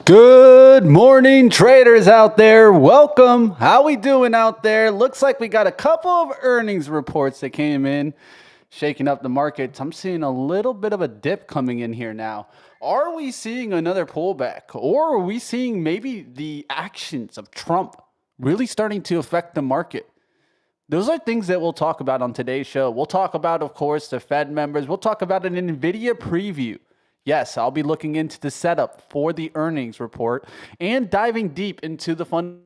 Good morning, traders out there. Welcome. How we doing out there? Looks like we got a couple of earnings reports that came in, shaking up the markets. I'm seeing a little bit of a dip coming in here now. Are we seeing another pullback, or are we seeing maybe the actions of Trump really starting to affect the market? Those are things that we'll talk about on today's show. We'll talk about, of course, the Fed members. We'll talk about an Nvidia preview. Yes, I'll be looking into the setup for the earnings report and diving deep into the fund.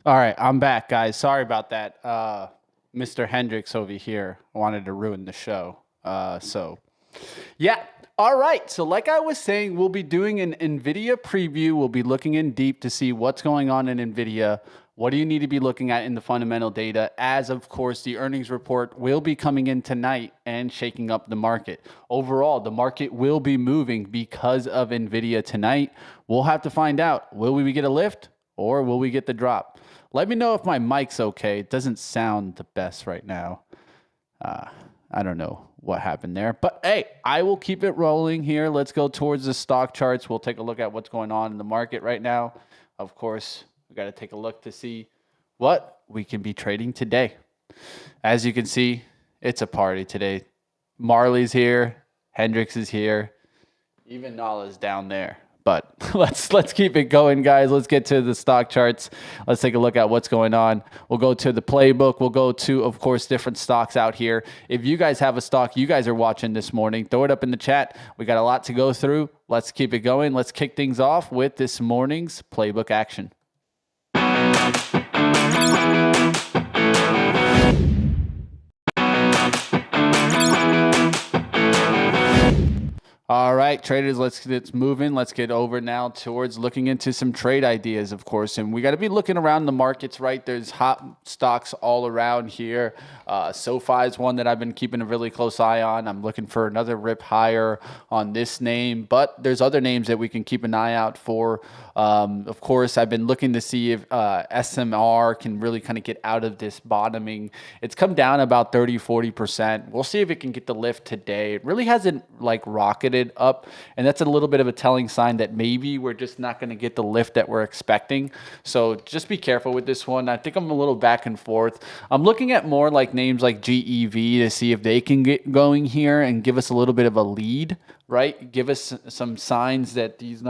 All right, I'm back, guys. Sorry about that. Mr. Hendricks over here wanted to ruin the show. Yeah. All right. So like I was saying, we'll be doing an NVIDIA preview. We'll be looking in deep to see what's going on in NVIDIA. What do you need to be looking at in the fundamental data? As, of course, the earnings report will be coming in tonight and shaking up the market. Overall, the market will be moving because of NVIDIA tonight. We'll have to find out. Will we get a lift or will we get the drop? Let me know if my mic's okay. It doesn't sound the best right now. I don't know what happened there, but hey, I will keep it rolling here. Let's go towards the stock charts. We'll take a look at what's going on in the market right now. Of course, we got to take a look to see what we can be trading today. As you can see, it's a party today. Marley's here. Hendricks is here. Even Nala's down there. But let's keep it going, guys. Let's get to the stock charts. Let's take a look at what's going on. We'll go to the playbook. We'll go to, of course, different stocks out here. If you guys have a stock you guys are watching this morning, throw it up in the chat. We got a lot to go through. Let's keep it going. Let's kick things off with this morning's playbook action. All right, traders, let's get moving. Let's get over now towards looking into some trade ideas, of course. And we got to be looking around the markets, right? There's hot stocks all around here. SoFi is one that I've been keeping a really close eye on. I'm looking for another rip higher on this name, but there's other names that we can keep an eye out for. Of course, I've been looking to see if SMR can really kind of get out of this bottoming. It's come down about 30-40%. We'll see if it can get the lift today. It really hasn't like rocketed up, and that's a little bit of a telling sign that maybe we're just not going to get the lift that we're expecting. So just be careful with this one. I think I'm a little back and forth. I'm looking at more like names like GEV to see if they can get going here and give us a little bit of a lead, right? Give us some signs that these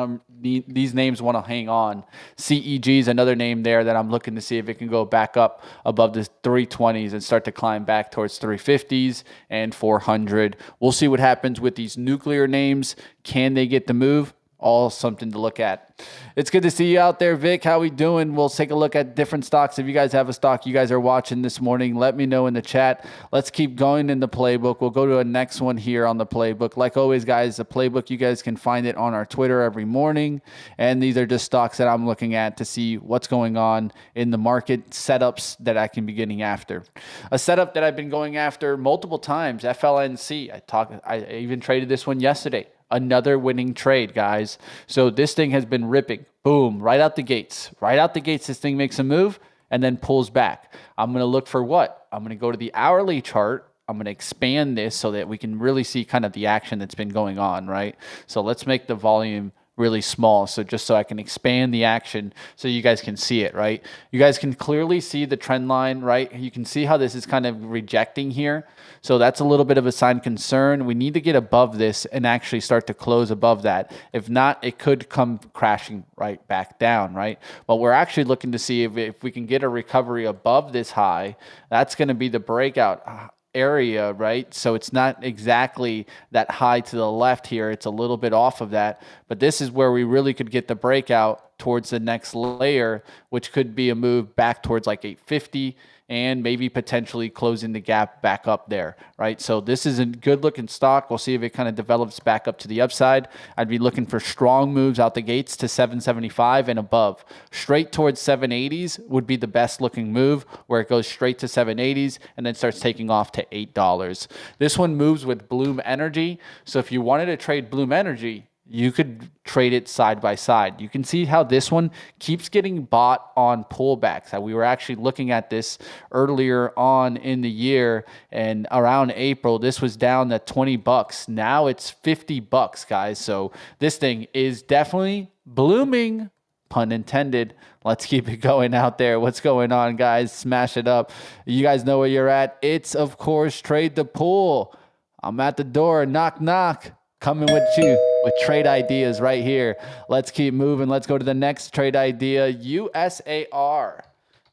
names want to hang on. CEG is another name there that I'm looking to see if it can go back up above the 320s and start to climb back towards 350s and 400. We'll see what happens with these nuclear names. Can they get the move? All something to look at. It's good to see you out there, Vic. How we doing? We'll take a look at different stocks. If you guys have a stock you guys are watching this morning, let me know in the chat. Let's keep going in the playbook. We'll go to a next one here on the playbook. Like always, guys, the playbook, you guys can find it on our Twitter every morning. And these are just stocks that I'm looking at to see what's going on in the market, setups that I can be getting after. A setup that I've been going after multiple times, FLNC. I even traded this one yesterday. Another winning trade, guys. So this thing has been ripping. Boom, right out the gates. Right out the gates, this thing makes a move and then pulls back. I'm going to look for what? I'm going to go to the hourly chart. I'm going to expand this so that we can really see kind of the action that's been going on, right? So let's make the volume really small. So just so I can expand the action so you guys can see it, right? You guys can clearly see the trend line, right? You can see how this is kind of rejecting here. So that's a little bit of a sign of concern. We need to get above this and actually start to close above that. If not, it could come crashing right back down, right? But we're actually looking to see if we can get a recovery above this high. That's going to be the breakout area, right? So it's not exactly that high to the left here. It's a little bit off of that, but this is where we really could get the breakout towards the next layer, which could be a move back towards like 850 and maybe potentially closing the gap back up there, right? So this is a good looking stock. We'll see if it kind of develops back up to the upside. I'd be looking for strong moves out the gates to 775 and above. Straight towards 780s would be the best looking move, where it goes straight to 780s and then starts taking off to $8. This one moves with Bloom Energy. So if you wanted to trade Bloom Energy, you could trade it side by side. You can see how this one keeps getting bought on pullbacks. We were actually looking at this earlier on in the year, and around April, this was down to $20. Now it's $50, guys. So this thing is definitely blooming, pun intended. Let's keep it going out there. What's going on, guys? Smash it up. You guys know where you're at. It's, of course, Trade the Pool. I'm at the door. Knock, knock. Coming with you with trade ideas right here. Let's keep moving. Let's go to the next trade idea. USAR,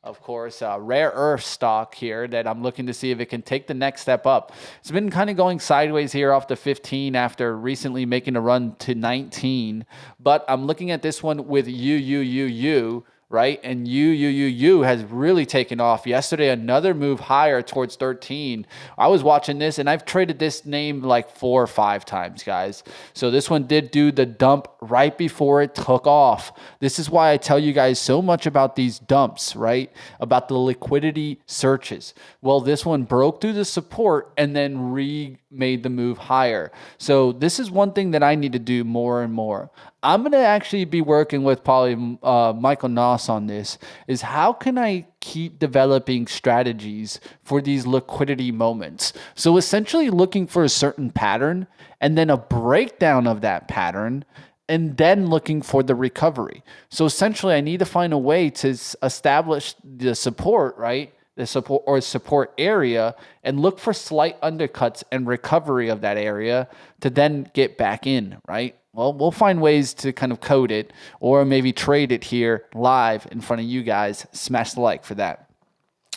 of course, a rare earth stock here that I'm looking to see if it can take the next step up. It's been kind of going sideways here off the 15 after recently making a run to 19. But I'm looking at this one with UUUU, right? And UUUU has really taken off. Yesterday, another move higher towards 13. I was watching this, and I've traded this name like 4 or 5 times, guys. So this one did do the dump right before it took off. This is why I tell you guys so much about these dumps, right? About the liquidity searches. Well, this one broke through the support and then remade the move higher. So this is one thing that I need to do more and more. I'm going to actually be working with probably Michael Nauss on this, is how can I keep developing strategies for these liquidity moments? So essentially looking for a certain pattern and then a breakdown of that pattern and then looking for the recovery. So essentially I need to find a way to establish the support, right? The support or support area, and look for slight undercuts and recovery of that area to then get back in, right? Well, we'll find ways to kind of code it or maybe trade it here live in front of you guys. Smash the like for that.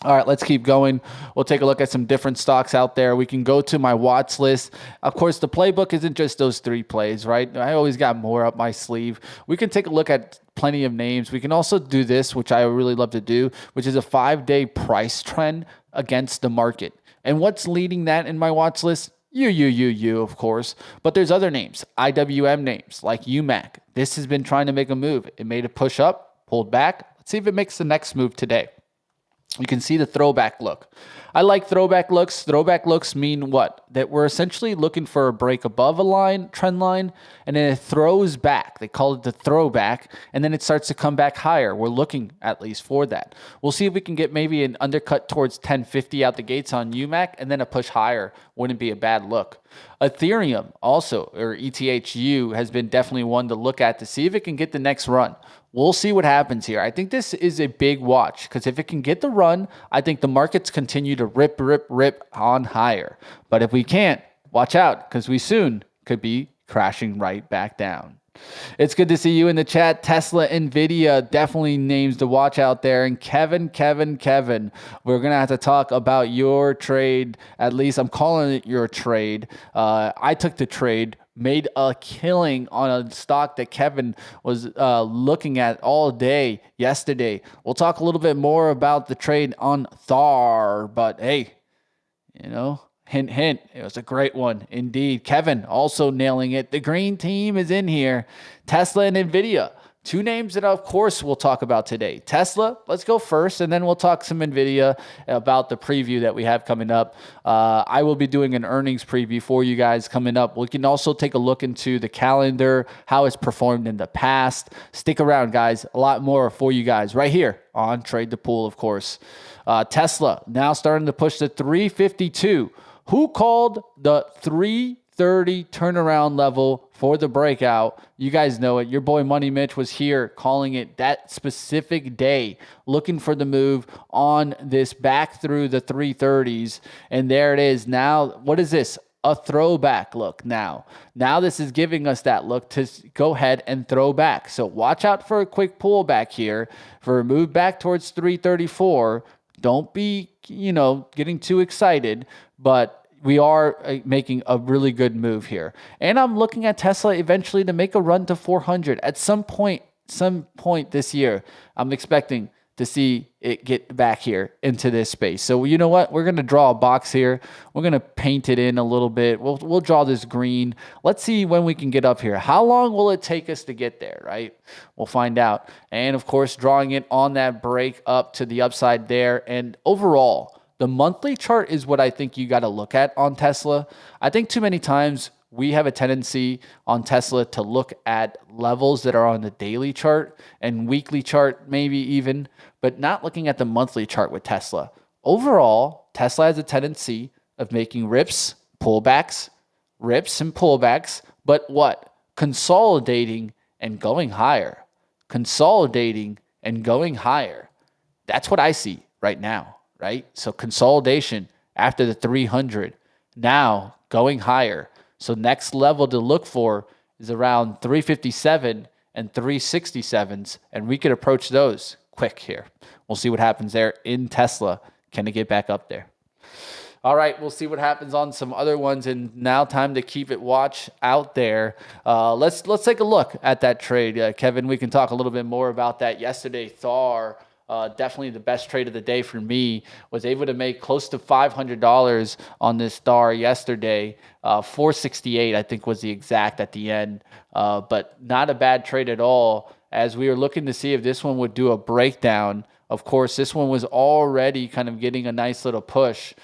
All right, let's keep going. We'll take a look at some different stocks out there. We can go to my watch list. Of course, the playbook isn't just those 3 plays, right? I always got more up my sleeve. We can take a look at plenty of names. We can also do this, which I really love to do, which is a 5-day price trend against the market. And what's leading that in my watch list? You, of course. But there's other names, IWM names like UMAC. This has been trying to make a move. It made a push up, pulled back. Let's see if it makes the next move today. You can see the throwback look. I like throwback looks. Throwback looks mean what? That we're essentially looking for a break above a line, trend line, and then it throws back. They call it the throwback, and then it starts to come back higher. We're looking at least for that. We'll see if we can get maybe an undercut towards 1050 out the gates on UMAC, and then a push higher. Wouldn't be a bad look. Ethereum also, or ETHU, has been definitely one to look at to see if it can get the next run. We'll see what happens here. I think this is a big watch because if it can get the run, I think the markets continue to rip on higher. But if we can't, watch out because we soon could be crashing right back down. It's good to see you in the chat. Tesla, Nvidia, definitely names to watch out there. And Kevin, we're going to have to talk about your trade. At least I'm calling it your trade. I took the trade, made a killing on a stock that Kevin was looking at all day yesterday. We'll talk a little bit more about the trade on Thar, but hey, you know, hint, hint, it was a great one indeed. Kevin also nailing it. The green team is in here. Tesla and Nvidia. 2 names that, of course, we'll talk about today. Tesla, let's go first, and then we'll talk some Nvidia about the preview that we have coming up. I will be doing an earnings preview for you guys coming up. We can also take a look into the calendar, how it's performed in the past. Stick around, guys. A lot more for you guys right here on Trade the Pool, of course. Tesla now starting to push the 352. Who called the 3 330 turnaround level for the breakout. You guys know it. Your boy Money Mitch was here calling it that specific day, looking for the move on this back through the 330s. And there it is. Now, what is this? A throwback look now. Now this is giving us that look to go ahead and throw back. So watch out for a quick pullback here, for a move back towards 334. Don't be, getting too excited, but we are making a really good move here. And I'm looking at Tesla eventually to make a run to 400 at some point this year. I'm expecting to see it get back here into this space. So you know what? We're going to draw a box here. We're going to paint it in a little bit. We'll draw this green. Let's see when we can get up here. How long will it take us to get there, right? We'll find out. And of course, drawing it on that break up to the upside there. And overall, the monthly chart is what I think you got to look at on Tesla. I think too many times we have a tendency on Tesla to look at levels that are on the daily chart and weekly chart, maybe even, but not looking at the monthly chart with Tesla. Overall, Tesla has a tendency of making rips, pullbacks, rips and pullbacks, but what? Consolidating and going higher. Consolidating and going higher. That's what I see right now, right? So consolidation after the 300, now going higher. So next level to look for is around 357 and 367s, and we could approach those quick here. We'll see what happens there in Tesla. Can it get back up there? All right, we'll see what happens on some other ones, and now time to keep it watch out there. Let's take a look at that trade. Kevin, we can talk a little bit more about that. Yesterday, Thar, definitely the best trade of the day for me, was able to make close to $500 on this Thar yesterday. 468, I think, was the exact at the end, but not a bad trade at all, as we were looking to see if this one would do a breakdown. Of course, this one was already kind of getting a nice little push.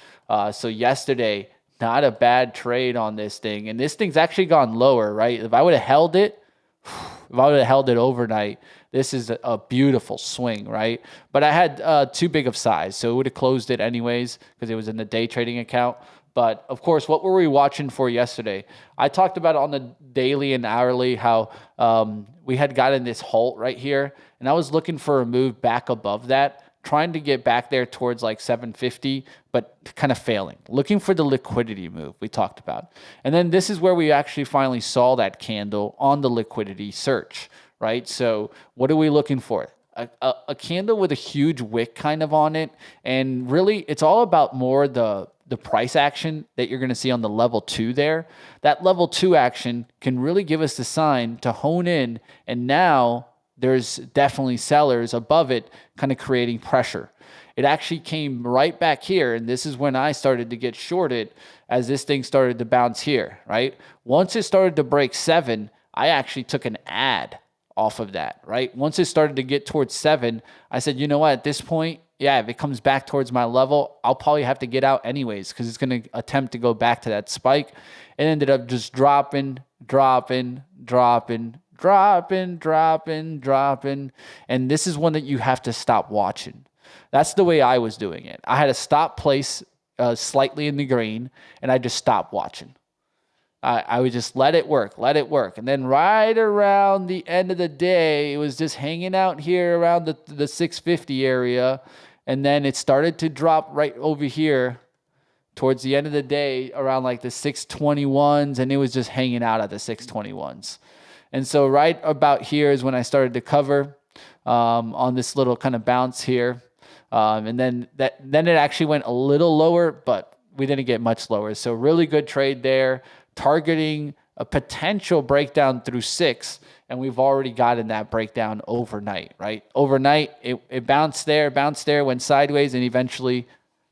So yesterday, not a bad trade on this thing. And this thing's actually gone lower, right? If I would have held it overnight, this is a beautiful swing, right? But I had too big of size, so it would have closed it anyways because it was in the day trading account. But of course, what were we watching for yesterday? I talked about on the daily and hourly how we had gotten this halt right here, and I was looking for a move back above that, trying to get back there towards like 750, but kind of failing. Looking for the liquidity move we talked about. And then this is where we actually finally saw that candle on the liquidity search, right? So what are we looking for? A candle with a huge wick kind of on it. And really, it's all about more the price action that you're going to see on the level 2 there. That level 2 action can really give us the sign to hone in, and now there's definitely sellers above it kind of creating pressure. It actually came right back here, and this is when I started to get shorted as this thing started to bounce here, right? Once it started to break 7, I actually took an ad off of that, right? Once it started to get towards 7, I said, you know what, at this point, yeah, if it comes back towards my level, I'll probably have to get out anyways because it's going to attempt to go back to that spike. It ended up just dropping. And this is one that you have to stop watching. That's the way I was doing it. I had to stop place slightly in the green, and I just stopped watching. I would just let it work. And then right around the end of the day, it was just hanging out here around the 650 area. And then it started to drop right over here towards the end of the day around like the 621s. And it was just hanging out at the 621s. And so right about here is when I started to cover on this little kind of bounce here. And then it actually went a little lower, but we didn't get much lower. So really good trade there, targeting a potential breakdown through 6. And we've already gotten that breakdown overnight, right? Overnight, it bounced there, went sideways, and eventually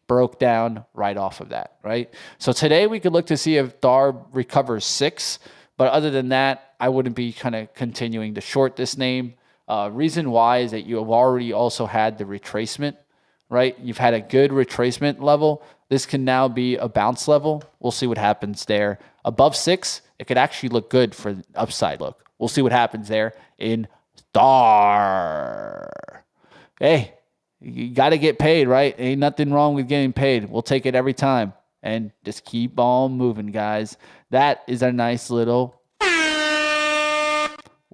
broke down right off of that, right? So today we could look to see if DAR recovers 6. But other than that, I wouldn't be kind of continuing to short this name. Reason why is that you have already also had the retracement, right? You've had a good retracement level. This can now be a bounce level. We'll see what happens there. Above 6, it could actually look good for the upside look. We'll see what happens there in DAR. Hey, you got to get paid, right? Ain't nothing wrong with getting paid. We'll take it every time. and just keep on moving, guys. That is a nice little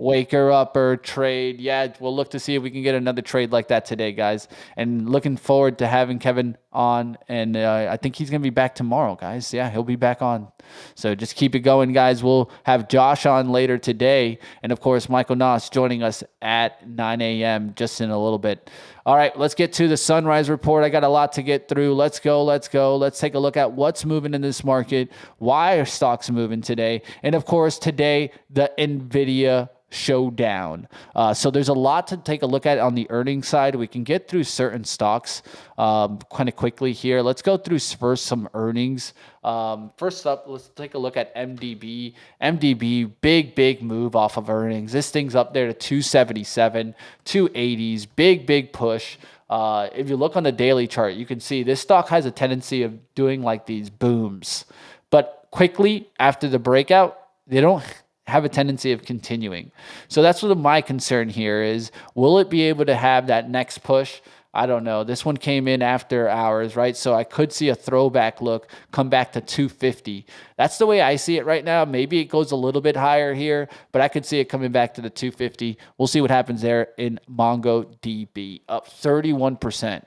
waker upper trade. Yeah, we'll look to see if we can get another trade like that today, guys. And looking forward to having Kevin on. And I think he's going to be back tomorrow, guys. Yeah, he'll be back on. So just keep it going, guys. We'll have Josh on later today. And of course, Michael Nauss joining us at 9 a.m. just in a little bit. All right, let's get to the sunrise report. I got a lot to get through. Let's go. Let's take a look at what's moving in this market. Why are stocks moving today? And of course, today, the Nvidia showdown. So there's a lot to take a look at on the earnings side. We can get through certain stocks kind of quickly here. Let's go through first some earnings. First up, let's take a look at MDB. MDB, big move off of earnings. This thing's up there to 277, 280s, big push. If you look on the daily chart, you can see this stock has a tendency of doing like these booms, but quickly after the breakout, they don't have a tendency of continuing. So that's what my concern here is. Will it be able to have that next push? I don't know. This one came in after hours, right? So I could see a throwback look come back to 250. That's the way I see it right now. Maybe it goes a little bit higher here, but I could see it coming back to the 250. We'll see what happens there in MongoDB, up 31%.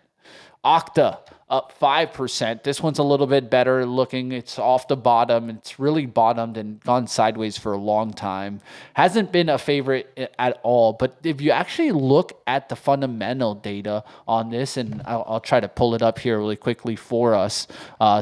Okta up 5%. This one's a little bit better looking. It's off the bottom. It's really bottomed and gone sideways for a long time. Hasn't been a favorite at all. But if you actually look at the fundamental data on this, and I'll try to pull it up here really quickly for us.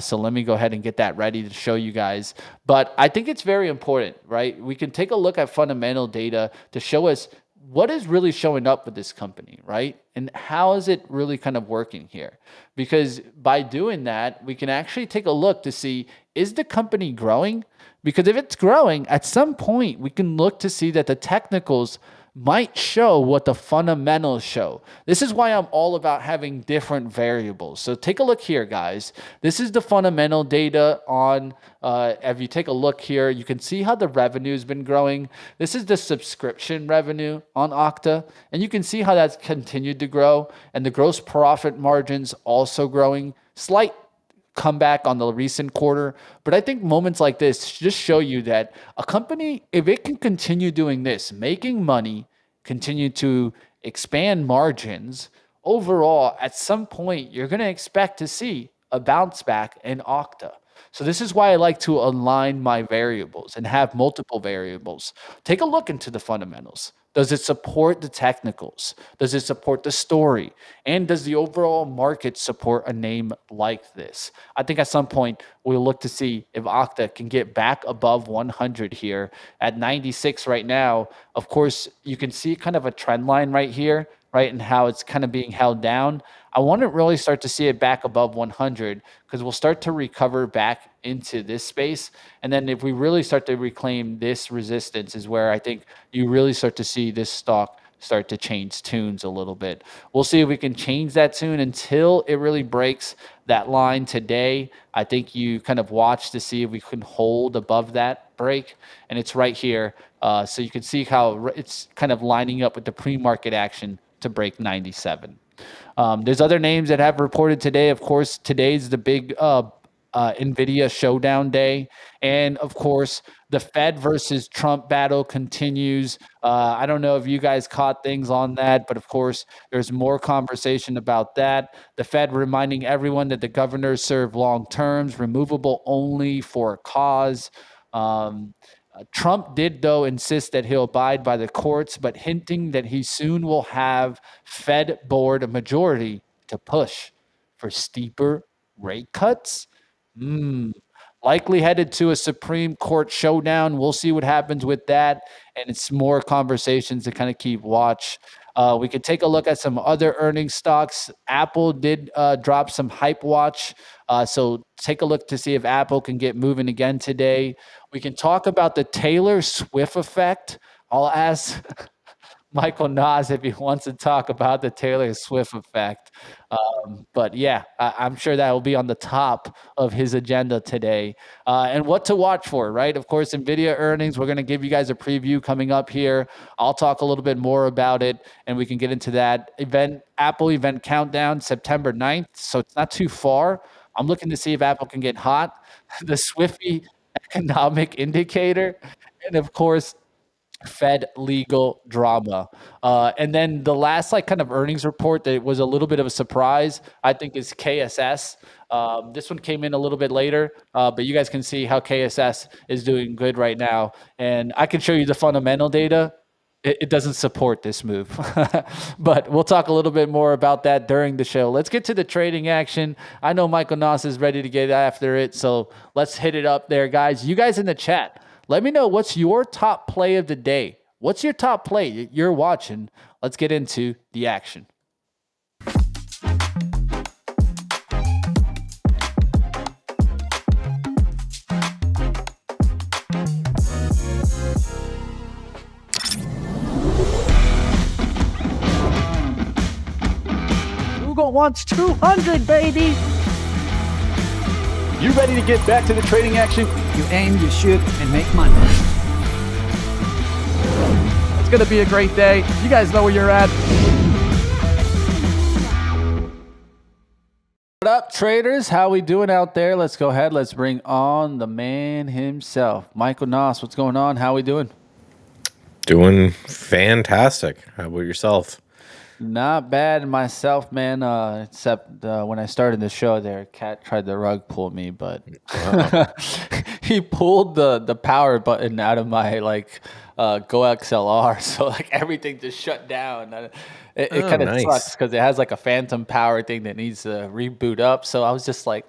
So let me go ahead and get that ready to show you guys. But I think it's very important, right? We can take a look at fundamental data to show us what is really showing up with this company, right? And how is it really kind of working here? Because by doing that, we can actually take a look to see, is the company growing? Because if it's growing, at some point, we can look to see that the technicals might show what the fundamentals show. This is why I'm all about having different variables. So take a look here, guys. This is the fundamental data on, if you take a look here, you can see how the revenue has been growing. This is the subscription revenue on Okta, and you can see how that's continued to grow, and the gross profit margins also growing. Slight comeback on the recent quarter. But I think moments like this just show you that a company, if it can continue doing this, making money, continue to expand margins, overall, at some point, you're going to expect to see a bounce back in Okta. So this is why I like to align my variables and have multiple variables. Take a look into the fundamentals. Does it support the technicals? Does it support the story? And does the overall market support a name like this? I think at some point we'll look to see if Okta can get back above 100 here at 96 right now. Of course, you can see kind of a trend line right here, right? And how it's kind of being held down. I want to really start to see it back above 100 because we'll start to recover back into this space. And then if we really start to reclaim this resistance is where I think you really start to see this stock start to change tunes a little bit. We'll see if we can change that tune until it really breaks that line today. I think you kind of watch to see if we can hold above that break. And it's right here. So you can see how it's kind of lining up with the pre-market action to break 97. There's other names that have reported today. Of course, today's the big Nvidia showdown day. And of course, the Fed versus Trump battle continues. I don't know if you guys caught things on that, but of course, there's more conversation about that. The Fed reminding everyone that the governors serve long terms, removable only for a cause. Trump did, though, insist that he'll abide by the courts, but hinting that he soon will have Fed board a majority to push for steeper rate cuts. Likely headed to a Supreme Court showdown. We'll see what happens with that. And it's more conversations to kind of keep watch. We could take a look at some other earnings stocks. Apple did drop some hype watch. So take a look to see if Apple can get moving again today. We can talk about the Taylor Swift effect. I'll ask Michael Nauss if he wants to talk about the Taylor Swift effect. But yeah, I'm sure that will be on the top of his agenda today. And what to watch for, right? Of course, NVIDIA earnings, we're going to give you guys a preview coming up here. I'll talk a little bit more about it, and we can get into that event, Apple event countdown, September 9th. So it's not too far. I'm looking to see if Apple can get hot, the Swifty economic indicator, and of course, Fed legal drama. And then the last like kind of earnings report that was a little bit of a surprise, I think, is KSS. This one came in a little bit later, but you guys can see how KSS is doing good right now. And I can show you the fundamental data. It doesn't support this move, but we'll talk a little bit more about that during the show. Let's get to the trading action. I know Michael Nauss is ready to get after it, so let's hit it up there, guys. You guys in the chat, let me know what's your top play of the day. What's your top play you're watching? Let's get into the action. Google wants 200, baby. You ready to get back to the trading action? You aim, you shoot, and make money. It's going to be a great day. You guys know where you're at. What up, traders? How we doing out there? Let's go ahead. Let's bring on the man himself. Michael Nauss, what's going on? How we doing? Doing fantastic. How about yourself? Not bad myself, man. Except when I started the show there, Cat tried to rug pull me, but he pulled the power button out of my Go XLR, so like everything just shut down. It kind of nice. sucks because it has like a phantom power thing that needs to reboot up. So I was just like,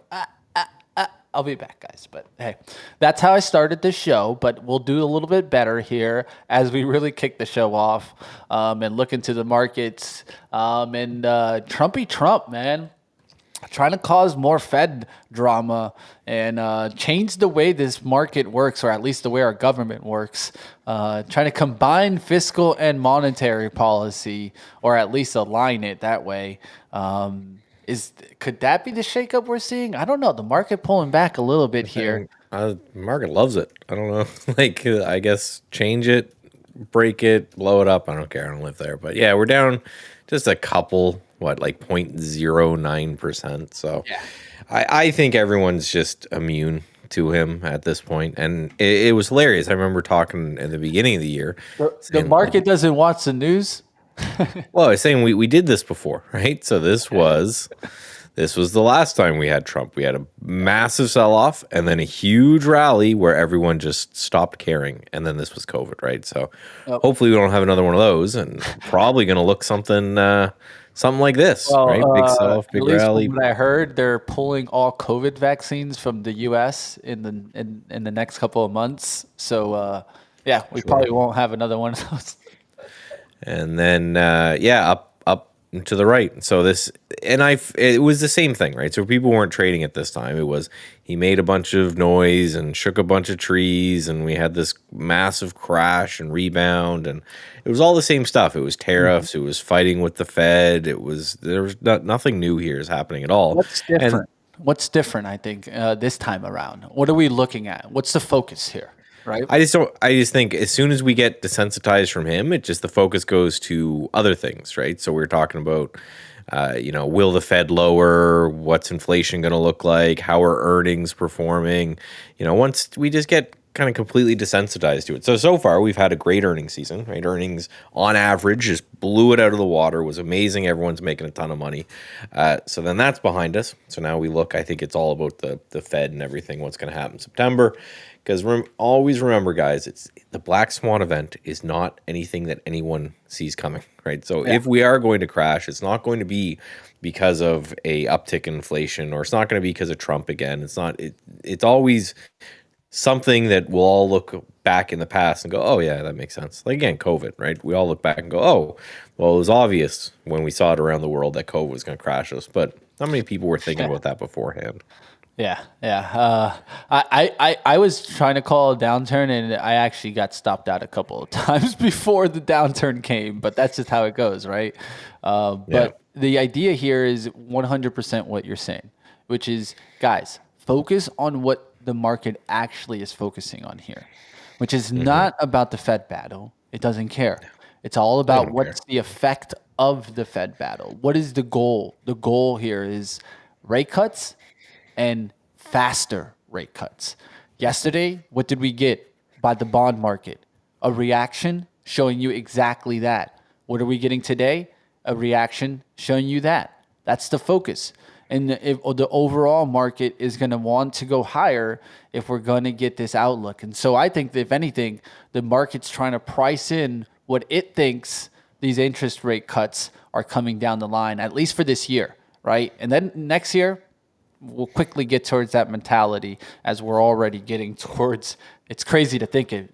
I'll be back, guys. But hey, that's how I started the show. But we'll do a little bit better here as we really kick the show off and look into the markets. And Trumpy Trump, man, trying to cause more Fed drama and change the way this market works, or at least the way our government works. Trying to combine fiscal and monetary policy, or at least align it that way. Could that be the shakeup we're seeing? I don't know. The market pulling back a little bit here. The market loves it. I don't know. I guess change it, break it, blow it up. I don't care. I don't live there. But yeah, we're down just a couple, 0.09%. So yeah. I think everyone's just immune to him at this point. And it was hilarious. I remember talking at the beginning of the year. The market doesn't watch the news. Well, I was saying we did this before, right? So this was the last time we had Trump. We had a massive sell-off and then a huge rally where everyone just stopped caring. And then this was COVID, right? So hopefully we don't have another one of those, and probably going to look something like this, right? Big sell-off, big rally. From what I heard, they're pulling all COVID vaccines from the U.S. in the next couple of months. So yeah, we probably won't have another one of those. And then, up to the right. So it was the same thing, right? So people weren't trading at this time. It was, he made a bunch of noise and shook a bunch of trees, and we had this massive crash and rebound, and it was all the same stuff. It was tariffs. It was fighting with the Fed. There was nothing new here is happening at all. What's different? What's different, I think, this time around? What are we looking at? What's the focus here? Right. I just think as soon as we get desensitized from him, the focus goes to other things, right? So we're talking about, will the Fed lower? What's inflation going to look like? How are earnings performing? Once we just get kind of completely desensitized to it. So far we've had a great earnings season, right? Earnings on average just blew it out of the water, was amazing. Everyone's making a ton of money. So then that's behind us. So now we look, I think it's all about the Fed and everything, what's going to happen in September. Because always remember, guys, it's the black swan event is not anything that anyone sees coming, right? So if we are going to crash, it's not going to be because of a uptick in inflation, or it's not going to be because of Trump again. It's always something that we'll all look back in the past and go, oh yeah, that makes sense. Like again, COVID, right? We all look back and go, oh, well, it was obvious when we saw it around the world that COVID was going to crash us. But how many people were thinking about that beforehand? Yeah. I was trying to call a downturn, and I actually got stopped out a couple of times before the downturn came. But that's just how it goes, right? But the idea here is 100% what you're saying, which is, guys, focus on what the market actually is focusing on here, which is not about the Fed battle. It doesn't care. It's all about what's the effect of the Fed battle. What is the goal? The goal here is rate cuts and faster rate cuts. Yesterday, what did we get by the bond market? A reaction showing you exactly that. What are we getting today? A reaction showing you that. That's the focus. And the overall market is going to want to go higher if we're going to get this outlook. And so I think that if anything, the market's trying to price in what it thinks these interest rate cuts are coming down the line, at least for this year, right? And then next year, we'll quickly get towards that mentality as we're already getting towards, it's crazy to think it,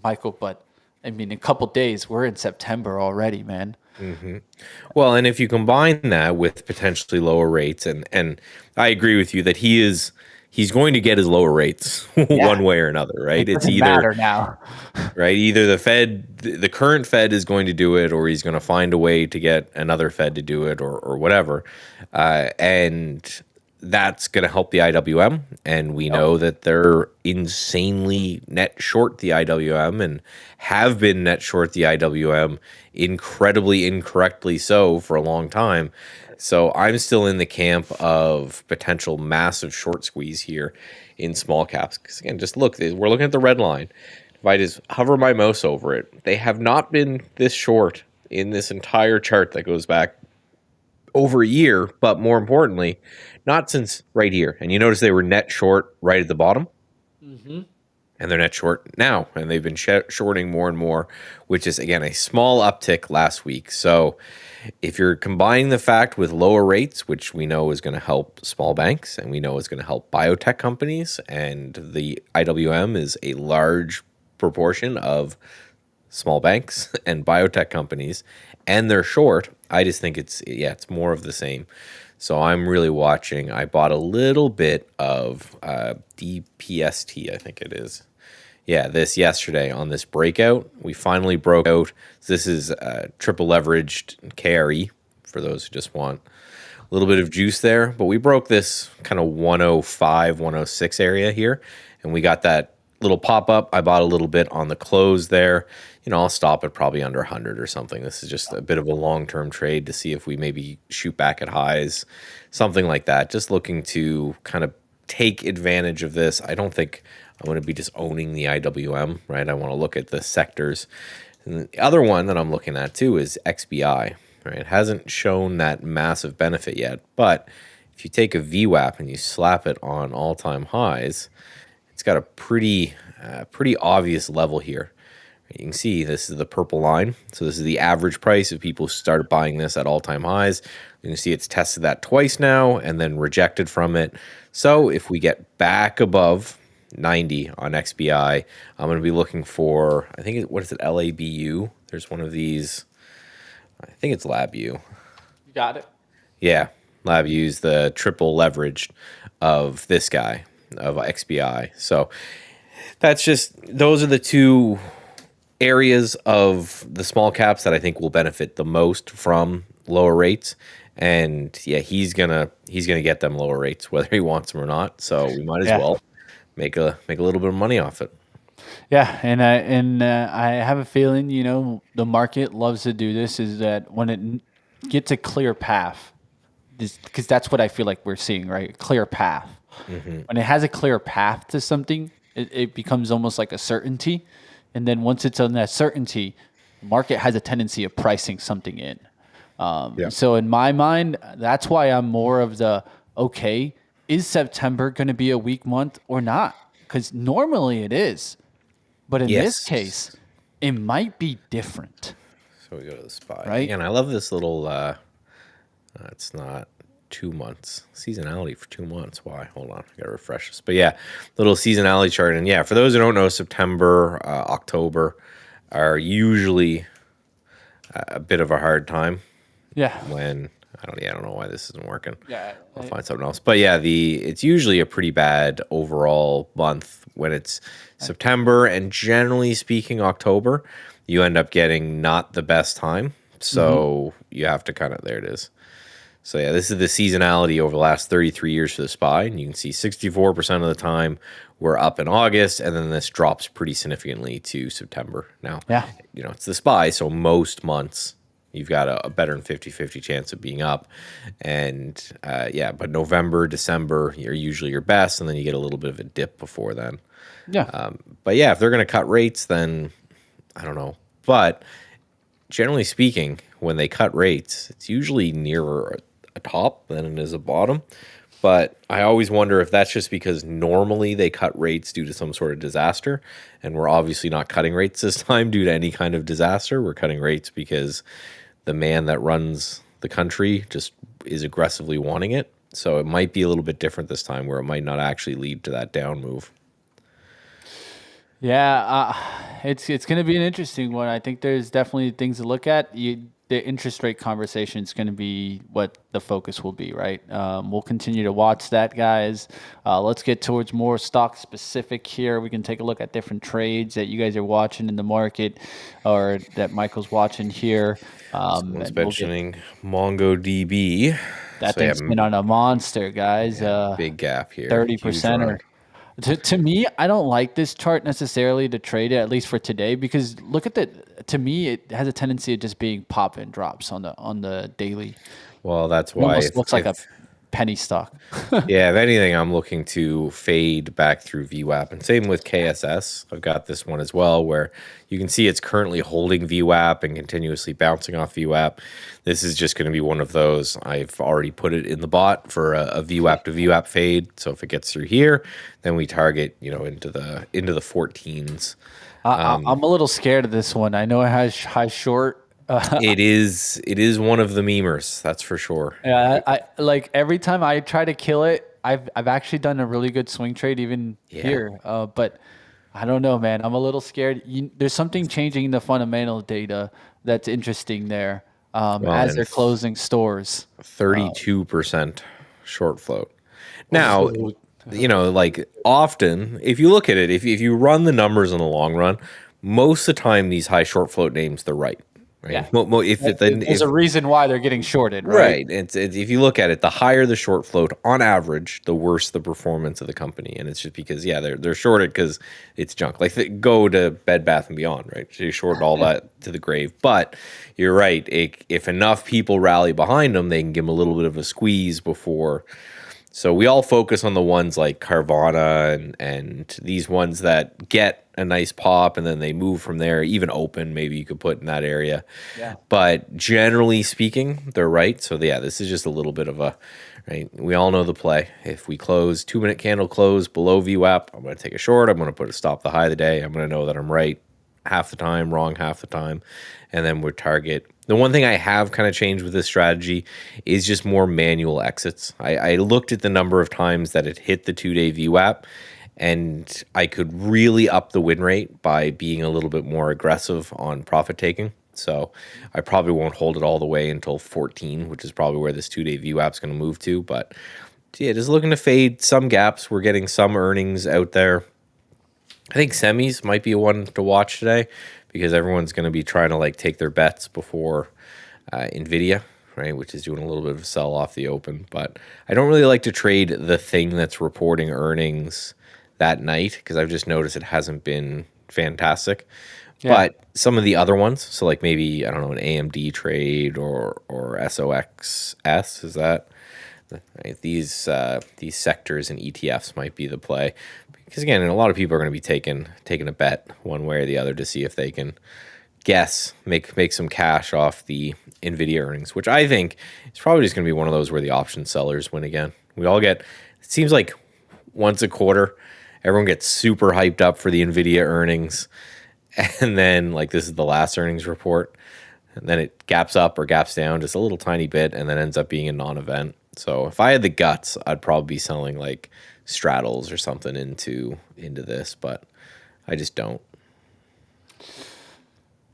Michael, but I mean, in a couple days, we're in September already, man. Mm-hmm. Well, and if you combine that with potentially lower rates, and I agree with you that he's going to get his lower rates one way or another, right? It doesn't matter now. Right? Either the current Fed is going to do it, or he's going to find a way to get another Fed to do it, or whatever. And that's going to help the IWM. And we know that they're insanely net short the IWM and have been net short the IWM incredibly incorrectly so for a long time. So I'm still in the camp of potential massive short squeeze here in small caps. Because again, just look, we're looking at the red line. If I just hover my mouse over it, they have not been this short in this entire chart that goes back over a year, but more importantly, not since right here. And you notice they were net short right at the bottom. Mm-hmm. And they're net short now. And they've been shorting more and more, which is, again, a small uptick last week. So if you're combining the fact with lower rates, which we know is going to help small banks, and we know is going to help biotech companies, and the IWM is a large proportion of small banks and biotech companies, and they're short, I just think it's more of the same. So I'm really watching. I bought a little bit of DPST, I think it is. Yeah, this yesterday on this breakout. We finally broke out. This is triple leveraged KRE for those who just want a little bit of juice there. But we broke this kind of 105, 106 area here, and we got that little pop up. I bought a little bit on the close there. You know, I'll stop at probably under 100 or something. This is just a bit of a long-term trade to see if we maybe shoot back at highs, something like that. Just looking to kind of take advantage of this. I don't think I'm going to be just owning the IWM, right? I want to look at the sectors. And the other one that I'm looking at too is XBI, right? It hasn't shown that massive benefit yet, but if you take a VWAP and you slap it on all-time highs, it's got a pretty obvious level here. You can see this is the purple line. So this is the average price if people started buying this at all-time highs. You can see it's tested that twice now and then rejected from it. So if we get back above 90 on XBI, I'm going to be looking for, I think, what is it, LABU? There's one of these. I think it's LabU. You got it? Yeah, LabU is the triple leveraged of this guy, of XBI. So that's just, those are the two areas of the small caps that I think will benefit the most from lower rates. And yeah, he's gonna get them lower rates whether he wants them or not. So we might as well make a little bit of money off it. Yeah, and I have a feeling, you know, the market loves to do this, is that when it gets a clear path, because that's what I feel like we're seeing, right? A clear path. Mm-hmm. When it has a clear path to something, it becomes almost like a certainty. And then once it's on that certainty, the market has a tendency of pricing something in. So in my mind, that's why I'm more of the, okay, is September going to be a weak month or not? Because normally it is. But in this case, it might be different. So we go to the SPY. Right? Again, I love this little, it's not 2 months. Seasonality for 2 months. Why? Hold on. I got to refresh this. But yeah, little seasonality chart. And yeah, for those who don't know, September, October are usually a bit of a hard time. Yeah. When, I don't know why this isn't working. Yeah. I'll find something else. But yeah, it's usually a pretty bad overall month when it's September, and generally speaking, October, you end up getting not the best time. So you have to there it is. So yeah, this is the seasonality over the last 33 years for the SPY, and you can see 64% of the time we're up in August, and then this drops pretty significantly to September. Now, you know, it's the SPY, so most months, you've got a better than 50-50 chance of being up. And but November, December are usually your best, and then you get a little bit of a dip before then. Yeah. But yeah, if they're going to cut rates, then I don't know. But generally speaking, when they cut rates, it's usually nearer a top than it is a bottom. But I always wonder if that's just because normally they cut rates due to some sort of disaster. And we're obviously not cutting rates this time due to any kind of disaster. We're cutting rates because the man that runs the country just is aggressively wanting it. So it might be a little bit different this time where it might not actually lead to that down move. Yeah, it's going to be an interesting one. I think there's definitely things to look at. The interest rate conversation is going to be what the focus will be, right? We'll continue to watch that, guys. Let's get towards more stock specific here. We can take a look at different trades that you guys are watching in the market, or that Michael's watching here. Someone's mentioning MongoDB. That thing's been on a monster, guys. Big gap here. 30% or to me, I don't like this chart necessarily to trade it, at least for today, because look at to me, it has a tendency of just being pop and drops on the daily. Well, that's It why almost looks like a penny stock. yeah, if anything, I'm looking to fade back through VWAP. And same with KSS. I've got this one as well, where you can see it's currently holding VWAP and continuously bouncing off VWAP. This is just going to be one of those. I've already put it in the bot for a VWAP to VWAP fade. So if it gets through here, then we target, into the 14s. I'm a little scared of this one. I know it has high short. It is one of the memers, that's for sure. Yeah, I like every time I try to kill it, I've actually done a really good swing trade even here. But I don't know, man. I'm a little scared. There's something changing in the fundamental data that's interesting there as they're closing stores. 32% short float. Now, like often, if you look at it, if you run the numbers in the long run, most of the time these high short float names, they're right. Right. Yeah. There's a reason why they're getting shorted, right? Right. If you look at it, the higher the short float on average, the worse the performance of the company. And it's just because, they're shorted because it's junk. Like go to Bed Bath and Beyond, right? So you shorted all that to the grave. But you're right. If enough people rally behind them, they can give them a little bit of a squeeze before. So we all focus on the ones like Carvana and these ones that get a nice pop and then they move from there. Even open, maybe you could put in that area. Yeah. But generally speaking, they're right. So this is just a little bit of right. We all know the play. If we close 2-minute candle close below VWAP, I'm going to take a short. I'm going to put a stop the high of the day. I'm going to know that I'm right half the time, wrong half the time, and then we're target. The one thing I have kind of changed with this strategy is just more manual exits. I looked at the number of times that it hit the 2-day VWAP, and I could really up the win rate by being a little bit more aggressive on profit taking. So I probably won't hold it all the way until 14, which is probably where this 2-day VWAP is going to move to. But just looking to fade some gaps. We're getting some earnings out there. I think semis might be one to watch today because everyone's going to be trying to take their bets before Nvidia, right, which is doing a little bit of a sell off the open. But I don't really like to trade the thing that's reporting earnings that night because I've just noticed it hasn't been fantastic. Yeah. But some of the other ones, so maybe, I don't know, an AMD trade or SOXS, is that? Right? These sectors and ETFs might be the play. Because again, a lot of people are going to be taking a bet one way or the other to see if they can make some cash off the Nvidia earnings, which I think is probably just going to be one of those where the option sellers win again. It seems like once a quarter, everyone gets super hyped up for the Nvidia earnings, and then this is the last earnings report, and then it gaps up or gaps down just a little tiny bit, and then ends up being a non-event. So if I had the guts, I'd probably be selling straddles or something into this, but I just don't.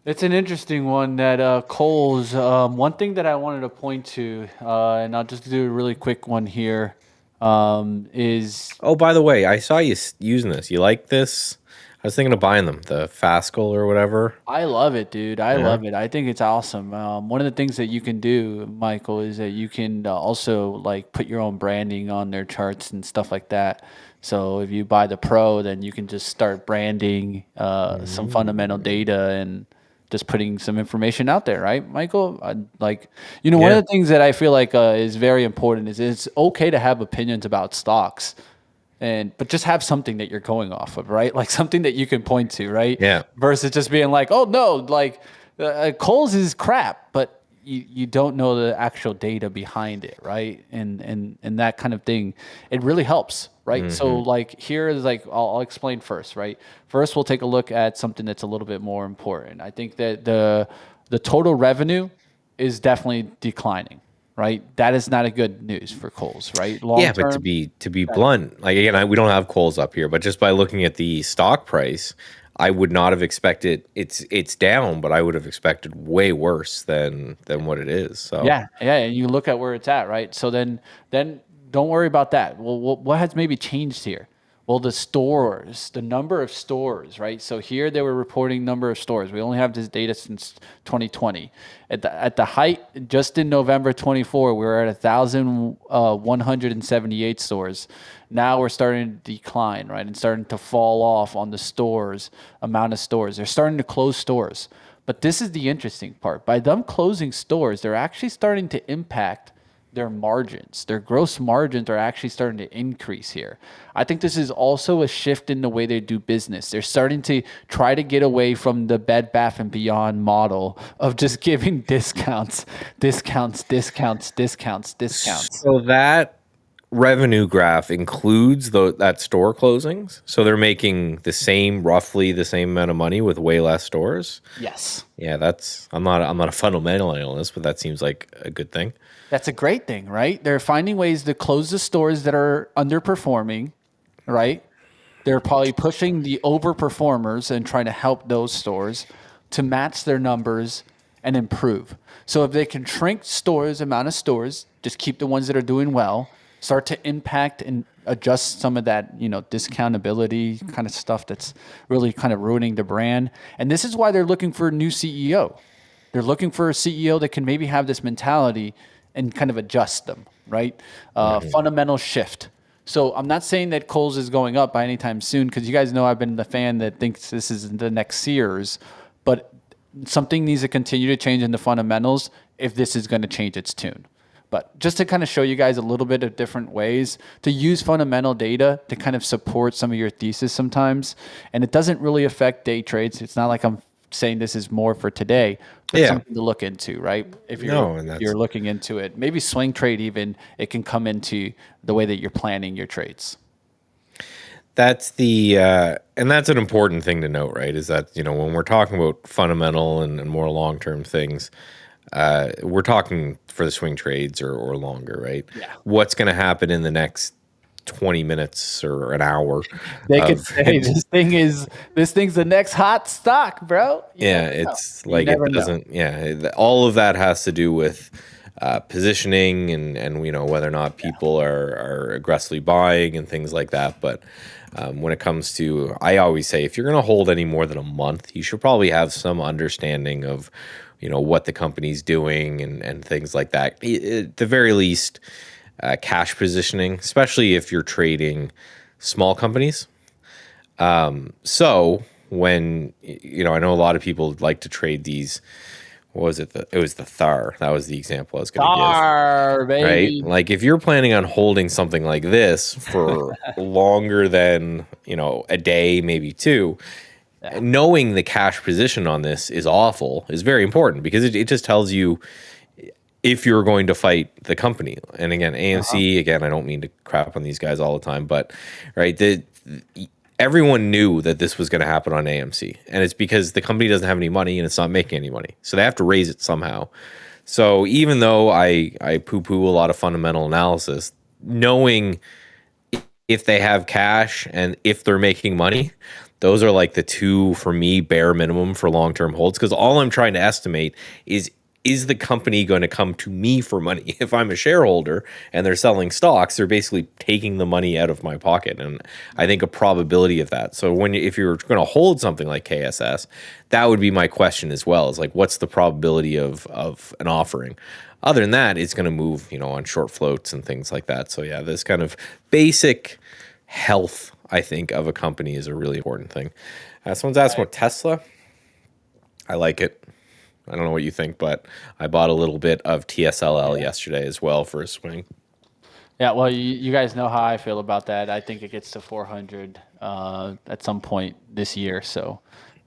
It's an interesting one that Coles. One thing that I wanted to point to, and I'll just do a really quick one here, is. Oh, by the way, I saw you using this. You like this? I was thinking of buying them, the Fascal or whatever. I love it, dude. I love it. I think it's awesome. One of the things that you can do, Michael, is that you can also put your own branding on their charts and stuff like that. So if you buy the Pro, then you can just start branding some fundamental data and just putting some information out there, right, Michael? One of the things that I feel like is very important is it's okay to have opinions about stocks, but just have something that you're going off of, right? Like something that you can point to, right? Yeah. Versus just being like, oh no, like Kohl's is crap, but you don't know the actual data behind it, right? And that kind of thing, it really helps, right? So like here is like I'll explain first, right? First, we'll take a look at something that's a little bit more important. I think that the total revenue is definitely declining, right? That is not a good news for Kohl's, right? Long Yeah, but term, to be blunt, like again, we don't have Kohl's up here, but just by looking at the stock price, I would not have expected it's down, but I would have expected way worse than what it is. So yeah, and you look at where it's at, right? So then don't worry about that. Well, what has maybe changed here? Well, the number of stores, right? So here they were reporting number of stores. We only have this data since 2020. At the height, just in November 24, we were at 1,178 stores. Now we're starting to decline, right, and starting to fall off on the amount of stores. They're starting to close stores. But this is the interesting part. By them closing stores, they're actually starting to impact their margins. Their gross margins are actually starting to increase here. I think this is also a shift in the way they do business. They're starting to try to get away from the Bed Bath & Beyond model of just giving discounts. So that revenue graph includes that store closings. So they're making roughly the same amount of money with way less stores. Yes. Yeah, I'm not a fundamental analyst, but that seems like a good thing. That's a great thing, right? They're finding ways to close the stores that are underperforming, right? They're probably pushing the overperformers and trying to help those stores to match their numbers and improve. So if they can shrink amount of stores, just keep the ones that are doing well, start to impact and adjust some of that, discountability kind of stuff that's really kind of ruining the brand. And this is why they're looking for a new CEO. They're looking for a CEO that can maybe have this mentality and kind of adjust them, right? Fundamental shift. So I'm not saying that Kohl's is going up by any time soon, because you guys know I've been the fan that thinks this is the next Sears, but something needs to continue to change in the fundamentals if this is going to change its tune. But just to kind of show you guys a little bit of different ways to use fundamental data to kind of support some of your thesis sometimes. And it doesn't really affect day trades. It's not like I'm saying this is more for today, but something to look into, right? If you're looking into it, maybe swing trade even, it can come into the way that you're planning your trades. That's and that's an important thing to note, right? Is that, when we're talking about fundamental and more long-term things, we're talking for the swing trades or longer, right? Yeah. What's going to happen in the next 20 minutes or an hour? They could say this thing's the next hot stock, bro. It's like it doesn't. Yeah, all of that has to do with positioning and whether or not people are aggressively buying and things like that. But when it comes to, I always say, if you're going to hold any more than a month, you should probably have some understanding of what the company's doing and things like that. At the very least, cash positioning, especially if you're trading small companies. So when, I know a lot of people like to trade these, what was it? It was the THAR. That was the example I was going to give. THAR, baby. Right? Like if you're planning on holding something like this for longer than, a day, maybe two, knowing the cash position on this is very important, because it just tells you if you're going to fight the company. And again, AMC, again, I don't mean to crap on these guys all the time, but right, everyone knew that this was going to happen on AMC, and it's because the company doesn't have any money and it's not making any money, so they have to raise it somehow. So even though I poo-poo a lot of fundamental analysis, knowing if they have cash and if they're making money, those are like the two, for me, bare minimum for long-term holds, because all I'm trying to estimate is the company going to come to me for money? If I'm a shareholder and they're selling stocks, they're basically taking the money out of my pocket. And I think a probability of that. So if you're going to hold something like KSS, that would be my question as well, is like, what's the probability of an offering? Other than that, it's going to move, on short floats and things like that. So yeah, this kind of basic health, I think, of a company is a really important thing. Someone's asking about Tesla. I like it. I don't know what you think, but I bought a little bit of TSLL yesterday as well for a swing. Yeah, well, you guys know how I feel about that. I think it gets to 400 at some point this year. So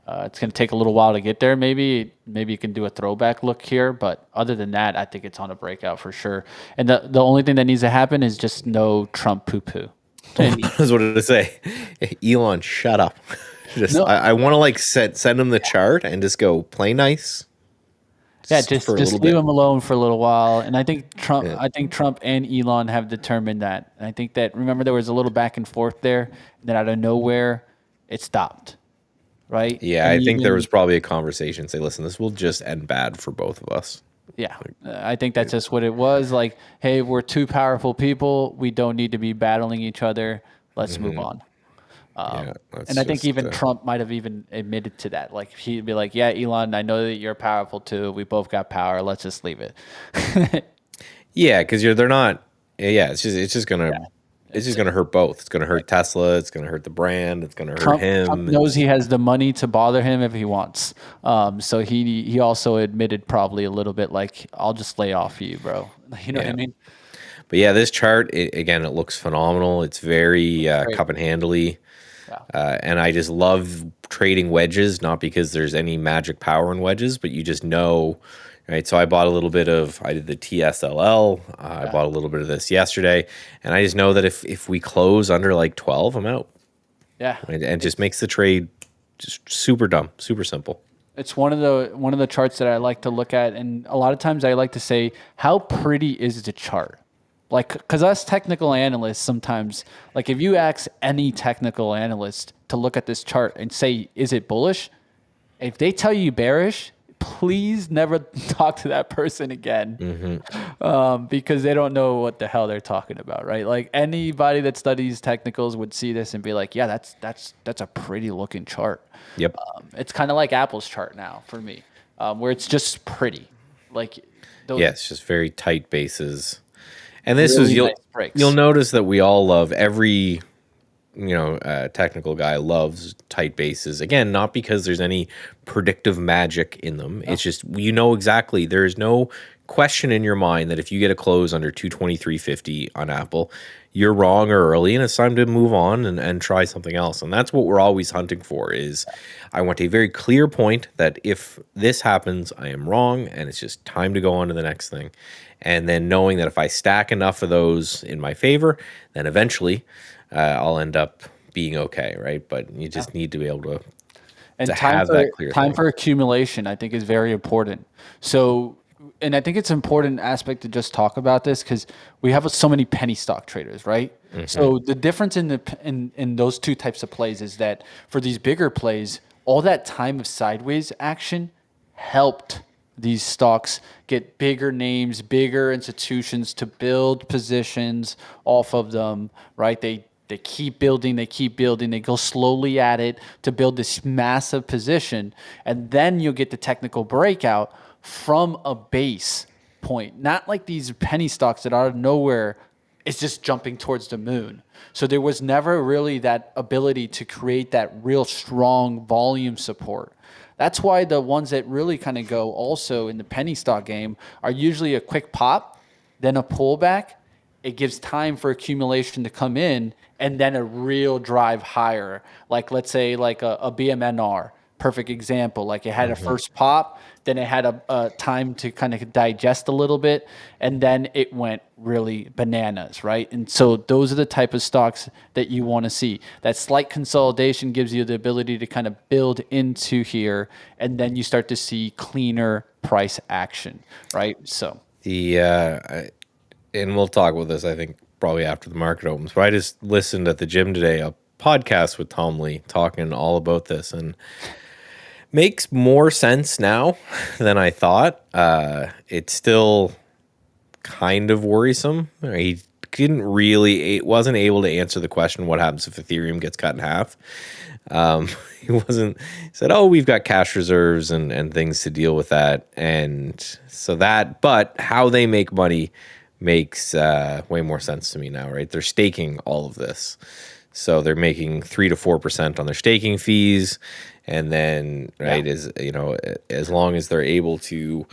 it's going to take a little while to get there. Maybe you can do a throwback look here. But other than that, I think it's on a breakout for sure. And the only thing that needs to happen is just no Trump poo-poo. That's what did I say. Elon, shut up. I want to like send him the chart and just go play nice. Yeah, just leave him alone for a little while. And I think Trump and Elon have determined that. And I think that, remember, there was a little back and forth there, and then out of nowhere, it stopped. Right? Yeah, And I think there was probably a conversation. Say, listen, this will just end bad for both of us. Yeah, I think that's just what it was. Like, hey, we're two powerful people. We don't need to be battling each other. Let's move on. And I think even Trump might have even admitted to that. Like, he'd be like, yeah, Elon, I know that you're powerful too. We both got power. Let's just leave it. Yeah, because they're not. Yeah, it's just gonna hurt both. It's gonna hurt Tesla. It's gonna hurt the brand. It's gonna hurt him. Trump knows he has the money to bother him if he wants. So he also admitted probably a little bit like, I'll just lay off you, bro. You know what I mean? But yeah, this chart again, it looks phenomenal. It's very cup and handly. And I just love trading wedges, not because there's any magic power in wedges, but you just know, right? So I bought a little bit I did the TSLL. I bought a little bit of this yesterday. And I just know that if we close under like 12, I'm out. Yeah. And it just makes the trade just super dumb, super simple. It's one of the charts that I like to look at. And a lot of times I like to say, how pretty is the chart? Like, because us technical analysts sometimes, like if you ask any technical analyst to look at this chart and say, is it bullish? If they tell you bearish, please never talk to that person again, because they don't know what the hell they're talking about, right? Like anybody that studies technicals would see this and be like, yeah, that's a pretty looking chart. Yep. It's kind of like Apple's chart now for me, where it's just pretty. Like, it's just very tight bases. And this really is nice you'll notice that we all love every technical guy loves tight bases. Again, not because there's any predictive magic in them. No. It's just exactly. There is no question in your mind that if you get a close under 223.50 on Apple, you're wrong or early, and it's time to move on and try something else. And that's what we're always hunting for. Is I want a very clear point that if this happens, I am wrong, and it's just time to go on to the next thing. And then knowing that if I stack enough of those in my favor, then eventually I'll end up being okay, right? But you just need to be able to have that clear time for accumulation, I think, is very important. So, and I think it's an important aspect to just talk about this because we have so many penny stock traders, right? Mm-hmm. So the difference in those two types of plays is that for these bigger plays, all that time of sideways action helped these stocks get bigger names, bigger institutions to build positions off of them, right? They keep building, they go slowly at it to build this massive position. And then you'll get the technical breakout from a base point, not like these penny stocks that out of nowhere it's just jumping towards the moon. So there was never really that ability to create that real strong volume support. That's why the ones that really kind of go also in the penny stock game are usually a quick pop, then a pullback. It gives time for accumulation to come in, and then a real drive higher. Like let's say like a BMNR, perfect example. Like it had a first pop, then it had a time to kind of digest a little bit, and then it went really bananas, right? And so those are the type of stocks that you want to see. That slight consolidation gives you the ability to kind of build into here, and then you start to see cleaner price action, right? So and we'll talk about this, I think, probably after the market opens. But I just listened at the gym today, a podcast with Tom Lee talking all about this, and makes more sense now than I thought. It's still kind of worrisome. He wasn't able to answer the question, what happens if Ethereum gets cut in half? He said, oh, we've got cash reserves and things to deal with that. And so but how they make money makes way more sense to me now, right? They're staking all of this. So they're making 3 to 4% on their staking fees. and then as as long as they're able to.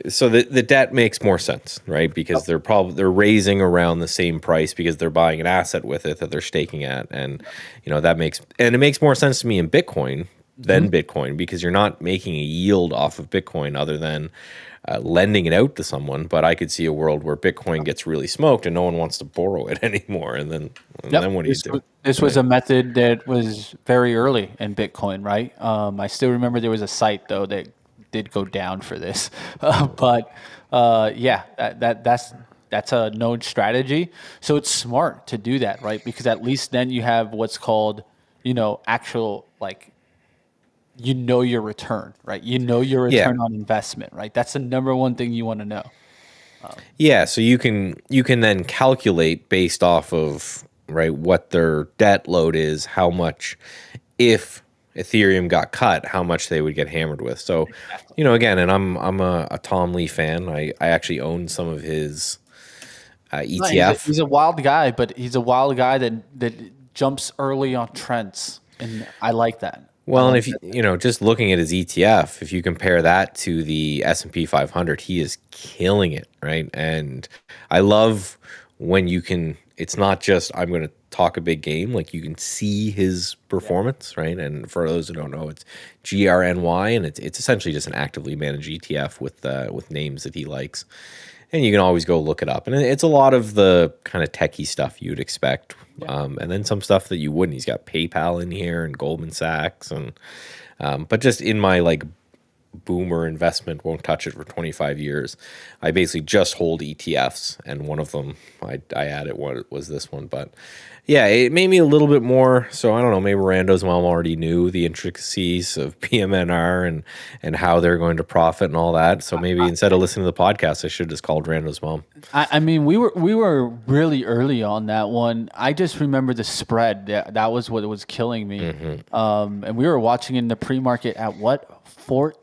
So the debt makes more sense, right? Because they're raising around the same price because they're buying an asset with it that they're staking at, and it makes more sense to me in Bitcoin than Bitcoin, because you're not making a yield off of Bitcoin other than lending it out to someone. But I could see a world where Bitcoin gets really smoked and no one wants to borrow it anymore, and then what do you do? This was a method that was very early in Bitcoin, right? I still remember there was a site though that did go down for this, but that's a known strategy. So it's smart to do that, right? Because at least then you have what's called, actual your return, right? Your return on investment, right? That's the number one thing you want to know. So you can then calculate based off of what their debt load is, how much, if Ethereum got cut, how much they would get hammered with. So, again, and I'm a Tom Lee fan. I actually own some of his ETF. He's a wild guy, but he's a wild guy that jumps early on trends, and I like that. Well, and if just looking at his ETF, if you compare that to the S&P 500, he is killing it, right? And I love when you can. It's not just I'm going to talk a big game, like you can see his performance, right? And for those who don't know, it's GRNY, and it's essentially just an actively managed ETF with names that he likes, and you can always go look it up. And it's a lot of the kind of techie stuff you'd expect, and then some stuff that you wouldn't. He's got PayPal in here and Goldman Sachs, and but just in my boomer investment, won't touch it for 25 years. I basically just hold ETFs, and one of them I added was this one. But yeah, it made me a little bit more. So I don't know, maybe Rando's mom already knew the intricacies of PMNR and how they're going to profit and all that. So maybe instead of listening to the podcast, I should have just called Rando's mom. I mean, we were really early on that one. I just remember the spread. That was what was killing me. And we were watching in the pre-market at what, $14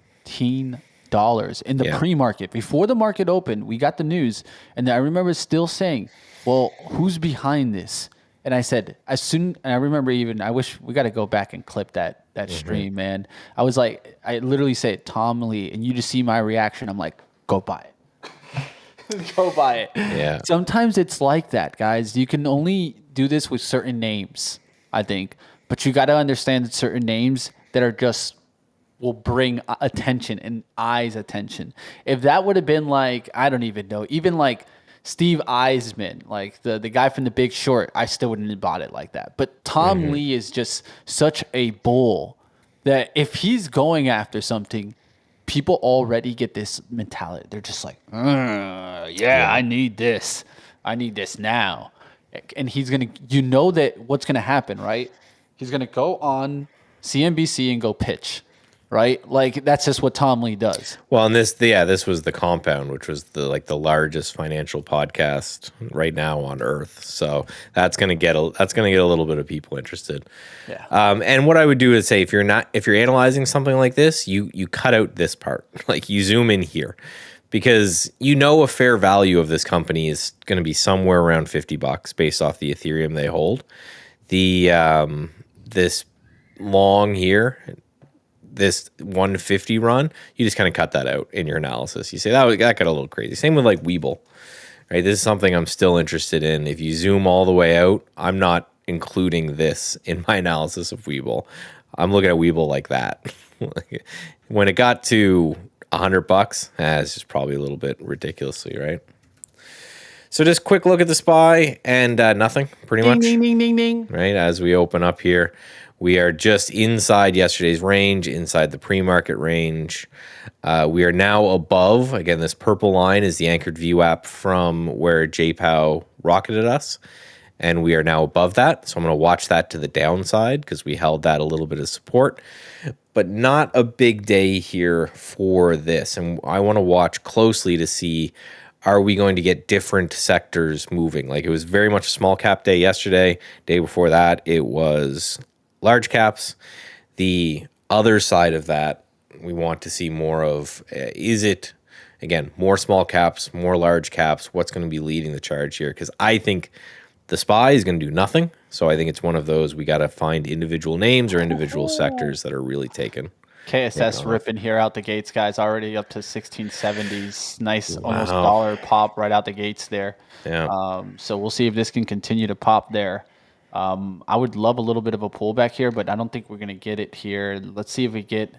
in the pre-market before the market opened. We got the news, and I remember still saying, well, who's behind this? And I said, and I remember I wish we got to go back and clip that stream, man. I was like, I literally said Tom Lee, and you just see my reaction. I'm like, go buy it. Go buy it. Yeah. Sometimes it's like that, guys. You can only do this with certain names, I think, but you got to understand certain names that are just will bring attention and eyes attention. If that would have been I don't even know, even Steve Eisman, the guy from The Big Short, I still wouldn't have bought it like that. But Tom Lee is just such a bull that if he's going after something, people already get this mentality. They're just like, I need this. I need this now. And he's going to, that what's going to happen, right? He's going to go on CNBC and go pitch. Right, that's just what Tom Lee does. Well, and this was the Compound, which was the largest financial podcast right now on Earth. So that's gonna get a little bit of people interested. Yeah. And what I would do is say if you're analyzing something like this, you cut out this part, you zoom in here, because a fair value of this company is going to be somewhere around $50 based off the Ethereum they hold. The this long here. This 150 run, you just kind of cut that out in your analysis. You say that got a little crazy. Same with Webull, right? This is something I'm still interested in. If you zoom all the way out, I'm not including this in my analysis of Webull. I'm looking at Webull like that. When it got to $100, it's just probably a little bit ridiculously, right? So just quick look at the SPY and nothing, pretty much. Ding, ding, ding, ding, ding. Right, as we open up here. We are just inside yesterday's range, inside the pre-market range. We are now above. Again, this purple line is the anchored VWAP from where JPOW rocketed us. And we are now above that. So I'm going to watch that to the downside because we held that a little bit of support. But not a big day here for this. And I want to watch closely to see, are we going to get different sectors moving? It was very much a small cap day yesterday. Day before that, it was large caps. The other side of that, we want to see more of, is it, again, more small caps, more large caps? What's going to be leading the charge here? Because I think The SPY is going to do nothing. So I think it's one of those we got to find individual names or individual sectors that are really taken. KSS ripping here out the gates, guys. Already up to 1670s. Nice, almost Wow. dollar pop right out the gates there. Yeah. So we'll see if this can continue to pop there. I would love a little bit of a pullback here, but I don't think we're going to get it here. Let's see if we get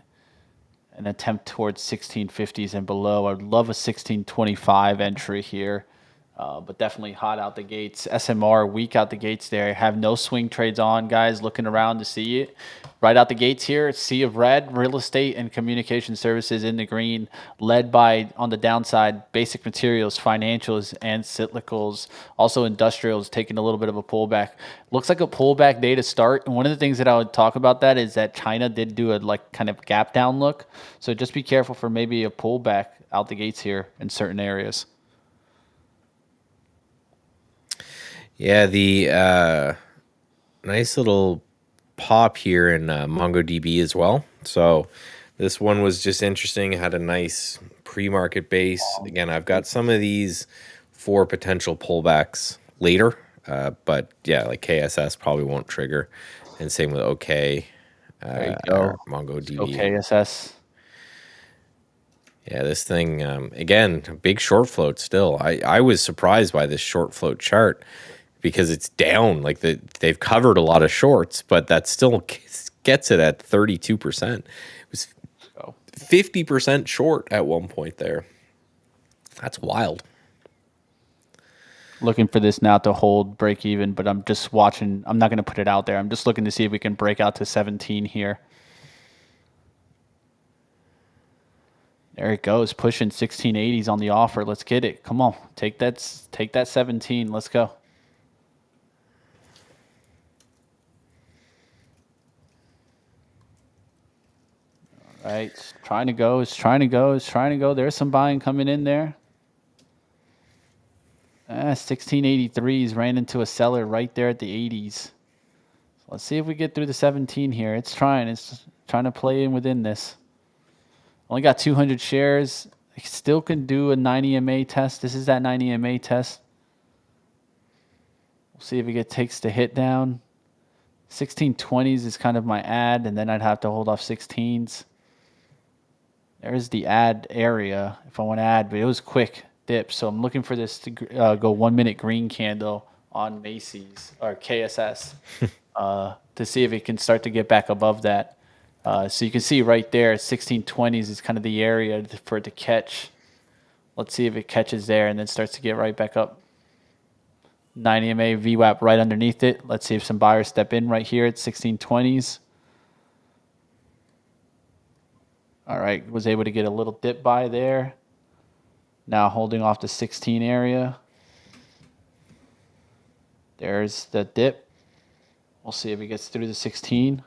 an attempt towards 1650s and below. I'd love a 1625 entry here. But definitely hot out the gates. SMR weak out the gates there. Have no swing trades on, guys. Looking around to see it. Right out the gates here, sea of red, real estate and communication services in the green, led by, on the downside, basic materials, financials, and cyclicals. Also industrials taking a little bit of a pullback. Looks like a pullback day to start. And one of the things that I would talk about that is that China did do a like kind of gap down look. So just be careful for maybe a pullback out the gates here in certain areas. Yeah, the nice little pop here in MongoDB as well. So this one was just interesting. Had a nice pre-market base. Again, I've got some of these for potential pullbacks later. But yeah, like KSS probably won't trigger. And same with OK. There you go. MongoDB. OKSS. Yeah, this thing, again, a big short float still. I was surprised by this short float chart because it's down. Like they've covered a lot of shorts, but that still gets it at 32%. It was 50% short at one point there. That's wild. Looking for this now to hold break even, but I'm just watching. I'm not going to put it out there. I'm just looking to see if we can break out to 17 here. There it goes, pushing 1680s on the offer. Let's get it. Come on, take that 17. Let's go. All right, it's trying to go. It's trying to go. It's trying to go. There's some buying coming in there. 1683s ran into a seller right there at the 80s. So let's see if we get through the 17 here. It's trying to play in within this. Only got 200 shares. I still can do a 90 MA test. This is that 90 MA test. We'll see if it takes the hit down. 1620s is kind of my ad, and then I'd have to hold off 16s. There's the ad area if I want to add, but it was quick dip. So I'm looking for this to go 1 minute green candle on Macy's or KSS to see if it can start to get back above that. So you can see right there, 1620s is kind of the area for it to catch. Let's see if it catches there and then starts to get right back up. 90 MA VWAP right underneath it. Let's see if some buyers step in right here at 1620s. All right, was able to get a little dip buy there. Now holding off the 16 area. There's the dip. We'll see if it gets through the 16.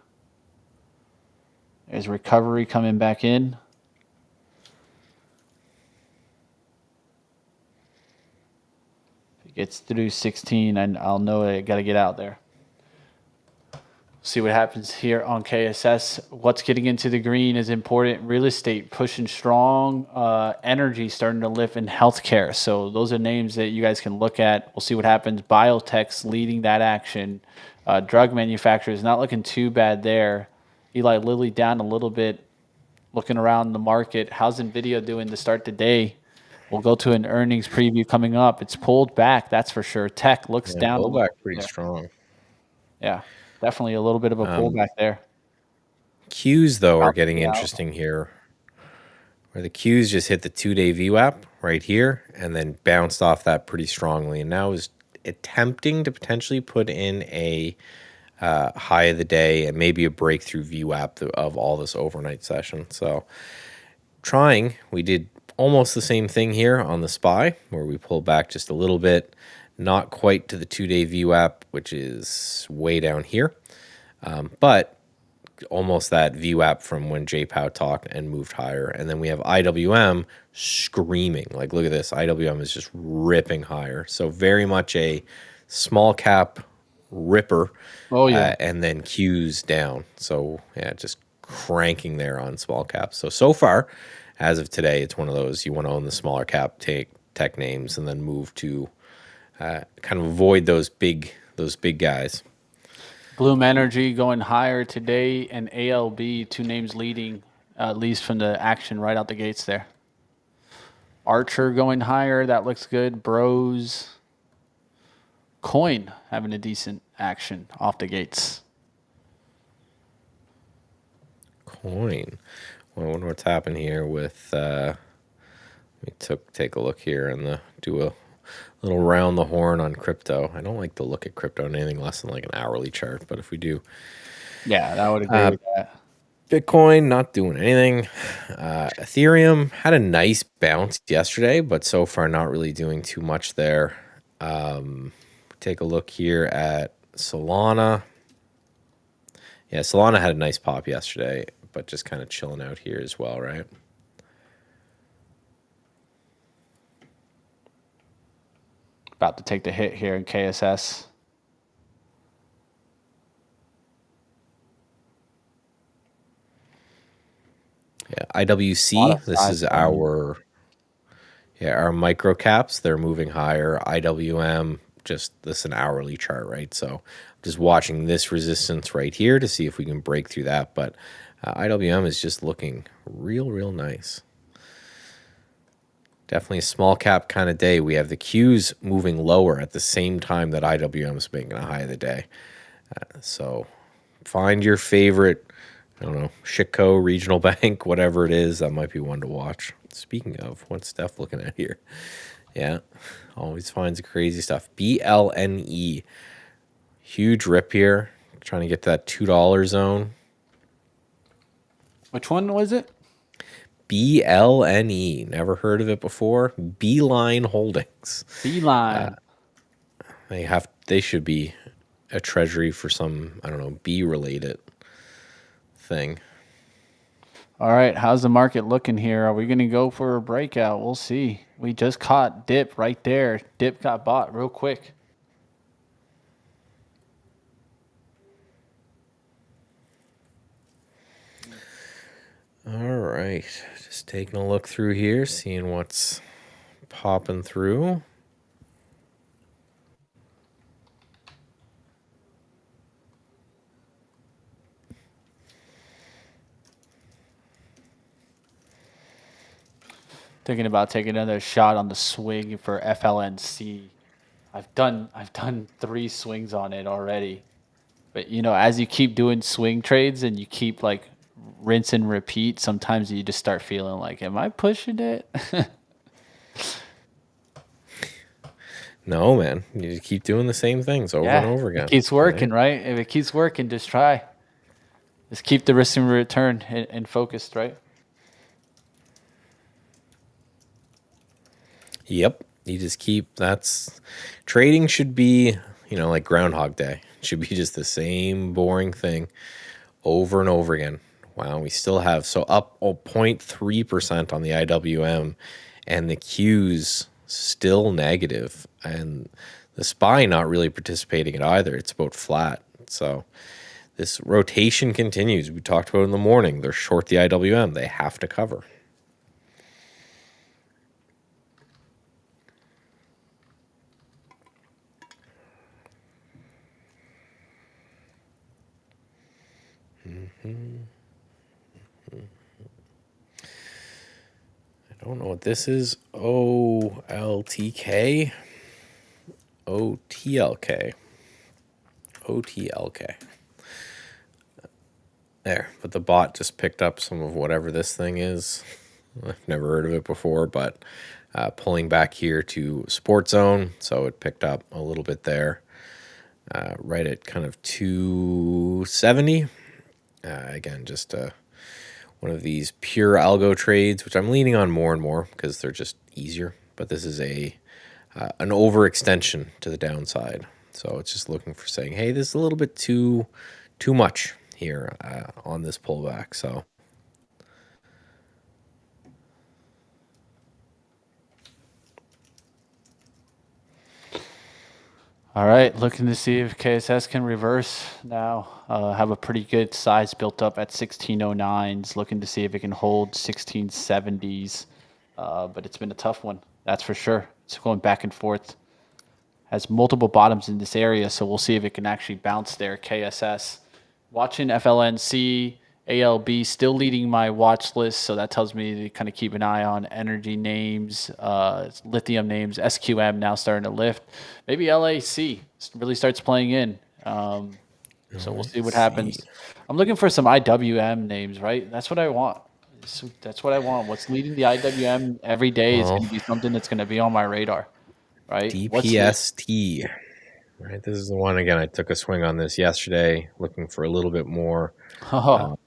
There's recovery coming back in. If it gets through 16, and I'll know I got to get out there. See what happens here on KSS. What's getting into the green is important. Real estate pushing strong. Energy starting to lift in healthcare. So those are names that you guys can look at. We'll see what happens. Biotech's leading that action. Drug manufacturers not looking too bad there. Eli Lilly down a little bit. Looking around the market. How's Nvidia doing to start the day? We'll go to an earnings preview coming up. It's pulled back, that's for sure. Tech looks down. Pulled back pretty strong. Yeah. Definitely a little bit of a pullback there. Qs, though, are getting interesting here. Where the Qs just hit the 2-day VWAP right here and then bounced off that pretty strongly. And now is attempting to potentially put in a high of the day and maybe a breakthrough VWAP of all this overnight session. So trying, we did almost the same thing here on the SPY where we pulled back just a little bit. Not quite to the 2-day VWAP, which is way down here, but almost that VWAP from when JPOW talked and moved higher. And then we have IWM screaming. Like, look at this. IWM is just ripping higher. So very much a small cap ripper. Oh, yeah. And then Qs down. So, yeah, just cranking there on small caps. So far, as of today, it's one of those you want to own the smaller cap tech names and then move to kind of avoid those big guys. Bloom Energy going higher today, and ALB, two names leading, at least from the action right out the gates there. Archer going higher, that looks good. Bros. Coin having a decent action off the gates. Coin. Well, I wonder what's happened here with. Let me take a look here and do a little round the horn on crypto. I don't like to look at crypto on anything less than like an hourly chart, but if we do, Yeah, I would agree with that. Bitcoin not doing anything. Ethereum had a nice bounce yesterday, but so far not really doing too much there. Take a look here at Solana. Yeah, Solana had a nice pop yesterday, but just kind of chilling out here as well, right? About to take the hit here in KSS. Yeah, IWC, this is our micro caps. They're moving higher. IWM, this is an hourly chart, right? So just watching this resistance right here to see if we can break through that. But IWM is just looking real nice. Definitely a small cap kind of day. We have the Qs moving lower at the same time that IWM is making a high of the day. So find your favorite, I don't know, Shitco, regional bank, whatever it is. That might be one to watch. Speaking of, what's Steph looking at here? Yeah, always finds crazy stuff. BLNE. Huge rip here. Trying to get to that $2 zone. Which one was it? BLNE. Never heard of it before. Beeline Holdings. Beeline. They should be a treasury for some, I don't know, bee related thing. All right, how's the market looking here? Are we going to go for a breakout? We'll see. We just caught dip right there. Dip got bought real quick. All right, just taking a look through here, seeing what's popping through. Thinking about taking another shot on the swing for FLNC. I've done 3 swings on it already. But as you keep doing swing trades and you keep like rinse and repeat, sometimes you just start feeling like, am I pushing it? No, man. You just keep doing the same things over and over again. It keeps working, right? If it keeps working, just try. Just keep the risk and return and focused, right? Yep. You just trading should be, like Groundhog Day. It should be just the same boring thing over and over again. Wow, we still have up 0.3% on the IWM, and the Qs still negative, and the SPY not really participating in either. It's about flat. So this rotation continues. We talked about it in the morning. They're short the IWM. They have to cover. I don't know what this is. OLTK. OTLK. OTLK. There, but the bot just picked up some of whatever this thing is. I've never heard of it before, but pulling back here to Sport Zone, so it picked up a little bit there, right at kind of 270. Again, just one of these pure algo trades, which I'm leaning on more and more because they're just easier. But this is an overextension to the downside, so it's just looking for saying, hey, this is a little bit too much here on this pullback. So all right, looking to see if KSS can reverse now. Have a pretty good size built up at 1609s. Looking to see if it can hold 1670s. But it's been a tough one, that's for sure. It's going back and forth. has multiple bottoms in this area, so we'll see if it can actually bounce there. KSS. Watching FLNC, ALB still leading my watch list, so that tells me to kind of keep an eye on energy names, lithium names. SQM now starting to lift. Maybe LAC really starts playing in. So we'll see what happens. I'm looking for some IWM names, right? That's what I want. That's what I want. What's leading the IWM every day is going to be something that's going to be on my radar, right? DPST. Right, this is the one again. I took a swing on this yesterday, looking for a little bit more. Oh,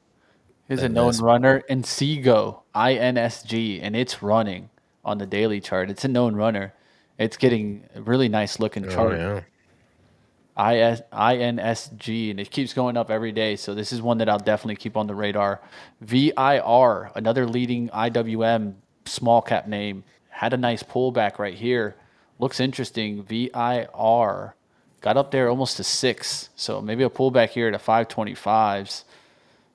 here's a than known this. runner, Insigo, INSG, and it's running on the daily chart. It's a known runner. It's getting a really nice looking Oh chart. yeah, INSG, and it keeps going up every day. So this is one that I'll definitely keep on the radar. VIR, another leading IWM small cap name, had a nice pullback right here. Looks interesting. VIR got up there almost to 6. So maybe a pullback here to 525s.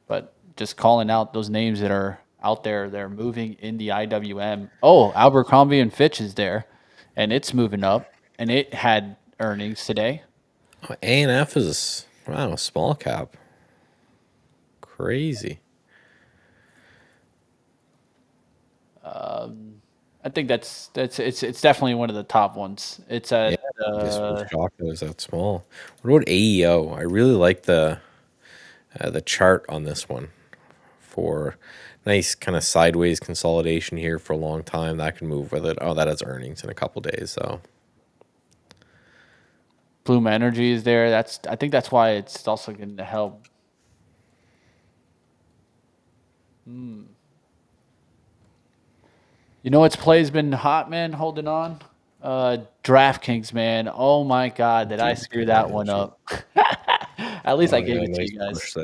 But just calling out those names that are out there, they're moving in the IWM. Oh, Abercrombie and Fitch is there, and it's moving up, and it had earnings today. ANF is wow, small cap. Crazy. I think it's definitely one of the top ones. It's at Just was shocked it was that small. What about AEO? I really like the chart on this one for nice kind of sideways consolidation here for a long time. That can move with it. Oh, that has earnings in a couple days, so. Bloom Energy is there. I think that's why it's also going to help. You know what's play's been hot, man, holding on? DraftKings, man. Oh my God, did I screw that one up? At least I gave it to you guys.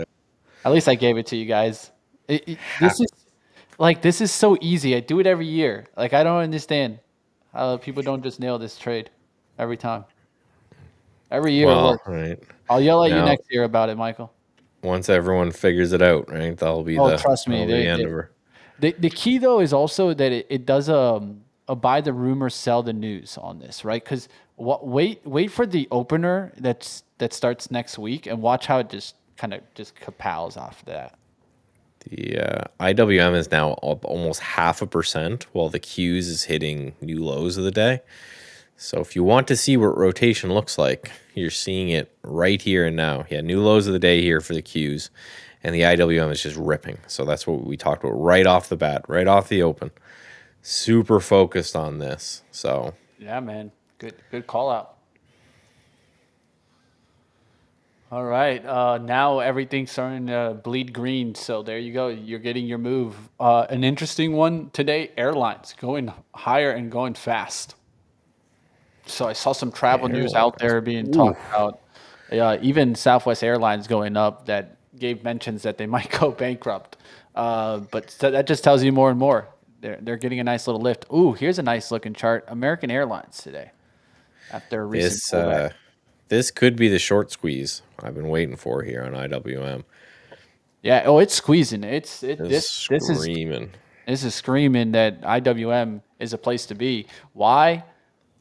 At least I gave it to you guys. This is so easy. I do it every year. Like, I don't understand how people don't just nail this trade every time. Every year it works. Right. I'll yell at you Now- next year about it, Michael. Once everyone figures it out, right? That'll be Trust me, that'll be the end of her. The key though is also that it does a buy the rumor, sell the news on this, right? Because wait for the opener that starts next week and watch how it just kapows off that. The IWM is now up almost 0.5%, while the Qs is hitting new lows of the day. So if you want to see what rotation looks like, you're seeing it right here and now. Yeah, new lows of the day here for the Qs, and the IWM is just ripping. So that's what we talked about right off the bat, right off the open. Super focused on this. So yeah, man, good call out. All right, now everything's starting to bleed green. So there you go. You're getting your move. An interesting one today: airlines going higher and going fast. So I saw some travel news out there being talked about. Even Southwest Airlines going up. That gave mentions that they might go bankrupt. But that just tells you more and more. They're getting a nice little lift. Ooh, here's a nice looking chart. American Airlines today. After a recent pullback. This could be the short squeeze I've been waiting for here on IWM. Yeah. Oh, it's squeezing. This Screaming. This is screaming that IWM is a place to be. Why?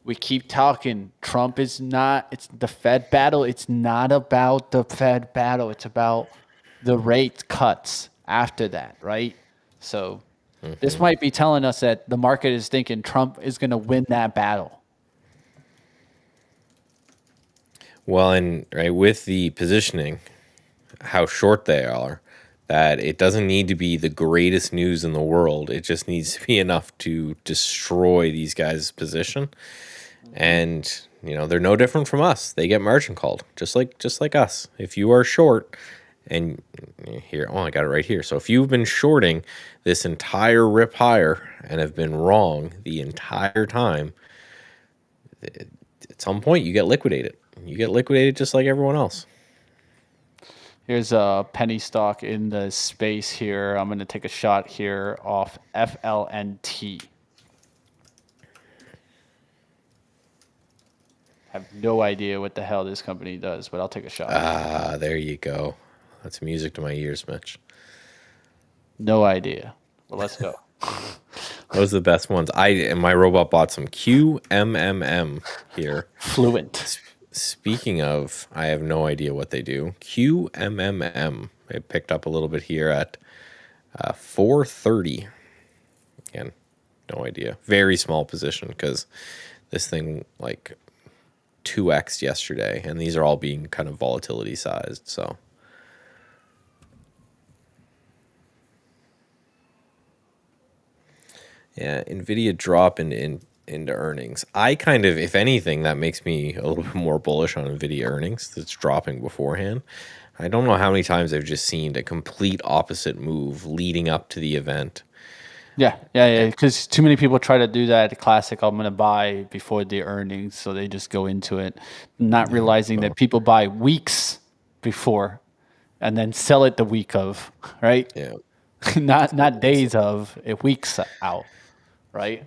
We keep talking. Trump is not. It's the Fed battle. It's not about the Fed battle. It's about the rate cuts after that, right? So this might be telling us that the market is thinking Trump is going to win that battle. Well, and right with the positioning, how short they are, that it doesn't need to be the greatest news in the world. It just needs to be enough to destroy these guys' position. And they're no different from us. They get margin called, just like us. If you are short, and here, I got it right here. So if you've been shorting this entire rip higher and have been wrong the entire time, at some point you get liquidated. You get liquidated just like everyone else. Here's a penny stock in the space here. I'm going to take a shot here off FLNT. I have no idea what the hell this company does, but I'll take a shot. There you go. That's music to my ears, Mitch. No idea. Well, let's go. Those are the best ones. And my robot bought some QMMM here. Fluent. Speaking of, I have no idea what they do. QMMM. It picked up a little bit here at 430. Again, no idea. Very small position because this thing like 2x yesterday, and these are all being kind of volatility sized. So yeah, Nvidia drop into earnings. I kind of, if anything, that makes me a little bit more bullish on Nvidia earnings. That's dropping beforehand. I don't know how many times I've just seen a complete opposite move leading up to the event. Yeah. Because too many people try to do that classic. I'm going to buy before the earnings, so they just go into it, not realizing that people buy weeks before, and then sell it the week of, right? Yeah. not days of, weeks out, right?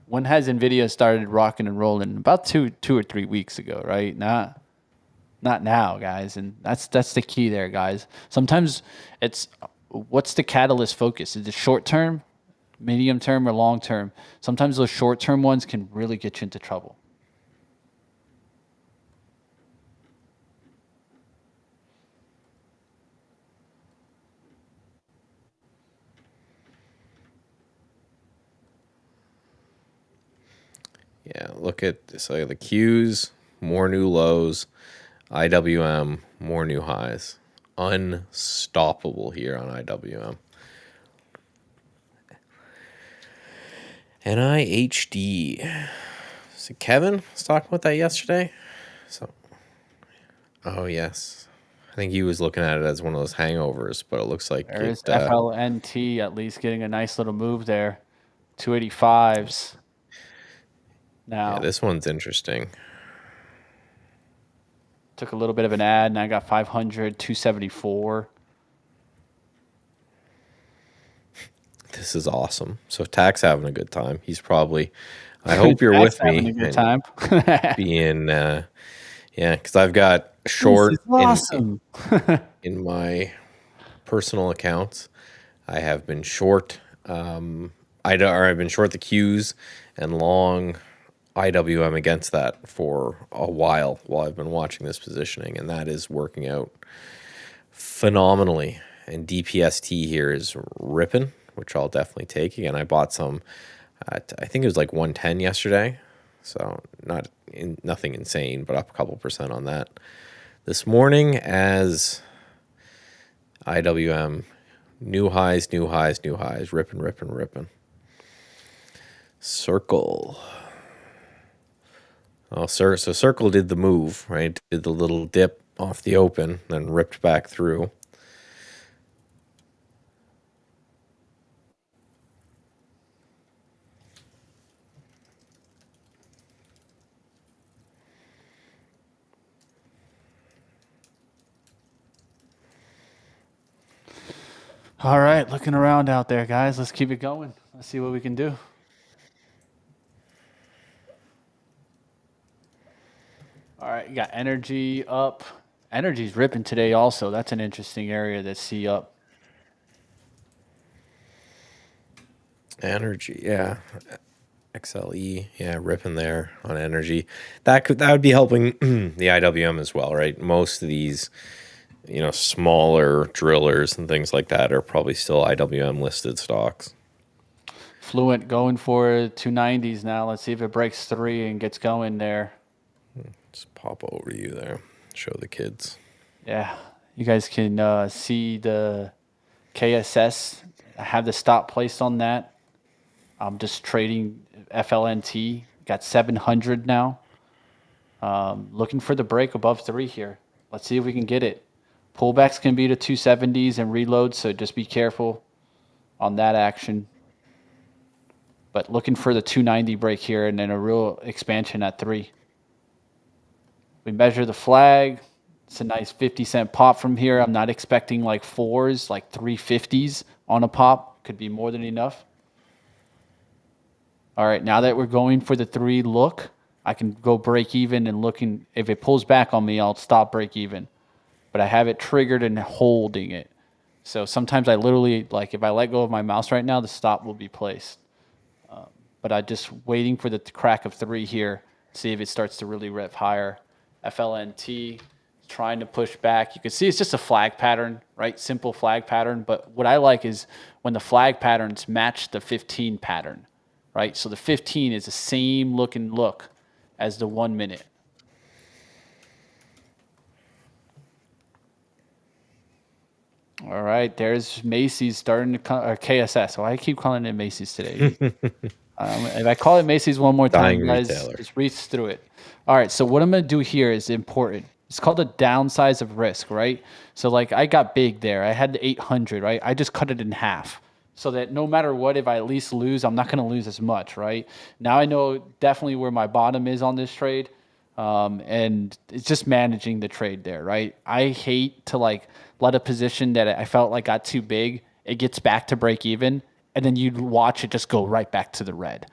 When has Nvidia started rocking and rolling? About two or 3 weeks ago, right? Not now, guys, and that's the key there, guys. Sometimes it's what's the catalyst focus? Is it short term, medium term, or long term? Sometimes those short term ones can really get you into trouble. Yeah, look at so the Qs, more new lows, IWM, more new highs. Unstoppable here on IWM. NIHD. So Kevin was talking about that yesterday. So, oh yes, I think he was looking at it as one of those hangovers, but it looks like There's FLNT at least getting a nice little move there, 285s. Now yeah, this one's interesting. took a little bit of an ad, and I got 500, 274. This is awesome. So Tack's having a good time. He's probably. I hope you're with me. Having a good time. Being, yeah, because I've got short awesome. in my personal accounts. I have been short. I've been short the Qs and long IWM against that for a while I've been watching this positioning, and that is working out phenomenally. And DPST here is ripping, which I'll definitely take. Again, I bought some at, I think it was like 110 yesterday, so nothing insane, but up a couple percent on that this morning as IWM new highs, ripping. Circle. Oh, so Circle did the move, right? Did the little dip off the open, then ripped back through. All right, looking around out there, guys. Let's keep it going. Let's see what we can do. All right, you got energy up. Energy's ripping today also. That's an interesting area to see up. Energy, yeah. XLE, yeah, ripping there on energy. That would be helping the IWM as well, right? Most of these, smaller drillers and things like that are probably still IWM listed stocks. Fluent going for 290s now. Let's see if it breaks 3 and gets going there. Just pop over you there. Show the kids. Yeah, you guys can see the KSS. I have the stop placed on that. I'm just trading FLNT. Got 700 now. Looking for the break above 3 here. Let's see if we can get it. Pullbacks can be to 270s and reloads, so just be careful on that action. But looking for the 290 break here and then a real expansion at 3. We measure the flag. It's a nice 50-cent pop from here. I'm not expecting like 4s, like 350s on a pop. Could be more than enough. All right, now that we're going for the 3 look, I can go break even and looking. If it pulls back on me, I'll stop break even. But I have it triggered and holding it. So sometimes I literally, like if I let go of my mouse right now, the stop will be placed. but I'm just waiting for the crack of 3 here, see if it starts to really rip higher. FLNT trying to push back. You can see it's just a flag pattern, right? Simple flag pattern. But what I like is when the flag patterns match the 15 pattern, right? So the 15 is the same looking look as the 1 minute. All right, there's Macy's starting to come, or KSS. Why I keep calling it Macy's today? If I call it Macy's one more time, Dying guys, retailer. just reach through it. All right, so what I'm going to do here is important. It's called the downsize of risk, right? So like I got big there. I had the 800, right? I just cut it in half so that no matter what, if I at least lose, I'm not going to lose as much, right? Now I know definitely where my bottom is on this trade. And it's just managing the trade there, right? I hate to like let a position that I felt like got too big, it gets back to break even, and then you watch it just go right back to the red.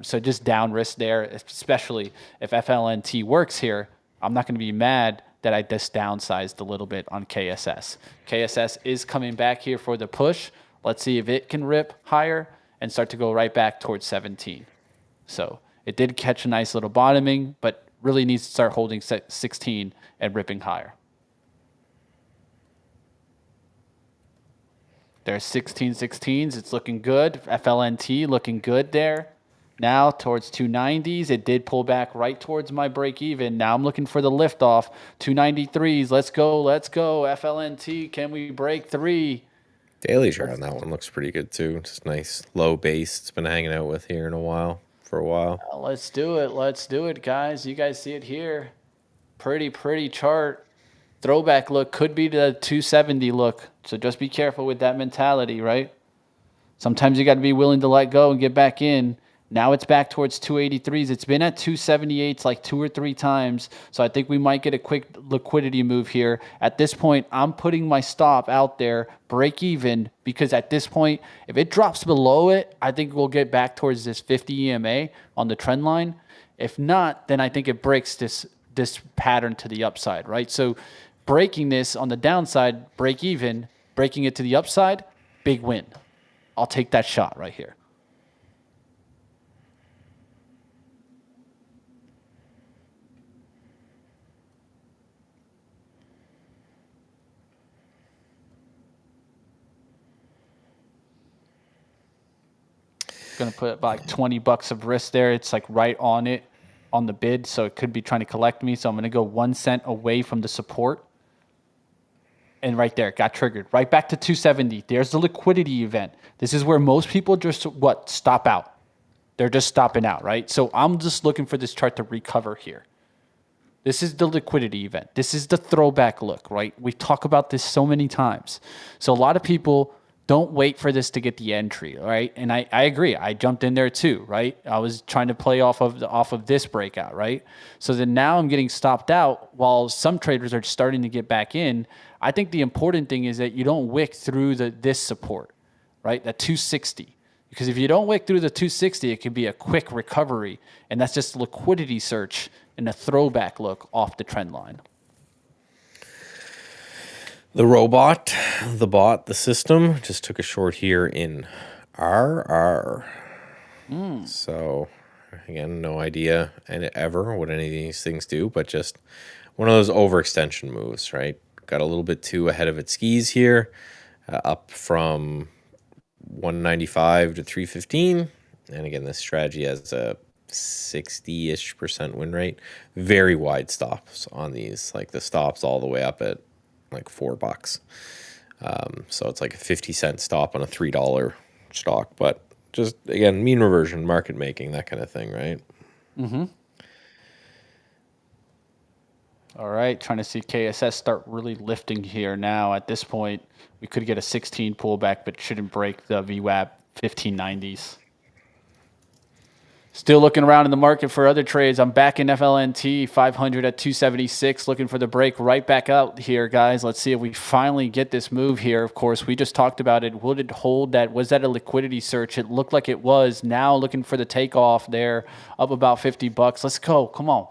So just down risk there, especially if FLNT works here. I'm not going to be mad that I just downsized a little bit on KSS. KSS is coming back here for the push. Let's see if it can rip higher and start to go right back towards 17. So it did catch a nice little bottoming, but really needs to start holding 16 and ripping higher. There's 16/16s. It's looking good. FLNT looking good there. Now towards 290s. It did pull back right towards my break even. Now I'm looking for the lift off. 293s. Let's go. Let's go. FLNT. Can we break 3? Daily chart on that one looks pretty good too. Just nice low base. It's been hanging out with here for a while. Let's do it. Let's do it, guys. You guys see it here. Pretty chart. Throwback look could be the 270 look. So just be careful with that mentality, right? Sometimes you got to be willing to let go and get back in. Now it's back towards 283s. It's been at 278s like 2 or 3 times. So I think we might get a quick liquidity move here. At this point, I'm putting my stop out there, break even, because at this point, if it drops below it, I think we'll get back towards this 50 EMA on the trend line. If not, then I think it breaks this pattern to the upside, right? So breaking this on the downside, break even, breaking it to the upside, big win. I'll take that shot right here. Going to put like $20 of risk there. It's like right on it on the bid, so it could be trying to collect me. So I'm going to go 1 cent away from the support. And right there, it got triggered. Right back to 270. There's the liquidity event. This is where most people just, stop out. They're just stopping out, right? So I'm just looking for this chart to recover here. This is the liquidity event. This is the throwback look, right? We talk about this so many times. So a lot of people don't wait for this to get the entry, right? And I agree. I jumped in there too, right? I was trying to play off of this breakout, right? So then now I'm getting stopped out while some traders are starting to get back in. I think the important thing is that you don't wick through this support, right? That 260. Because if you don't wick through the 260, it could be a quick recovery. And that's just liquidity search and a throwback look off the trend line. The robot, the bot, the system just took a short here in RR. So, again, no idea ever what any of these things do, but just one of those overextension moves, right? Got a little bit too ahead of its skis here, up from 195 to 315. And again, this strategy has a 60-ish% win rate. Very wide stops on these, like the stops all the way up at like $4. So it's like a 50-cent stop on a $3 stock, but just again, mean reversion, market making, that kind of thing, right? Mm-hmm. All right, trying to see KSS start really lifting here now. At this point, we could get a 16 pullback, but shouldn't break the VWAP 1590s. Still looking around in the market for other trades. I'm back in FLNT, 500 at 276, looking for the break right back out here, guys. Let's see if we finally get this move here. Of course, we just talked about it. Would it hold that? Was that a liquidity search? It looked like it was. Now looking for the takeoff there, up about $50. Let's go. Come on.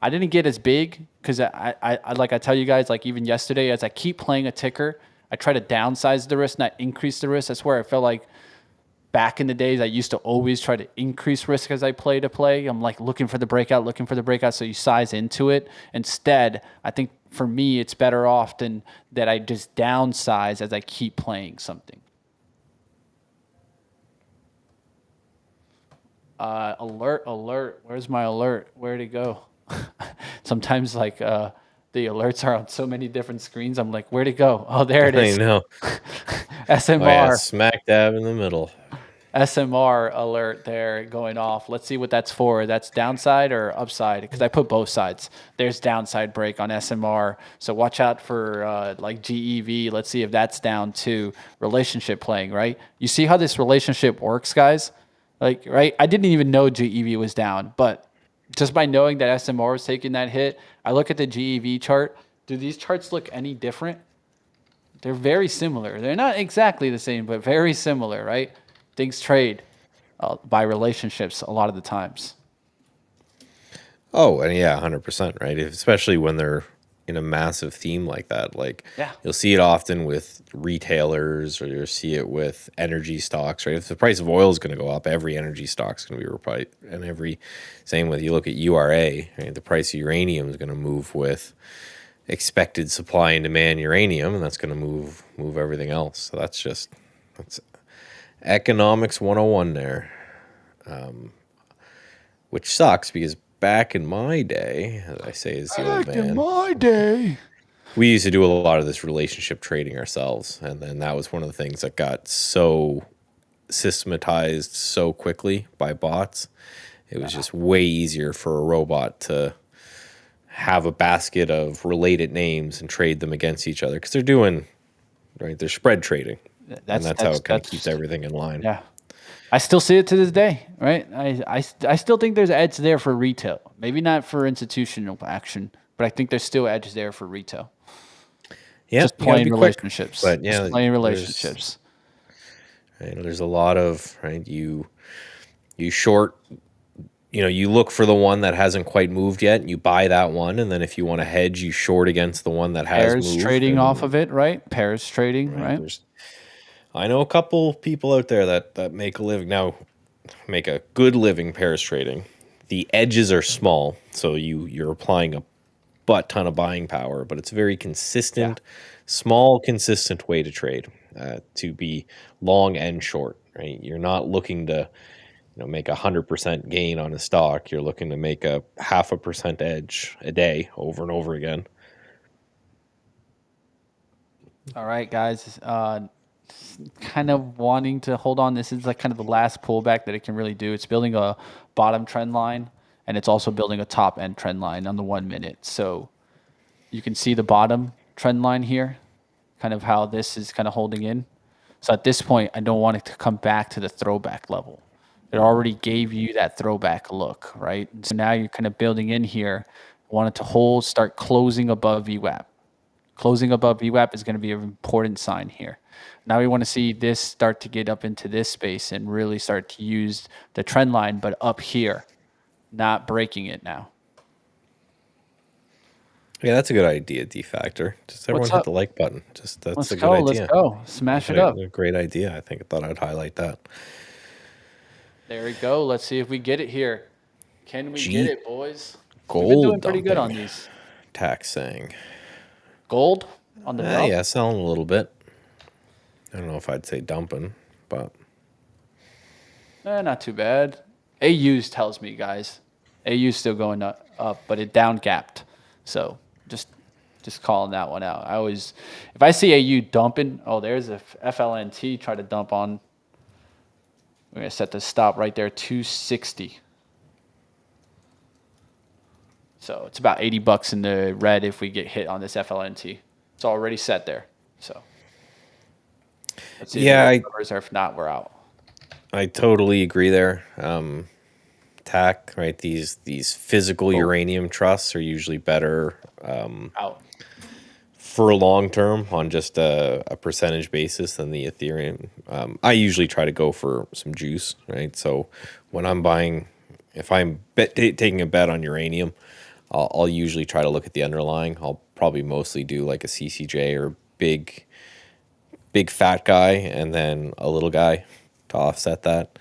I didn't get as big because I like I tell you guys, like even yesterday, as I keep playing a ticker, I try to downsize the risk, not increase the risk. That's where I felt like back in the days, I used to always try to increase risk as I play to play. I'm like looking for the breakout. So you size into it. Instead, I think for me, it's better often that I just downsize as I keep playing something. Alert. Where's my alert? Where'd it go? Sometimes like the alerts are on so many different screens. I'm like, where'd it go? Oh, there it is. I know. SMR. Oh, yeah, smack dab in the middle. SMR alert there going off. Let's see what that's for. That's downside or upside? Because I put both sides. There's downside break on SMR. So watch out for like GEV. Let's see if that's down too. Relationship playing, right? You see how this relationship works, guys? Like, right? I didn't even know GEV was down, but just by knowing that SMR was taking that hit, I look at the GEV chart. Do these charts look any different? They're very similar. They're not exactly the same, but very similar, right? Things trade by relationships a lot of the times. Oh, and yeah, 100%, right? Especially when they're in a massive theme like that. Like, you'll see it often with retailers, or you'll see it with energy stocks, right? If the price of oil is going to go up, every energy stock is going to be repriced. And same with, you look at URA, right? The price of uranium is going to move with expected supply and demand uranium, and that's going to move everything else. So that's economics 101 there, which sucks because back in my day, as I say, as the old man, in my day, we used to do a lot of this relationship trading ourselves, and then that was one of the things that got so systematized so quickly by bots. It was just way easier for a robot to have a basket of related names and trade them against each other because they're spread trading. That's how it kind of keeps everything in line. Yeah. I still see it to this day, right? I still think there's edge there for retail. Maybe not for institutional action, but I think there's still edge there for retail. Yeah, just playing relationships. But yeah, just playing relationships. There's a lot of, right, you short, you look for the one that hasn't quite moved yet, and you buy that one, and then if you want to hedge, you short against the one that has moved. Pairs trading off of it, right? Pairs trading, right? I know a couple people out there that make a good living pairs trading. The edges are small, so you're applying a butt ton of buying power, but it's a very consistent, small, consistent way to trade, to be long and short, right? You're not looking to make 100% gain on a stock. You're looking to make a 0.5% edge a day over and over again. All right, guys. Kind of wanting to hold on. This is like kind of the last pullback that it can really do. It's building a bottom trend line, and it's also building a top end trend line on the 1 minute. So you can see the bottom trend line here, kind of how this is kind of holding in. So at this point, I don't want it to come back to the throwback level. It already gave you that throwback look, right? And so now you're kind of building in here. Want it to hold, start closing above VWAP. Closing above VWAP is going to be an important sign here. Now we want to see this start to get up into this space and really start to use the trend line, but up here, not breaking it now. Yeah, that's a good idea, D-Factor. Just everyone hit the like button. That's a good idea. Let's go. Smash it up. A great idea. I thought I'd highlight that. There we go. Let's see if we get it here. Can we get it, boys? Gold. We've been doing pretty good on these. Taxing. Gold on the dump? Yeah, selling a little bit. I don't know if I'd say dumping, but not too bad. AU's tells me, guys. AU's still going up, but it down gapped. So just calling that one out. If I see AU dumping, there's a FLNT try to dump on. We're going to set the stop right there, 260. So it's about $80 in the red if we get hit on this FLNT. It's already set there. So let's see if not, we're out. I totally agree there. TAC, right? These physical uranium trusts are usually better out for a long term on just a percentage basis than the Ethereum. I usually try to go for some juice, right? So when I'm buying, if I'm taking a bet on uranium, I'll usually try to look at the underlying. I'll probably mostly do like a CCJ or big fat guy and then a little guy to offset that.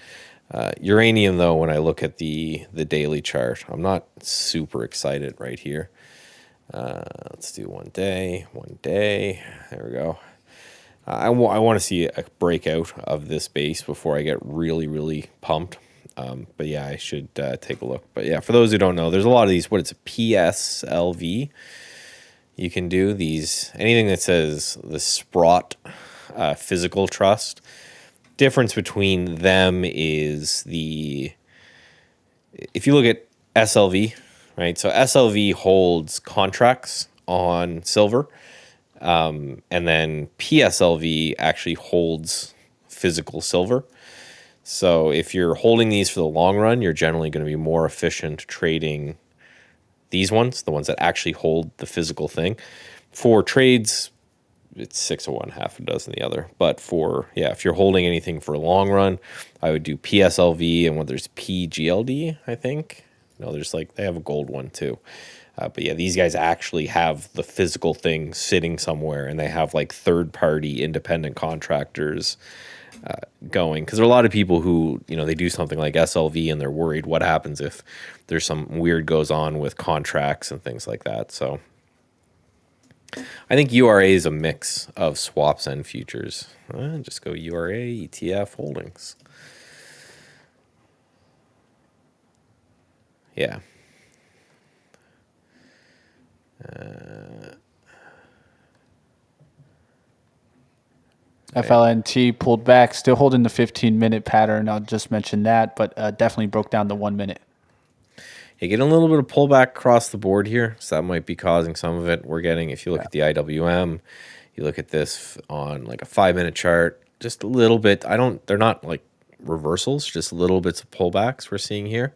Uranium, though, when I look at the daily chart, I'm not super excited right here. Let's do 1 day, 1 day. There we go. I want to see a breakout of this base before I get really, really pumped. But yeah, I should take a look. But yeah, for those who don't know, there's a lot of these. What it's a PSLV. You can do these. Anything that says the Sprott Physical Trust. Difference between them is if you look at SLV, right? So SLV holds contracts on silver. And then PSLV actually holds physical silver. So if you're holding these for the long run, you're generally going to be more efficient trading these ones, the ones that actually hold the physical thing. For trades, it's 6 of one, half a dozen the other. But if you're holding anything for a long run, I would do PSLV and there's PGLD, I think. No, they have a gold one too. But yeah, these guys actually have the physical thing sitting somewhere, and they have like third-party independent contractors going. Because there are a lot of people who, they do something like SLV and they're worried what happens if there's some weird goes on with contracts and things like that. So I think URA is a mix of swaps and futures. Just go URA, ETF, holdings. Yeah. FLNT pulled back, still holding the 15-minute pattern. I'll just mention that, but definitely broke down the 1 minute. You get a little bit of pullback across the board here, so that might be causing some of it. We're getting, if you look at the IWM, you look at this on like a 5-minute chart, just a little bit. They're not like reversals, just little bits of pullbacks we're seeing here.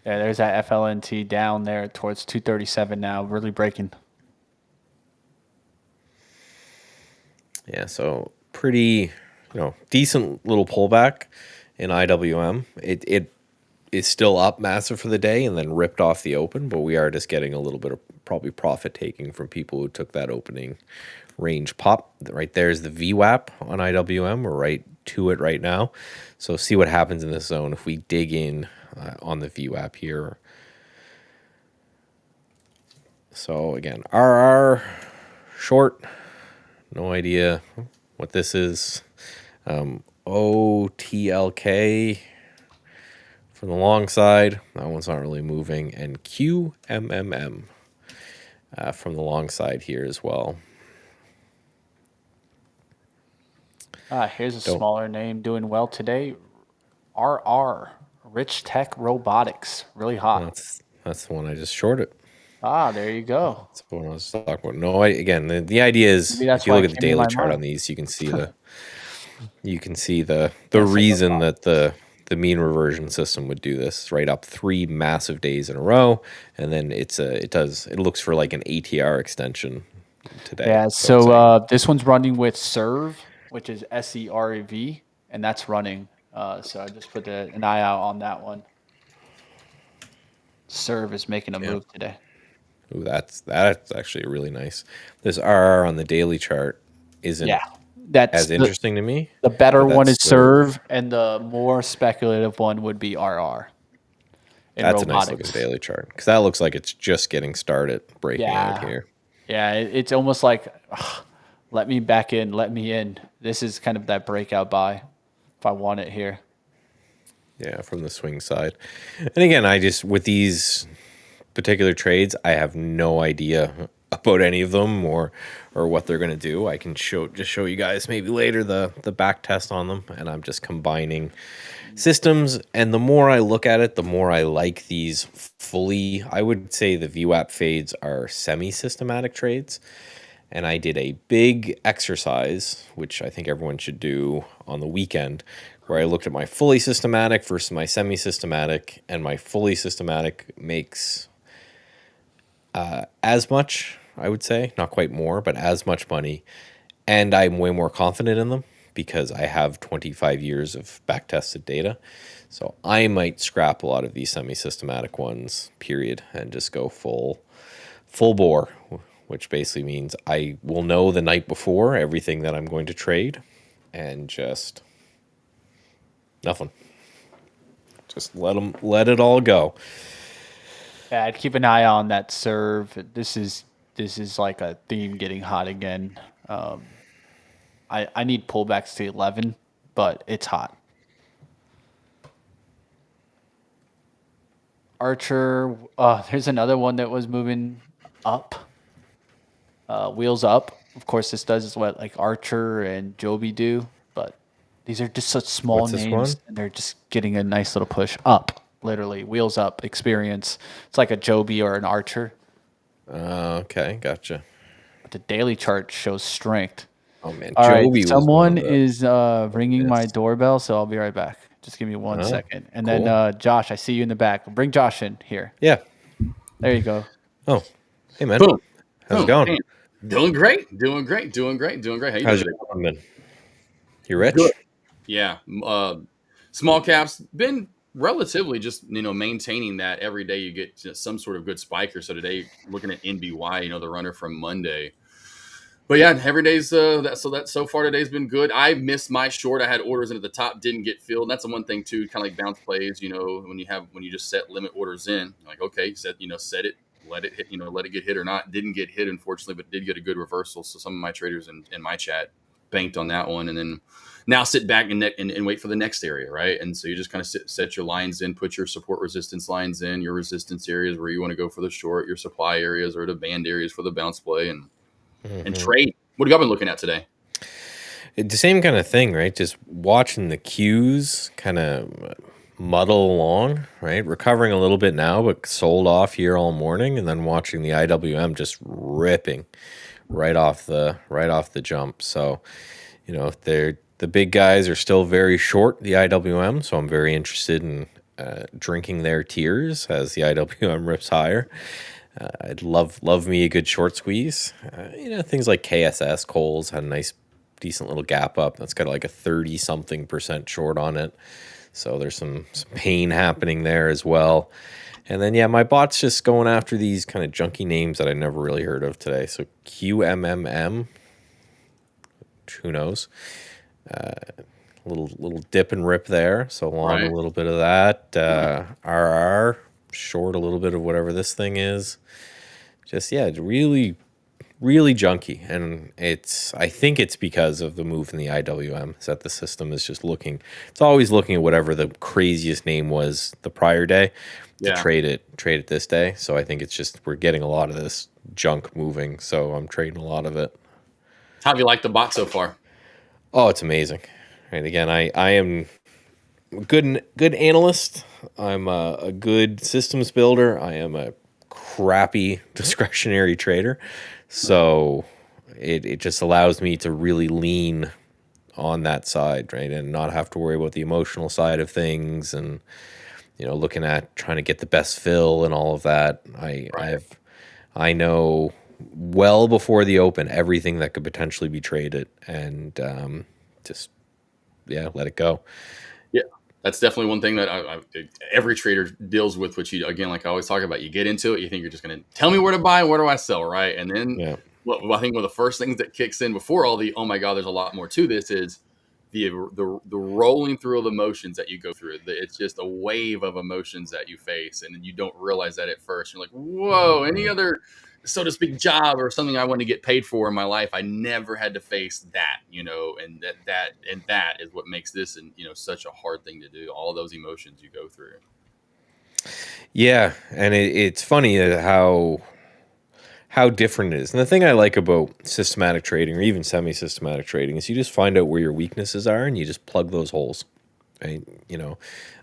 Yeah, there's that FLNT down there towards 237 now, really breaking. Yeah, so pretty, decent little pullback in IWM. It is still up massive for the day and then ripped off the open, but we are just getting a little bit of probably profit taking from people who took that opening range pop. Right there's the VWAP on IWM. We're right to it right now. So see what happens in this zone if we dig in on the VWAP here. So again, RR short, no idea what this is. OTLK from the long side, that one's not really moving, and QMMM from the long side here as well. Here's a smaller name doing well today. RR, Rich Tech Robotics, really hot. That's the one I just shorted. There you go. That's the one I was talking about. No, again, the idea is if you look at the daily chart on these, you can see the reason that the mean reversion system would do this. Right up 3 massive days in a row, and then it looks for like an ATR extension today. Yeah. So this one's running with Serve, which is SERV, and that's running. So I just put an eye out on that one. Serve is making a move today. Ooh, that's actually really nice. This RR on the daily chart isn't that's as interesting to me. The better one is Serve, and the more speculative one would be RR. That's robotics. A nice looking daily chart because that looks like it's just getting started breaking out here. Yeah, it's almost like, let me back in, let me in. This is kind of that breakout buy if I want it here. Yeah, from the swing side. And again, with these particular trades, I have no idea about any of them or what they're going to do. I can show you guys maybe later the back test on them, and I'm just combining systems. And the more I look at it, the more I like these fully. I would say the VWAP fades are semi-systematic trades. And I did a big exercise, which I think everyone should do on the weekend, where I looked at my fully systematic versus my semi-systematic, and my fully systematic makes as much, I would say, not quite more, but as much money. And I'm way more confident in them because I have 25 years of back-tested data. So I might scrap a lot of these semi-systematic ones, period, and just go full bore which basically means I will know the night before everything that I'm going to trade and just nothing. Just let it all go. Yeah, I'd keep an eye on that serve. This is like a theme getting hot again. I need pullbacks to 11, but it's hot. Archer, here's another one that was moving up. Wheels up. Of course, this does is what like Archer and Joby do, but these are just such small What's this names, one? and they're just getting a nice little push up. Literally, wheels up experience. It's like a Joby or an Archer, Okay, gotcha. but the daily chart shows strength. Oh man, All right, Joby was one someone of the. is ringing my Yes. doorbell, so I'll be right back. Just give me one Oh, second, and cool. then Josh, I see you in the back. Bring Josh in here. Yeah. There you go. Oh, hey man, Boom. how's it Boom. going? Man. Doing great. Doing great. Doing great. Doing great. How you How's doing your today? morning been? You rich? Good. Yeah. Small caps been relatively just maintaining that every day you get some sort of good spiker. So today looking at NBY, the runner from Monday. But yeah, every day's so far today's been good. I missed my short. I had orders in at the top, didn't get filled. And that's the one thing too, kind of like bounce plays. When you just set limit orders in, like okay, set it, let it hit, let it get hit or not. Didn't get hit unfortunately, but did get a good reversal. So some of my traders in my chat banked on that one, and then now sit back and wait for the next area, right? And so you just kind of set your lines in, put your support resistance lines in, your resistance areas where you want to go for the short, your supply areas or the band areas for the bounce play, and trade. What have y'all been looking at today? The same kind of thing, right? Just watching the cues kind of muddle along, right? Recovering a little bit now, but sold off here all morning, and then watching the IWM just ripping right off the jump. So, the big guys are still very short the IWM, so I'm very interested in drinking their tears as the IWM rips higher. I'd love me a good short squeeze. Things like KSS, Kohl's had a nice, decent little gap up. That's got like a 30-something% short on it. So there's some pain happening there as well. And then, yeah, my bot's just going after these kind of junky names that I never really heard of today. So QMMM, who knows? Little dip and rip there. So long Right. a little bit of that. RR, short a little bit of whatever this thing is. Just, yeah, it's really, really junky. And I think it's because of the move in the IWM, is that the system is just it's always looking at whatever the craziest name was the prior day to trade it this day. So I think it's just, we're getting a lot of this junk moving. So I'm trading a lot of it. How have you liked the bot so far? Oh, it's amazing. Right. Again, I am a good analyst. I'm a good systems builder. I am a crappy discretionary trader. So it just allows me to really lean on that side, right? And not have to worry about the emotional side of things and, looking at trying to get the best fill and all of that. I know well before the open everything that could potentially be traded and let it go. Yeah, that's definitely one thing that every trader deals with, which you, again, like I always talk about, you get into it, you think you're just going to tell me where to buy, where do I sell, right? And then I think one of the first things that kicks in before all the, oh my God, there's a lot more to this, is the rolling through of emotions that you go through. It's just a wave of emotions that you face, and you don't realize that at first. You're like, whoa, any other, so to speak, job or something I want to get paid for in my life, I never had to face that, and that is what makes this, and such a hard thing to do. All those emotions you go through. Yeah, and it's funny how different it is. And the thing I like about systematic trading or even semi-systematic trading is you just find out where your weaknesses are and you just plug those holes. Right?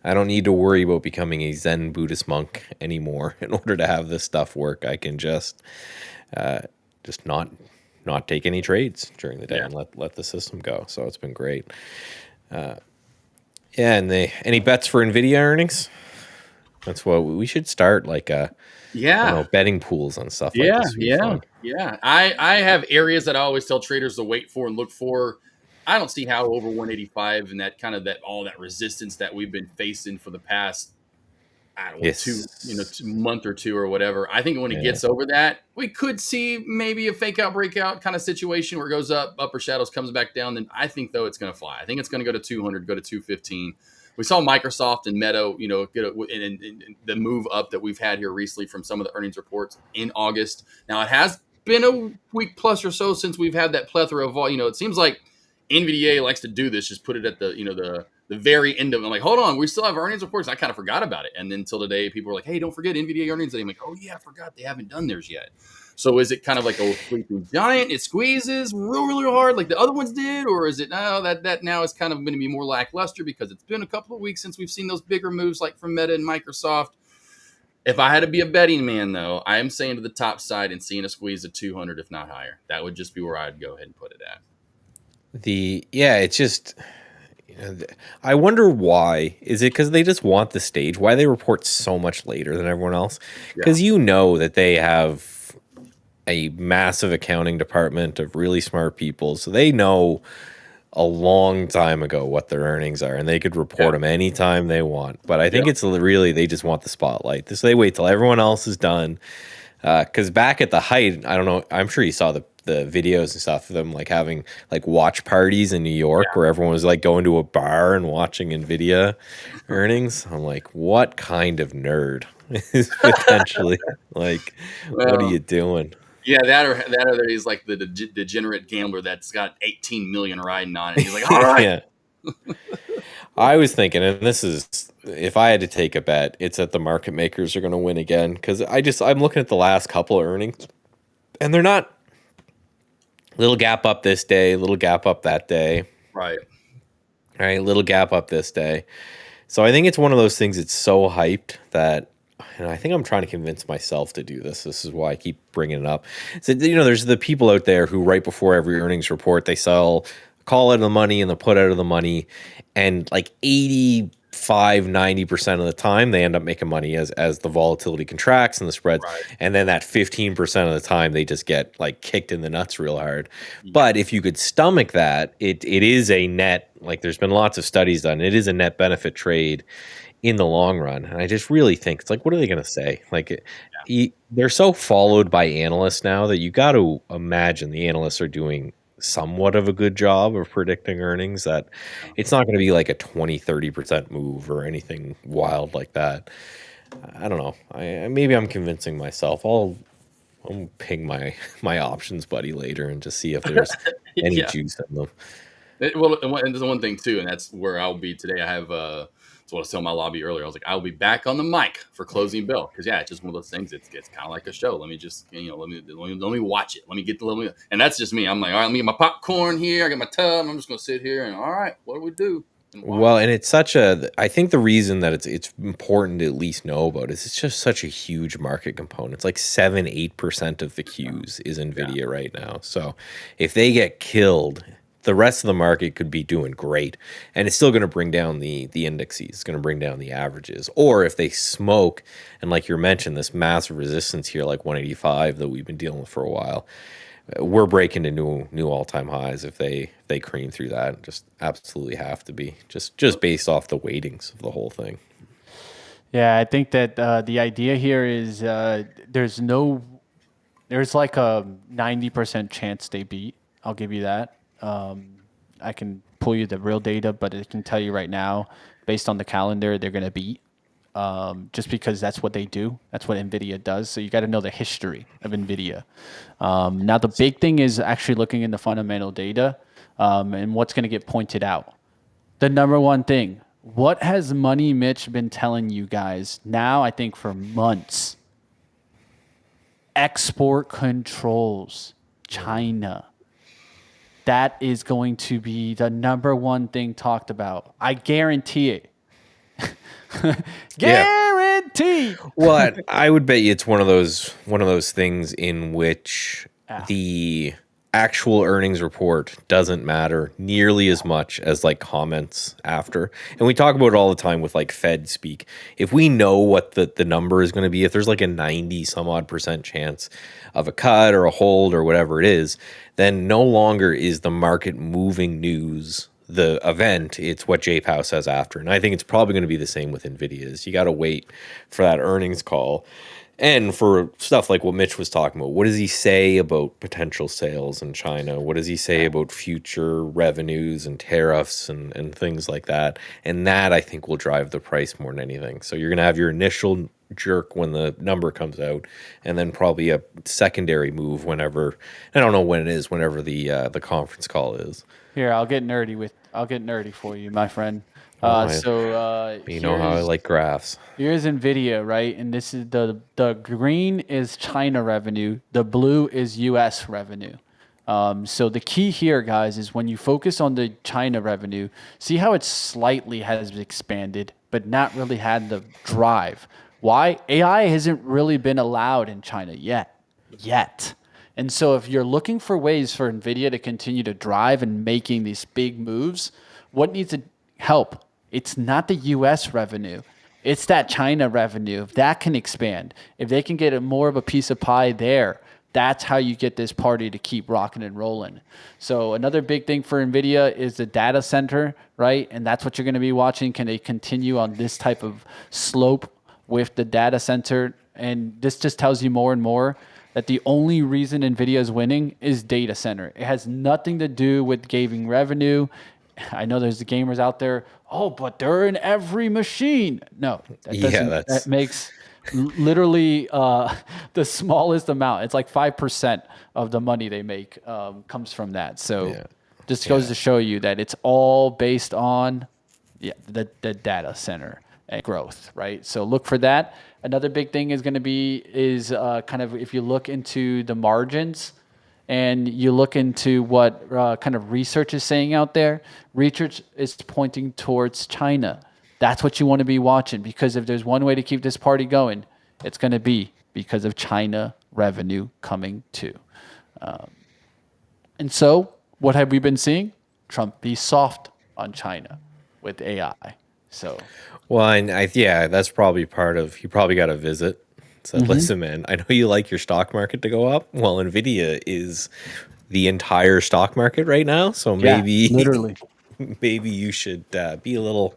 I don't need to worry about becoming a Zen Buddhist monk anymore in order to have this stuff work. I can just not take any trades during the day and let the system go. So it's been great. And any bets for Nvidia earnings? That's what we should start, like betting pools and stuff like this. Yeah. I have areas that I always tell traders to wait for and look for. I don't see how over 185 and that kind of all that resistance that we've been facing for the past, I don't know, Yes. month or two or whatever. I think when it Yeah. gets over that, we could see maybe a fake out breakout kind of situation where it goes up, upper shadows, comes back down. Then I think though it's going to fly. I think it's going to go to 200, go to 215. We saw Microsoft and Meta, get in the move up that we've had here recently from some of the earnings reports in August. Now it has been a week plus or so since we've had that plethora of vol. It seems like NVDA likes to do this, just put it at the very end of it. I'm like, hold on, we still have earnings reports. I kind of forgot about it. And then until today, people were like, hey, don't forget NVDA earnings. And I'm like, oh yeah, I forgot they haven't done theirs yet. So is it kind of like a sleeping giant? It squeezes really hard like the other ones did? Or is it that now is kind of going to be more lackluster because it's been a couple of weeks since we've seen those bigger moves like from Meta and Microsoft? If I had to be a betting man, though, I am saying to the top side and seeing a squeeze of 200, if not higher. That would just be where I'd go ahead and put it at. It's just, I wonder why. Is it because they just want the stage? Why they report so much later than everyone else? Because that they have a massive accounting department of really smart people, so they know a long time ago what their earnings are, and they could report them anytime they want. But I think it's really they just want the spotlight. So they wait till everyone else is done. Because back at the height, I don't know, I'm sure you saw the videos and stuff of them like having like watch parties in New York where everyone was like going to a bar and watching Nvidia earnings. I'm like, what kind of nerd is potentially like, what are you doing? Yeah, that or he's like the degenerate gambler that's got 18 million riding on it. He's like, all right. Yeah. I was thinking, and this is, if I had to take a bet, it's that the market makers are going to win again. Because I'm looking at the last couple of earnings, and they're not little gap up this day, little gap up that day. Right. Little gap up this day. So I think it's one of those things that's so hyped that, and I think I'm trying to convince myself to do this. This is why I keep bringing it up. So, there's the people out there who right before every earnings report, they call out of the money and they put out of the money. And like 85-90% of the time, they end up making money as the volatility contracts and the spreads. Right. And then that 15% of the time, they just get like kicked in the nuts real hard. Yeah. But if you could stomach that, it is a net, like there's been lots of studies done, it is a net benefit trade in the long run. And I just really think it's like, what are they going to say? Like they're so followed by analysts now that you got to imagine the analysts are doing somewhat of a good job of predicting earnings, that it's not going to be like a 20-30% move or anything wild like that. I don't know. Maybe I'm convincing myself. I'll ping my options buddy later and just see if there's any juice in them. And there's one thing too, and that's where I'll be today. I have that's what I was telling my lobby earlier. I was like, I'll be back on the mic for closing bell because it's just one of those things. It's kind of like a show. Let me just let me watch it. Let me and that's just me. I'm like, all right, let me get my popcorn here. I got my tub. I'm just gonna sit here and all right, what do we do? Well, and it's I think the reason that it's important to at least know about it is it's just such a huge market component. It's like 7-8% of the Qs is Nvidia right now. So if they get killed, the rest of the market could be doing great, and it's still going to bring down the indexes. It's going to bring down the averages. Or if they smoke, and like you mentioned, this massive resistance here, like 185 that we've been dealing with for a while, we're breaking to new all-time highs if they cream through that. Just absolutely have to be just based off the weightings of the whole thing. Yeah, I think that the idea here is there's like a 90% chance they beat. I'll give you that. I can pull you the real data, but it can tell you right now, based on the calendar, they're going to beat. Just because that's what they do. That's what NVIDIA does. So you got to know the history of NVIDIA. Now, the big thing is actually looking into fundamental data and what's going to get pointed out. The number one thing, what has Money Mitch been telling you guys now, I think, for months? Export controls, China. That is going to be the number one thing talked about. I guarantee it. Guarantee. Well, I would bet you it's one of those things in which the actual earnings report doesn't matter nearly as much as like comments after. And we talk about it all the time with like Fed speak. If we know what the number is going to be, if there's like a 90 some odd % chance of a cut or a hold or whatever it is, then no longer is the market moving news the event, it's what JPOW says after. And I think it's probably going to be the same with NVIDIA. You got to wait for that earnings call. And for stuff like what Mitch was talking about, what does he say about potential sales in China? What does he say about future revenues and tariffs and things like that? And that, I think, will drive the price more than anything. So you're going to have your initial jerk when the number comes out, and then probably a secondary move whenever, I don't know when it is, whenever the conference call is. Here, I'll get nerdy for you, my friend. Oh, you know how I like graphs. Here's Nvidia, right? And this is the green is China revenue, the blue is US revenue. So the key here, guys, is when you focus on the China revenue, see how it slightly has expanded, but not really had the drive. Why? AI hasn't really been allowed in China yet. And so if you're looking for ways for Nvidia to continue to drive and making these big moves, what needs to help? It's not the US revenue. It's that China revenue. If that can expand, if they can get more of a piece of pie there, that's how you get this party to keep rocking and rolling. So another big thing for Nvidia is the data center, right? And that's what you're going to be watching. Can they continue on this type of slope with the data center? And this just tells you more and more that the only reason Nvidia is winning is data center. It has nothing to do with gaining revenue. I know there's the gamers out there. Oh, but they're in every machine. No, that makes literally the smallest amount. It's like 5% of the money they make comes from that. So just goes to show you that it's all based on the data center and growth, right? So look for that. Another big thing is going to be kind of if you look into the margins and you look into what kind of research is saying out there, research is pointing towards China. That's what you want to be watching, because if there's one way to keep this party going, it's going to be because of China revenue coming too. And so what have we been seeing? Trump be soft on China with AI. So, well, and that's probably part of, he probably got a visit. So listen, man, I know you like your stock market to go up. Well, Nvidia is the entire stock market right now. So maybe, literally, maybe you should be a little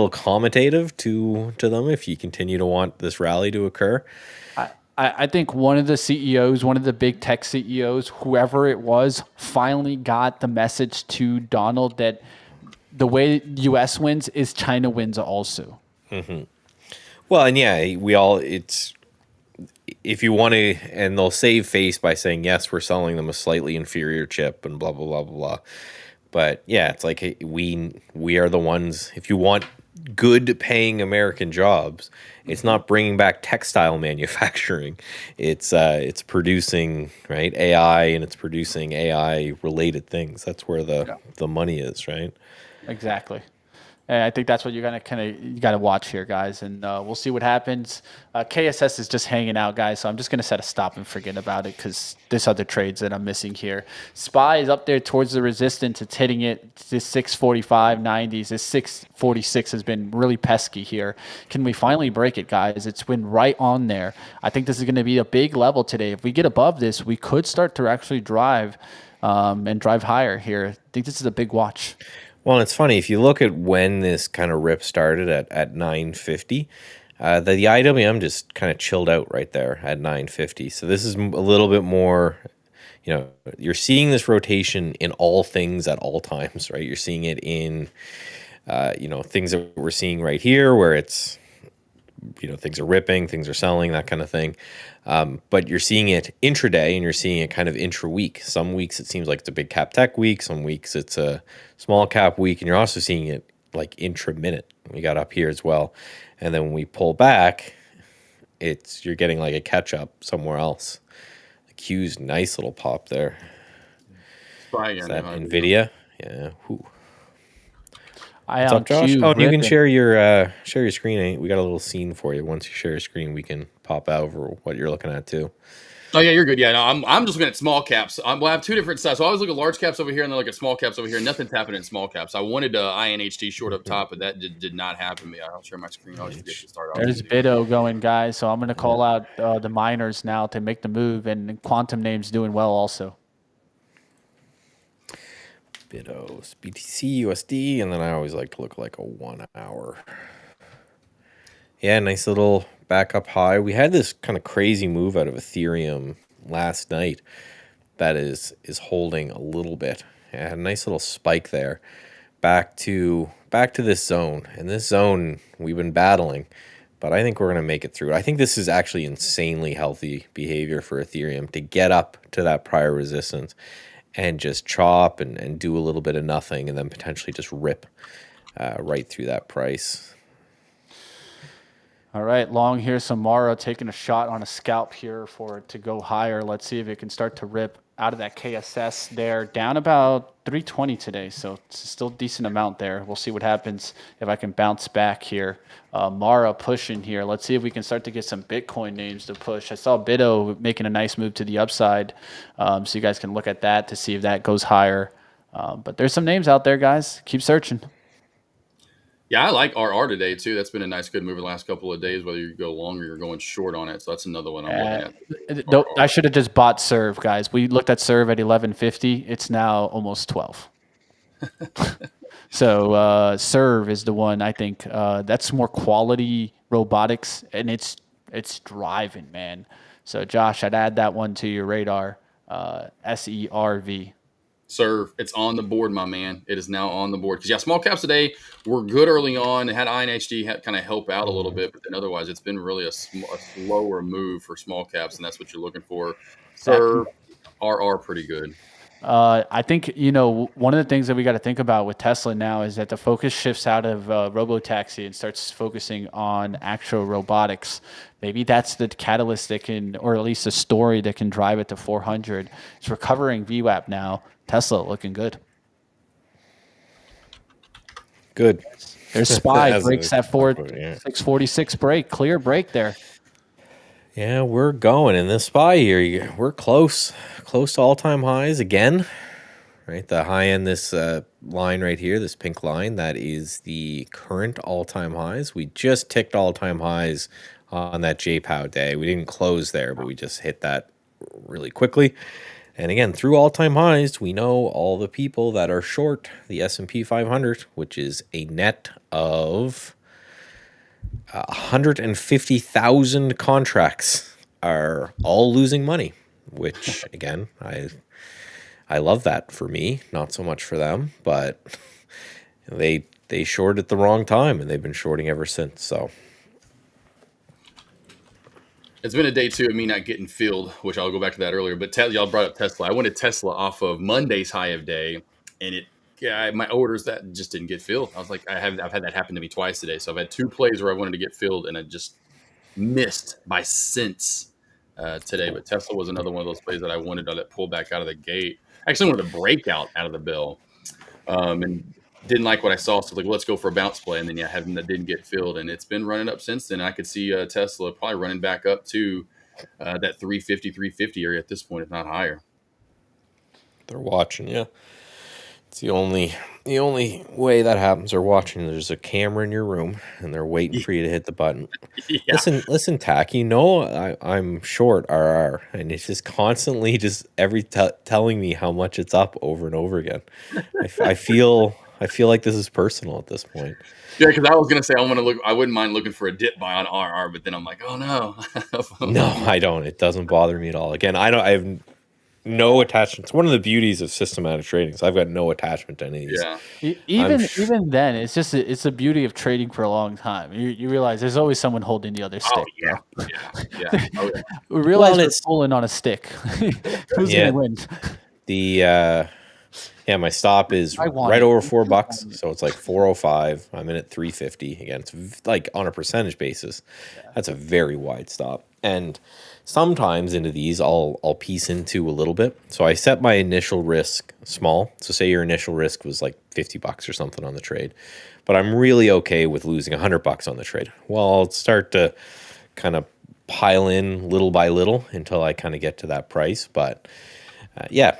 commentative to them if you continue to want this rally to occur. I think one of the CEOs, one of the big tech CEOs, whoever it was, finally got the message to Donald that the way US wins is China wins also. Mm-hmm. Well, and it's, if you want to, and they'll save face by saying, yes, we're selling them a slightly inferior chip and blah, blah, blah, blah, blah. But yeah, it's like, hey, we are the ones, if you want good paying American jobs, it's not bringing back textile manufacturing. It's producing, right, AI, and it's producing AI related things. That's where the money is, right? Exactly. And I think that's what you got to watch here, guys. And we'll see what happens. KSS is just hanging out, guys. So I'm just going to set a stop and forget about it because there's other trades that I'm missing here. SPY is up there towards the resistance. It's hitting it. This 645, 90s. This 646 has been really pesky here. Can we finally break it, guys? It's been right on there. I think this is going to be a big level today. If we get above this, we could start to actually drive and drive higher here. I think this is a big watch. Well, it's funny, if you look at when this kind of rip started at 950, the IWM just kind of chilled out right there at 950. So this is a little bit more, you're seeing this rotation in all things at all times, right? You're seeing it in, things that we're seeing right here where it's, things are ripping, things are selling, that kind of thing. But you're seeing it intraday and you're seeing it kind of intra-week. Some weeks it seems like it's a big cap tech week. Some weeks it's a small cap week. And you're also seeing it like intra-minute. We got up here as well. And then when we pull back, you're getting like a catch-up somewhere else. The Q's nice little pop there. Is that Nvidia? Yeah. Whew. What's up, Josh? Oh, you can share your screen. We got a little scene for you. Once you share your screen, we can pop over what you're looking at too. Oh yeah, you're good. Yeah, no, I'm just looking at small caps. I have two different styles. So I always look at large caps over here and then look at small caps over here. Nothing's happening in small caps. I wanted INHT short up top, but that did not happen. I'll share my screen. I always forget to start off. There's Bido going, guys. So I'm going to call out the miners now to make the move, and Quantum Name's doing well also. BITOs, BTC, USD, and then I always like to look like a 1 hour. Yeah, nice little backup high. We had this kind of crazy move out of Ethereum last night that is holding a little bit. It had a nice little spike there. Back to this zone. And this zone we've been battling, but I think we're going to make it through. I think this is actually insanely healthy behavior for Ethereum to get up to that prior resistance and just chop and do a little bit of nothing and then potentially just rip right through that price. All right, long here. Samara taking a shot on a scalp here for it to go higher. Let's see if it can start to rip out of that KSS there. Down about 320 today, so it's still a decent amount there. We'll see what happens if I can bounce back here. Mara pushing here. Let's see if we can start to get some Bitcoin names to push. I saw Bito making a nice move to the upside, so you guys can look at that to see if that goes higher. But there's some names out there, guys. Keep searching. Yeah, I like RR today too. That's been a nice, good move the last couple of days, whether you go long or you're going short on it. So that's another one I'm looking at. I should have just bought Serve, guys. We looked at Serve at 11.50. It's now almost 12. So Serve is the one I think that's more quality robotics, and it's driving, man. So Josh, I'd add that one to your radar. SERV. Serve, it's on the board, my man. It is now on the board. Because, yeah, small caps today were good early on. It had INHD had kind of help out a little bit, but then otherwise it's been really a slower move for small caps, and that's what you're looking for. Serve, RR, pretty good. I think, one of the things that we got to think about with Tesla now is that the focus shifts out of robotaxi and starts focusing on actual robotics. Maybe that's the catalyst that can, or at least a story that can drive it to 400. It's recovering VWAP now. Tesla looking good. Good. There's SPY breaks that 646 break, clear break there. Yeah, we're going in this SPY here. We're close to all-time highs again. Right, the high end, this line right here, this pink line, that is the current all-time highs. We just ticked all-time highs on that JPOW day. We didn't close there, but we just hit that really quickly. And again, through all-time highs, we know all the people that are short the S&P 500, which is a net of 150,000 contracts are all losing money, which again, I love that for me, not so much for them, but they shorted at the wrong time and they've been shorting ever since. So it's been a day too of me not getting filled, which I'll go back to that earlier. But y'all brought up Tesla. I wanted Tesla off of Monday's high of day, and my orders that just didn't get filled. I was like, I've had that happen to me twice today. So I've had two plays where I wanted to get filled, and I just missed by cents today. But Tesla was another one of those plays that I wanted to pull back out of the gate. I actually wanted to break out of the bell, and didn't like what I saw. So like, let's go for a bounce play. And then that didn't get filled, and it's been running up since then. I could see Tesla probably running back up to that 350 area at this point, if not higher. they're watching, yeah. It's the only way that happens. They're watching. There's a camera in your room, and they're waiting for you to hit the button. Yeah. Listen, Tack. I'm short RR, and it's just constantly just telling me how much it's up over and over again. I feel like this is personal at this point. Yeah, because I was gonna say I wouldn't mind looking for a dip buy on RR, but then I'm like, oh no. No, I don't. It doesn't bother me at all. Again, I have no attachment. It's one of the beauties of systematic trading. So I've got no attachment to any of these. Yeah. Even then, it's just it's the beauty of trading for a long time. You realize there's always someone holding the other stick. Yeah. Oh, yeah. We realize we're it's pulling on a stick. Who's gonna win? My stop is right over $4, so it's like 405. I'm in at 350. Again, it's like on a percentage basis. That's a very wide stop. And sometimes into these, I'll piece into a little bit. So I set my initial risk small. So say your initial risk was like $50 or something on the trade, but I'm really okay with losing $100 on the trade. Well, I'll start to kind of pile in little by little until I kind of get to that price. But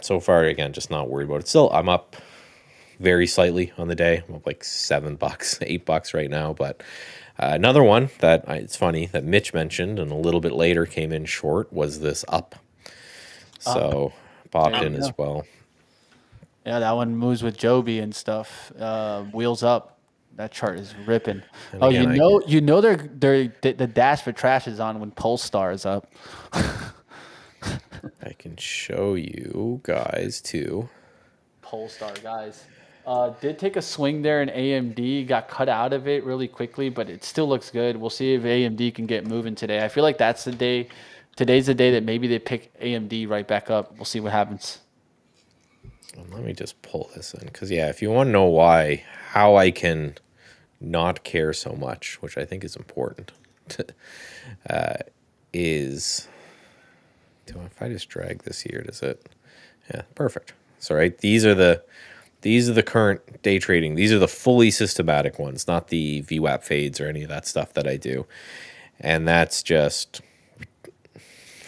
so far, again, just not worried about it. Still, I'm up very slightly on the day. I'm up like $7, $8 right now. But another one that it's funny that Mitch mentioned and a little bit later came in short was this up. So popped in as well. Yeah, that one moves with Joby and stuff. Wheels up. That chart is ripping. And Oh, again, the dash for trash is on when Polestar is up. I can show you guys too. Polestar, guys. Did take a swing there in AMD, got cut out of it really quickly, but it still looks good. We'll see if AMD can get moving today. I feel like that's the day. Today's the day that maybe they pick AMD right back up. We'll see what happens. Let me just pull this in because, yeah, if you want to know how I can not care so much, which I think is important, is if I just drag this here, does it? Yeah, perfect. So, right, these are the current day trading. These are the fully systematic ones, not the VWAP fades or any of that stuff that I do. And that's just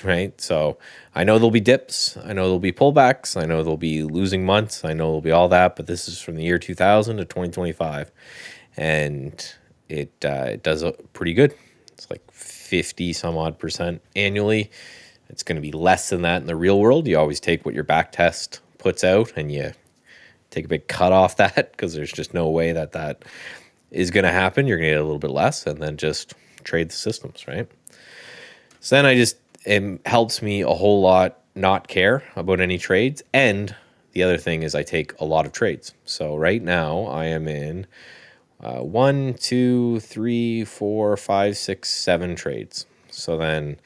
right? So I know there'll be dips. I know there'll be pullbacks. I know there'll be losing months. I know there'll be all that. But this is from the year 2000 to 2025. And it does pretty good. It's like 50 some odd percent annually. It's going to be less than that in the real world. You always take what your back test puts out and you take a big cut off that because there's just no way that is going to happen. You're going to get a little bit less and then just trade the systems, right? So then it helps me a whole lot not care about any trades. And the other thing is I take a lot of trades. So right now I am in 1, 2, 3, 4, 5, 6, 7 trades. So then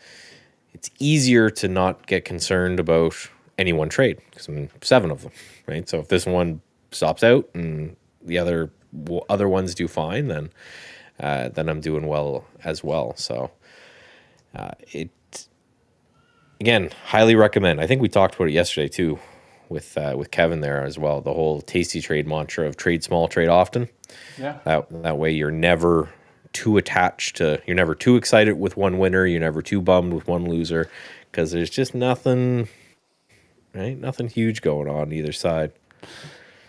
it's easier to not get concerned about any one trade because I'm in 7 of them, right? So if this one stops out and the other ones do fine, then I'm doing well as well. So it again, highly recommend. I think we talked about it yesterday too, with Kevin there as well. The whole tasty trade mantra of trade small, trade often. Yeah. That way you're never too attached to. You're never too excited with one winner. You're never too bummed with one loser, because there's just nothing, right? Nothing huge going on either side.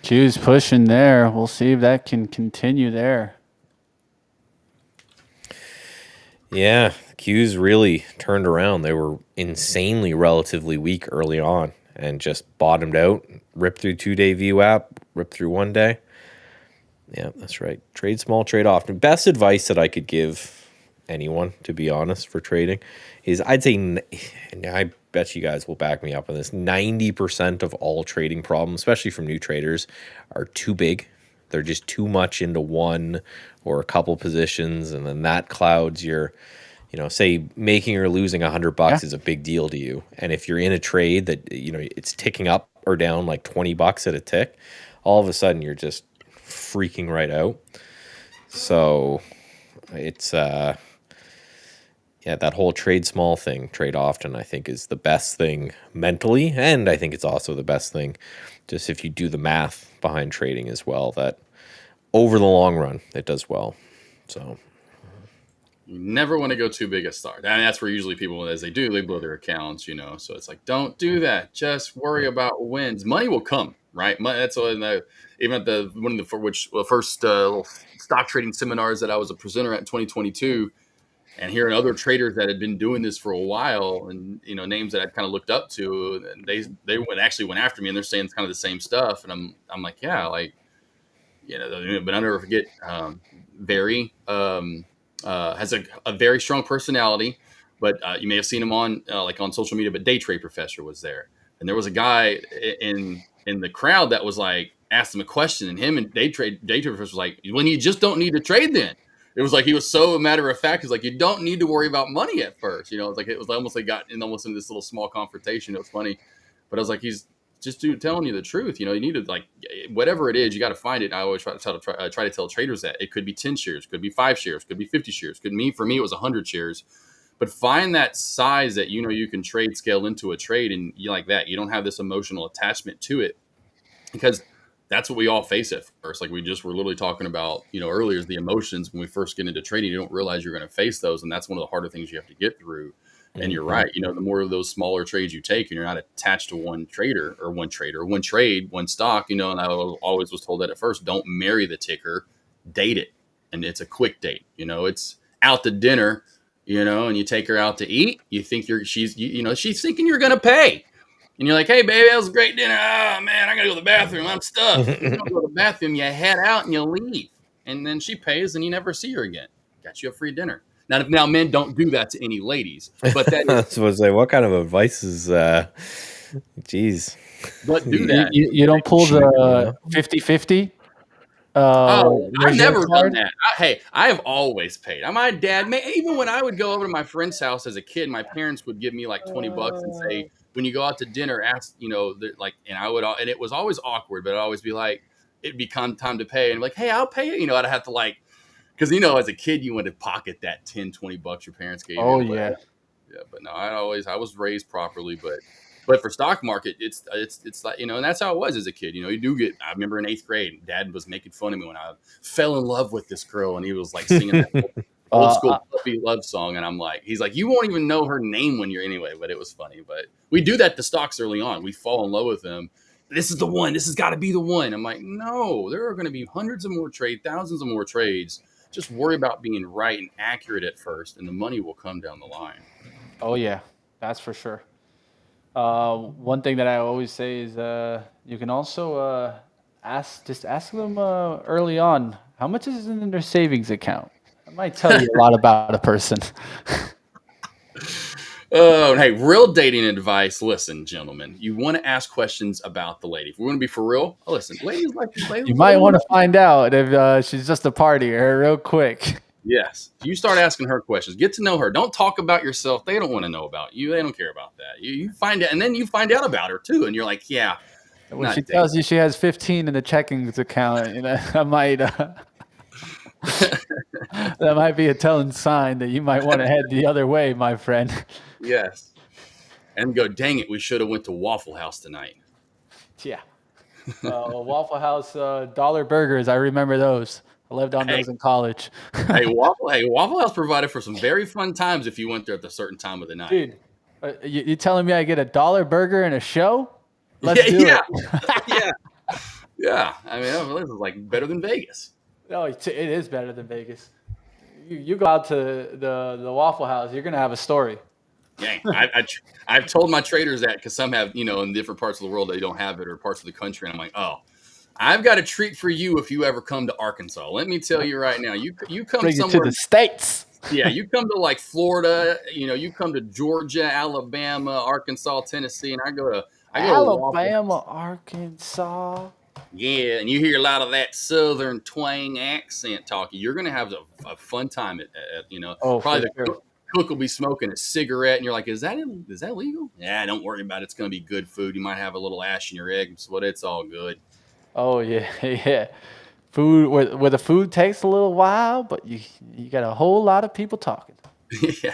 Q's pushing there. We'll see if that can continue there. Yeah, Q's really turned around. They were insanely relatively weak early on and just bottomed out, ripped through 2-day VWAP, ripped through 1 day. Yeah, that's right. Trade small, trade often. Best advice that I could give anyone, to be honest, for trading is I'd say, and I bet you guys will back me up on this, 90% of all trading problems, especially from new traders, are too big. They're just too much into one or a couple positions, and then that clouds your, say making or losing $100 is a big deal to you. And if you're in a trade that, it's ticking up or down like $20 at a tick, all of a sudden you're just freaking right out. So it's, that whole trade small thing, trade often, I think is the best thing mentally. And I think it's also the best thing just if you do the math behind trading as well, that over the long run, it does well. So you never want to go too big a start. And that's where usually people, as they do, they blow their accounts, So it's like, don't do that. Just worry about wins. Money will come, right? That's even at one of the first little stock trading seminars that I was a presenter at in 2022, and hearing other traders that had been doing this for a while, and names that I'd kind of looked up to, and they went after me, and they're saying kind of the same stuff, and I'm like, yeah, like, but I'll never forget. Barry has a very strong personality, but you may have seen him on social media. But Day Trade Professor was there, and there was a guy in the crowd that was like asked him a question, and him and Day Trade Professor was like, "When you just don't need to trade, then." It was like he was so matter of fact. He's like, you don't need to worry about money at first. It's like it was almost like got in almost in this little small confrontation. It was funny, but I was like, he's just telling you the truth. You need to, like, whatever it is, you got to find it. I always try to tell traders that it could be 10 shares, could be 5 shares, could be 50 shares, for me it was 100 shares. But find that size that you can trade scale into a trade, and you like that. You don't have this emotional attachment to it, because that's what we all face at first. Like we just were literally talking about, earlier, is the emotions when we first get into trading. You don't realize you're going to face those, and that's one of the harder things you have to get through. And you're right. The more of those smaller trades you take, and you're not attached to one trader or one trade, one stock, and I always was told that at first, don't marry the ticker, date it. And it's a quick date. It's out to dinner, and you take her out to eat. You think she's thinking you're going to pay. And you're like, hey, baby, that was a great dinner. Oh, man, I got to go to the bathroom. I'm stuffed. You don't go to the bathroom. You head out and you leave. And then she pays and you never see her again. Got you a free dinner. Now, men don't do that to any ladies. But that I was supposed to say, what kind of advice is, geez. but do that. You don't pull the 50-50? Oh, I've reserve never done card? that. I have always paid. My dad, even when I would go over to my friend's house as a kid, my parents would give me like $20 and say, when you go out to dinner, ask, and I would, and it was always awkward, but I'd always be like, it'd become time to pay. And I'm like, hey, I'll pay it. I'd have to because, as a kid, you want to pocket that $10-20 your parents gave Oh, you. yeah. Yeah, but no, I was raised properly, but for stock market, it's like, and that's how it was as a kid. You do get, I remember in 8th grade, Dad was making fun of me when I fell in love with this girl and he was like singing that old school puppy love song. And I'm like, he's like, you won't even know her name when you're anyway, but it was funny. But we do that to stocks early on. We fall in love with them. This is the one, this has got to be the one. I'm like, no, there are going to be hundreds of more trades, thousands of more trades. Just worry about being right and accurate at first, and the money will come down the line. Oh, yeah. That's for sure. One thing that I always say is you can also ask them early on, how much is in their savings account? That might tell you a lot about a person. Oh, hey, real dating advice. Listen, gentlemen, you want to ask questions about the lady. If we want to be for real, listen, ladies like You might want to find out if she's just a partier real quick. Yes. You start asking her questions. Get to know her. Don't talk about yourself. They don't want to know about you. They don't care about that. You find out, and then you find out about her too. And you're like, yeah. When she tells you she has 15 in the checking account, I might that might be a telling sign that you might want to head the other way, my friend. Yes. And go, dang it, we should have went to Waffle House tonight. Yeah. Waffle House dollar burgers. I remember those. I lived on those in college. Hey, Waffle House provided for some very fun times if you went there at a certain time of the night. Dude, you telling me I get a dollar burger and a show? Let's do it. Yeah. Yeah. I mean, this is like better than Vegas. No, it is better than Vegas. You go out to the Waffle House, you're going to have a story. Dang, I've told my traders that because some have, in different parts of the world, they don't have it, or parts of the country. And I'm like, oh, I've got a treat for you if you ever come to Arkansas. Let me tell you right now, you come Bring somewhere to the States. Yeah, you come to like Florida, you come to Georgia, Alabama, Arkansas, Tennessee, and I go to Alabama, Arkansas. Yeah, and you hear a lot of that Southern twang accent talking. You're gonna have a fun time at probably the cook will be smoking a cigarette, and you're like, is that legal? Yeah, don't worry about it. It's gonna be good food. You might have a little ash in your eggs, but it's all good. Oh yeah, yeah. Food where the food takes a little while, but you got a whole lot of people talking. Yeah.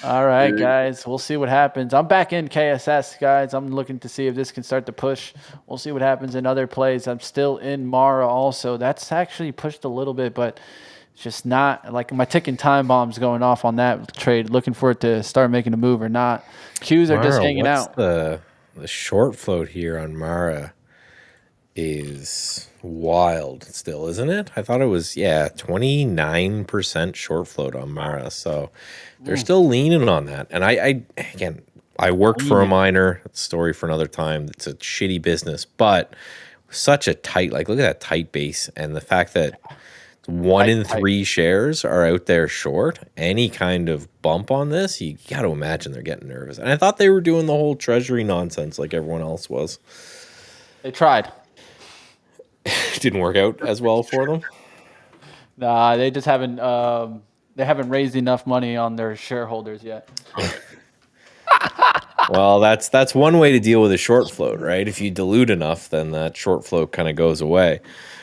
All right, guys. We'll see what happens. I'm back in KSS, guys. I'm looking to see if this can start to push. We'll see what happens in other plays. I'm still in Mara also. That's actually pushed a little bit, but it's just not like my ticking time bomb's going off on that trade. Looking for it to start making a move or not. Qs are just hanging out. The short float here on Mara is wild still, isn't it? I thought it was 29% short float on Mara, so they're still leaning on that. And I worked for a miner. That's a story for another time. It's a shitty business, but such a tight, look at that tight base, and the fact that 1 in 3 shares are out there short. Any kind of bump on this, you got to imagine they're getting nervous. And I thought they were doing the whole treasury nonsense like everyone else was. They tried. Didn't work out as well for them. Nah, they just haven't. They haven't raised enough money on their shareholders yet. Well, that's one way to deal with a short float, right? If you dilute enough, then that short float kind of goes away.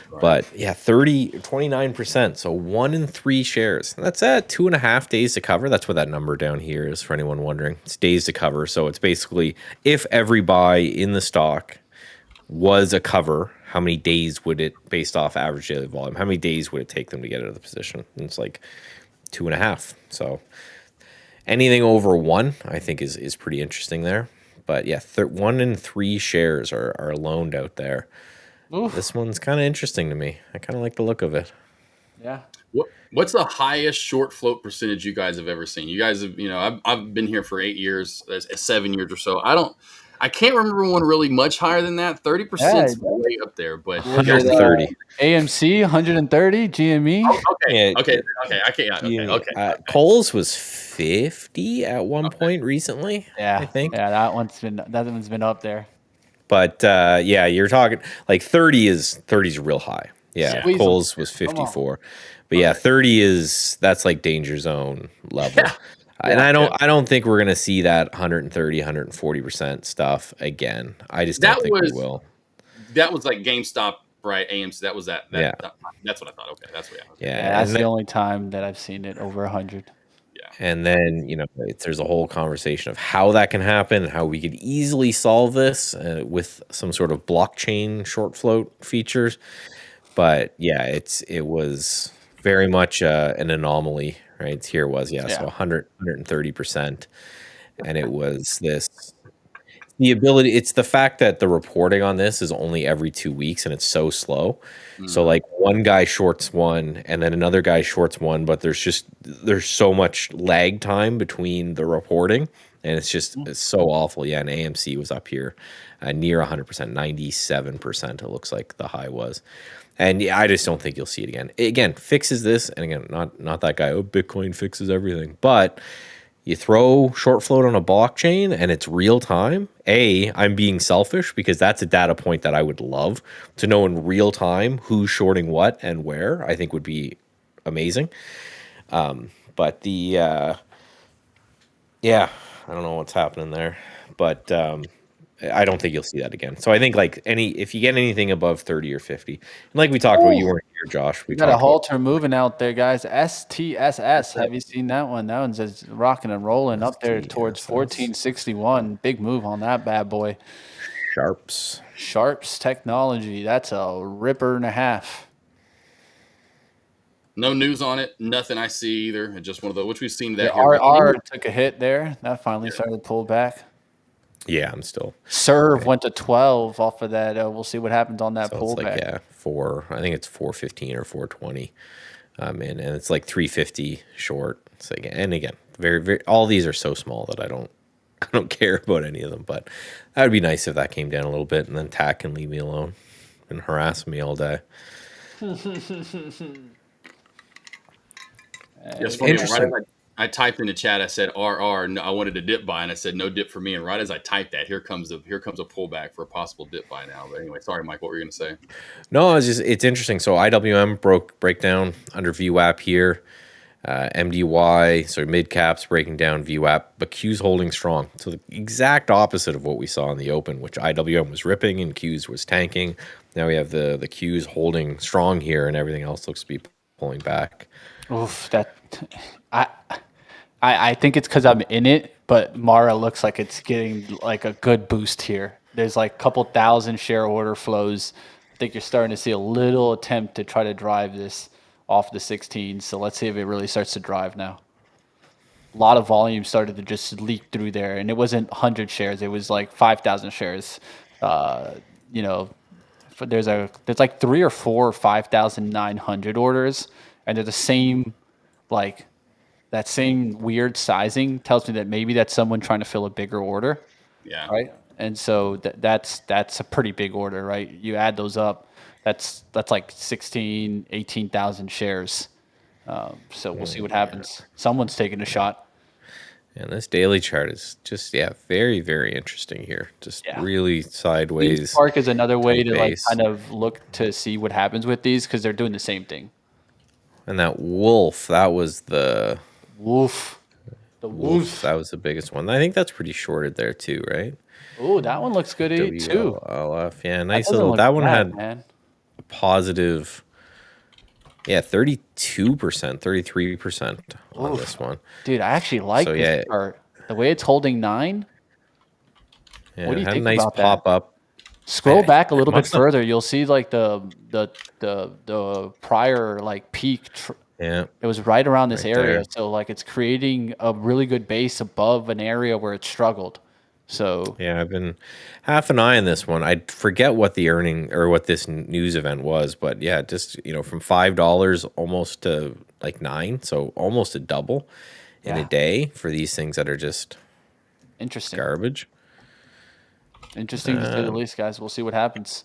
Right. But 29%. So 1 in 3 shares. That's at 2.5 days to cover. That's what that number down here is for anyone wondering. It's days to cover. So it's basically if every buy in the stock was a cover, how many days would it, based off average daily volume, how many days would it take them to get out of the position? And it's like 2.5. So anything over 1, I think, is pretty interesting there. But 1 in 3 shares are loaned out there. Oof. This one's kind of interesting to me. I kind of like the look of it. Yeah. What's the highest short float percentage you guys have ever seen? You guys have, I've been here for 8 years, 7 years or so. I can't remember one really much higher than that. 30% is way up there, but Was it, 130. AMC 130, GME. Yeah, okay. I can't. Okay. Kohl's was 50 at one point recently, Yeah, I think. yeah, that one's been up there. But yeah, you're talking like 30 is real high. Yeah, Squeeze 'em. Kohl's was Come on. 54. But yeah, 30 that's like danger zone level. And I don't think we're gonna see that 130, 140% stuff again. I just don't think we will. That was like GameStop, right? AMC. That was that. Yeah. That's what I thought. Okay, that's what. Yeah, that's the only time that I've seen it over 100. Yeah. And then, there's a whole conversation of how that can happen and how we could easily solve this with some sort of blockchain short float features. But yeah, it was very much an anomaly, right? Here it was, so 130%. And it was it's the fact that the reporting on this is only every 2 weeks and it's so slow. So like one guy shorts one and then another guy shorts one, but there's so much lag time between the reporting and it's so awful. Yeah, and AMC was up here near 100%, 97% it looks like the high was. And yeah, I just don't think you'll see it again. It, again, fixes this, and again, not that guy, Bitcoin fixes everything. But you throw short float on a blockchain and it's real time. I'm being selfish because that's a data point that I would love to know in real time who's shorting what and where. I think would be amazing. But I don't know what's happening there, but I don't think you'll see that again. So I think if you get anything above 30 or 50, and like we talked about, you weren't here, Josh. We got a halter moving out there, guys. STSS. Have you seen that one? That one's just rocking and rolling up there towards 1461. Big move on that bad boy. Sharps Technology. That's a ripper and a half. No news on it. Nothing I see either. Just one of those, which we've seen that. RR took a hit there. That finally started to pull back. Yeah, I'm still. Serve went to 12 off of that. We'll see what happens on that pullback. I think it's 415 or 420. And it's like 350 short. So again, very, very, all these are so small that I don't care about any of them. But that would be nice if that came down a little bit and then TAC can leave me alone and harass me all day. Interesting. Right, I typed in the chat. I said RR. No, I wanted a dip buy, and I said no dip for me. And right as I typed that, here comes a pullback for a possible dip buy now. But anyway, sorry, Mike. What were you going to say? No, it's interesting. So IWM breakdown under VWAP here. MDY, so mid caps breaking down VWAP, but Q's holding strong. So the exact opposite of what we saw in the open, which IWM was ripping and Q's was tanking. Now we have the Q's holding strong here, and everything else looks to be pulling back. Oof, I think it's because I'm in it, but Mara looks like it's getting like a good boost here. There's like a couple thousand share order flows. I think you're starting to see a little attempt to try to drive this off the 16. So let's see if it really starts to drive now. A lot of volume started to just leak through there, and it wasn't 100 shares. It was like 5,000 shares. There's like 3 or 4 or 5,900 orders, and they're the same, like that same weird sizing tells me that maybe that's someone trying to fill a bigger order. Yeah. Right. And so that's a pretty big order, right? You add those up, that's like 18,000 shares. So we'll see what happens. Someone's taking a shot. And this daily chart is just, very, very interesting here. Just really sideways. Spark is another way to like kind of look to see what happens with these because they're doing the same thing. And that wolf, that was the wolf. The wolf. That was the biggest one. I think that's pretty shorted there too, right? Oh, that one looks good too. WLF. Yeah, nice little. That one had a positive. Yeah, 32%, 33% on this one. Dude, I actually like this chart. The way it's holding 9. Yeah, what do you had think a nice about pop that? up. Scroll back a little bit further. You'll see like the prior like peak. It was right around this area. There. So like it's creating a really good base above an area where it struggled. So yeah, I've been half an eye on this one. I forget what the earning or what this news event was, but yeah, just from $5 almost to like $9, so almost a double in a day for these things that are just interesting garbage. Interesting to say the least, guys. We'll see what happens.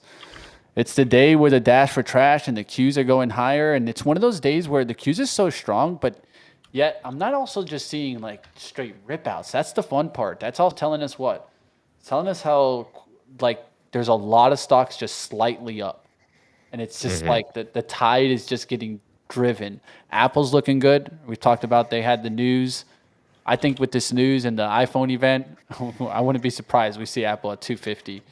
It's the day where the dash for trash and the Qs are going higher, and it's one of those days where the Qs is so strong, but yet I'm not also just seeing like straight rip outs. That's the fun part. That's all telling us what? It's telling us how like there's a lot of stocks just slightly up. And it's just like the tide is just getting driven. Apple's looking good. We've talked about they had the news. I think with this news and the iPhone event, I wouldn't be surprised we see Apple at 250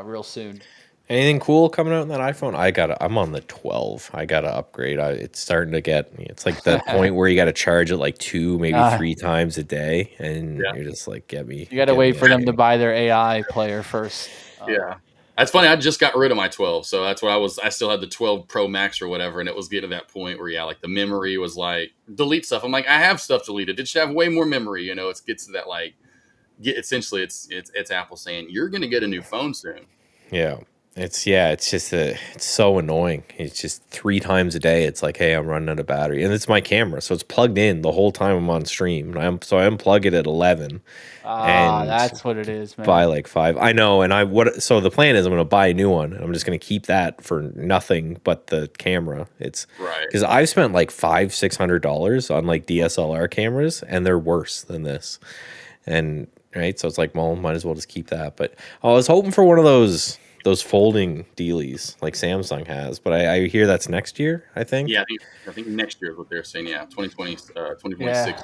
real soon. Anything cool coming out in that iPhone? I'm on the 12. I gotta upgrade. It's starting to get. It's like that point where you got to charge it like 2, maybe 3 times a day, and you're just like, get me. You got to wait for them to buy their AI player first. Yeah. That's funny. I just got rid of my 12, so that's what I still had the 12 Pro Max or whatever, and it was getting to that point where like the memory was like delete stuff. I'm like, I have stuff deleted. It should have way more memory. It gets to that like, essentially it's Apple saying you're going to get a new phone soon. Yeah. It's just it's so annoying. It's just 3 times a day. It's like, hey, I'm running out of battery, and it's my camera, so it's plugged in the whole time I'm on stream. I unplug it at 11. And that's what it is, man. By like 5, I know. And so the plan is I'm going to buy a new one, and I'm just going to keep that for nothing but the camera. It's right because I've spent like $500-$600 on like DSLR cameras, and they're worse than this. And right, so it's like, well, might as well just keep that. But I was hoping for one of those folding dealies like Samsung has, but I hear that's next year, I think. Yeah, I think next year is what they're saying. Yeah, 2020, 2026.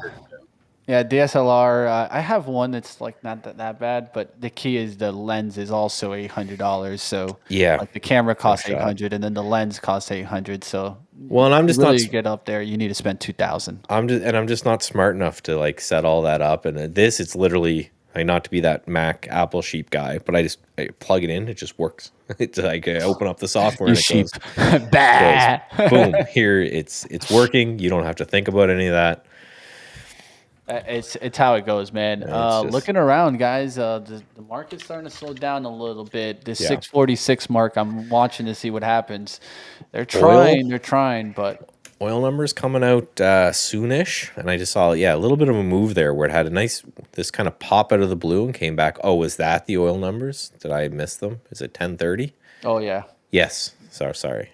Yeah, DSLR. I have one that's like not that bad, but the key is the lens is also $800. So yeah, like the camera costs $800, and then the lens costs $800. So and I'm just really get up there, you need to spend $2,000. I'm just not smart enough to like set all that up. And it's literally. Not to be that Mac Apple sheep guy, but I plug it in, it just works. It's like I open up the software and it goes boom. Here it's working. You don't have to think about any of that. It's how it goes, man. Looking around, guys, the market's starting to slow down a little bit. This 646 mark, I'm watching to see what happens. They're trying, but oil numbers coming out soonish, and I just saw a little bit of a move there where it had this kind of pop out of the blue and came back. Oh, was that the oil numbers? Did I miss them? Is it 10:30? Oh yeah. Yes. Sorry.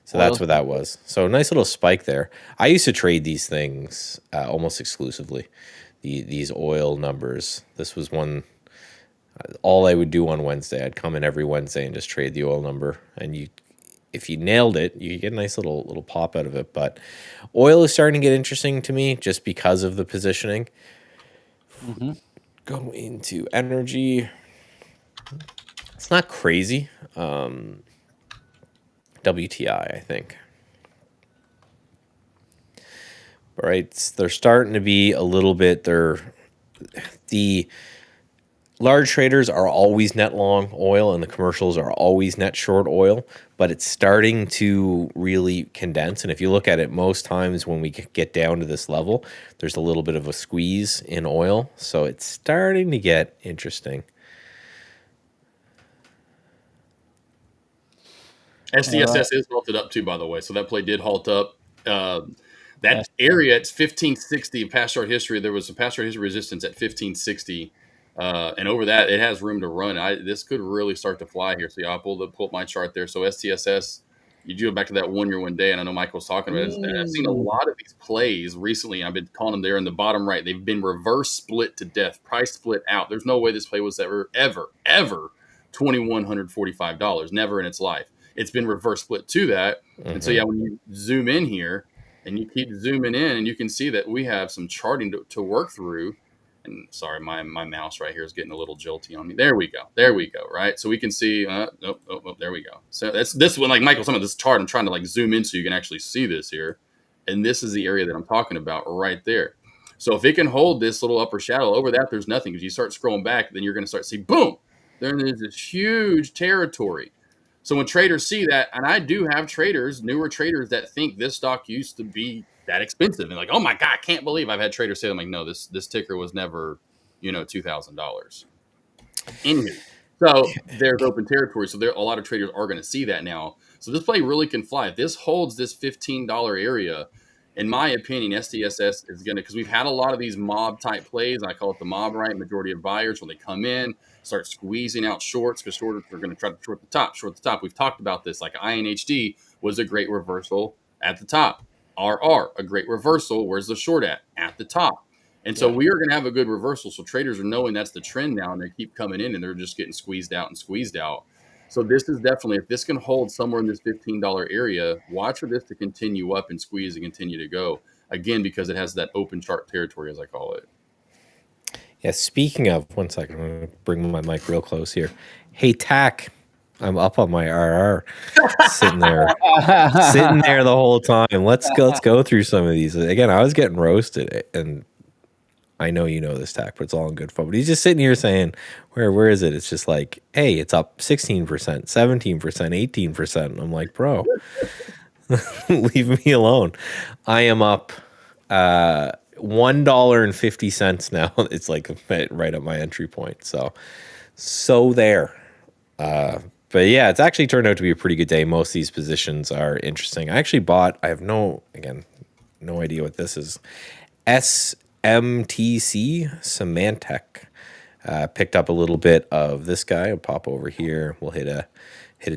So that's what that was. So nice little spike there. I used to trade these things almost exclusively. These oil numbers. This was one. All I would do on Wednesday. I'd come in every Wednesday and just trade the oil number, and if you nailed it, you get a nice little pop out of it. But oil is starting to get interesting to me just because of the positioning. Go into energy. It's not crazy. WTI, I think. Right, they're starting to be a little bit. The large traders are always net long oil, and the commercials are always net short oil, but it's starting to really condense. And if you look at it, most times when we get down to this level, there's a little bit of a squeeze in oil. So it's starting to get interesting. SDSS is halted up too, by the way. So that play did halt up. That area, it's 1560 past short history. There was a past short history resistance at 1560. And over that, it has room to run. This could really start to fly here. So I'll pull up my chart there. So STSS, you do it back to that 1 year, 1 day. And I know Michael was talking about it. And I've seen a lot of these plays recently. I've been calling them there in the bottom right. They've been reverse split to death, price split out. There's no way this play was ever $2,145. Never in its life. It's been reverse split to that. And so, when you zoom in here and you keep zooming in, and you can see that we have some charting to work through. And sorry, my mouse right here is getting a little jolty on me. There we go. Right. So we can see, there we go. So that's this one, like Michael, some of this chart, I'm trying to like zoom in so you can actually see this here. And this is the area that I'm talking about right there. So if it can hold this little upper shadow over that, there's nothing. Because you start scrolling back, then you're going to start to see, boom, there's this huge territory. So when traders see that, and I do have newer traders that think this stock used to be that expensive, and like, oh my God, I can't believe I've had traders say, I'm like, no, this ticker was never, $2,000. Anywho, so there's open territory. So a lot of traders are going to see that now. So this play really can fly. If this holds this $15 area, in my opinion, SDSS is going to, because we've had a lot of these mob type plays. I call it the mob, right? Majority of buyers, when they come in, start squeezing out shorts because shorts are going to try to short the top. We've talked about this. Like INHD was a great reversal at the top. RR, a great reversal. Where's the short at? At the top. And so we are going to have a good reversal. So traders are knowing that's the trend now, and they keep coming in, and they're just getting squeezed out and squeezed out. So this is definitely, if this can hold somewhere in this $15 area, watch for this to continue up and squeeze and continue to go. Again, because it has that open chart territory, as I call it. Yeah, speaking of, one second, I'm going to bring my mic real close here. Hey, Tack, I'm up on my RR, sitting there the whole time. Let's go through some of these. Again, I was getting roasted, and I know you know this, Tack, but it's all in good fun. But he's just sitting here saying, where is it? It's just like, hey, it's up 16%, 17%, 18%. And I'm like, bro, leave me alone. I am up $1.50 now. It's like right at my entry point. So there. But yeah, it's actually turned out to be a pretty good day. Most of these positions are interesting. I actually bought, I have no idea what this is. SMTC Symantec. Picked up a little bit of this guy. I'll pop over here. We'll hit a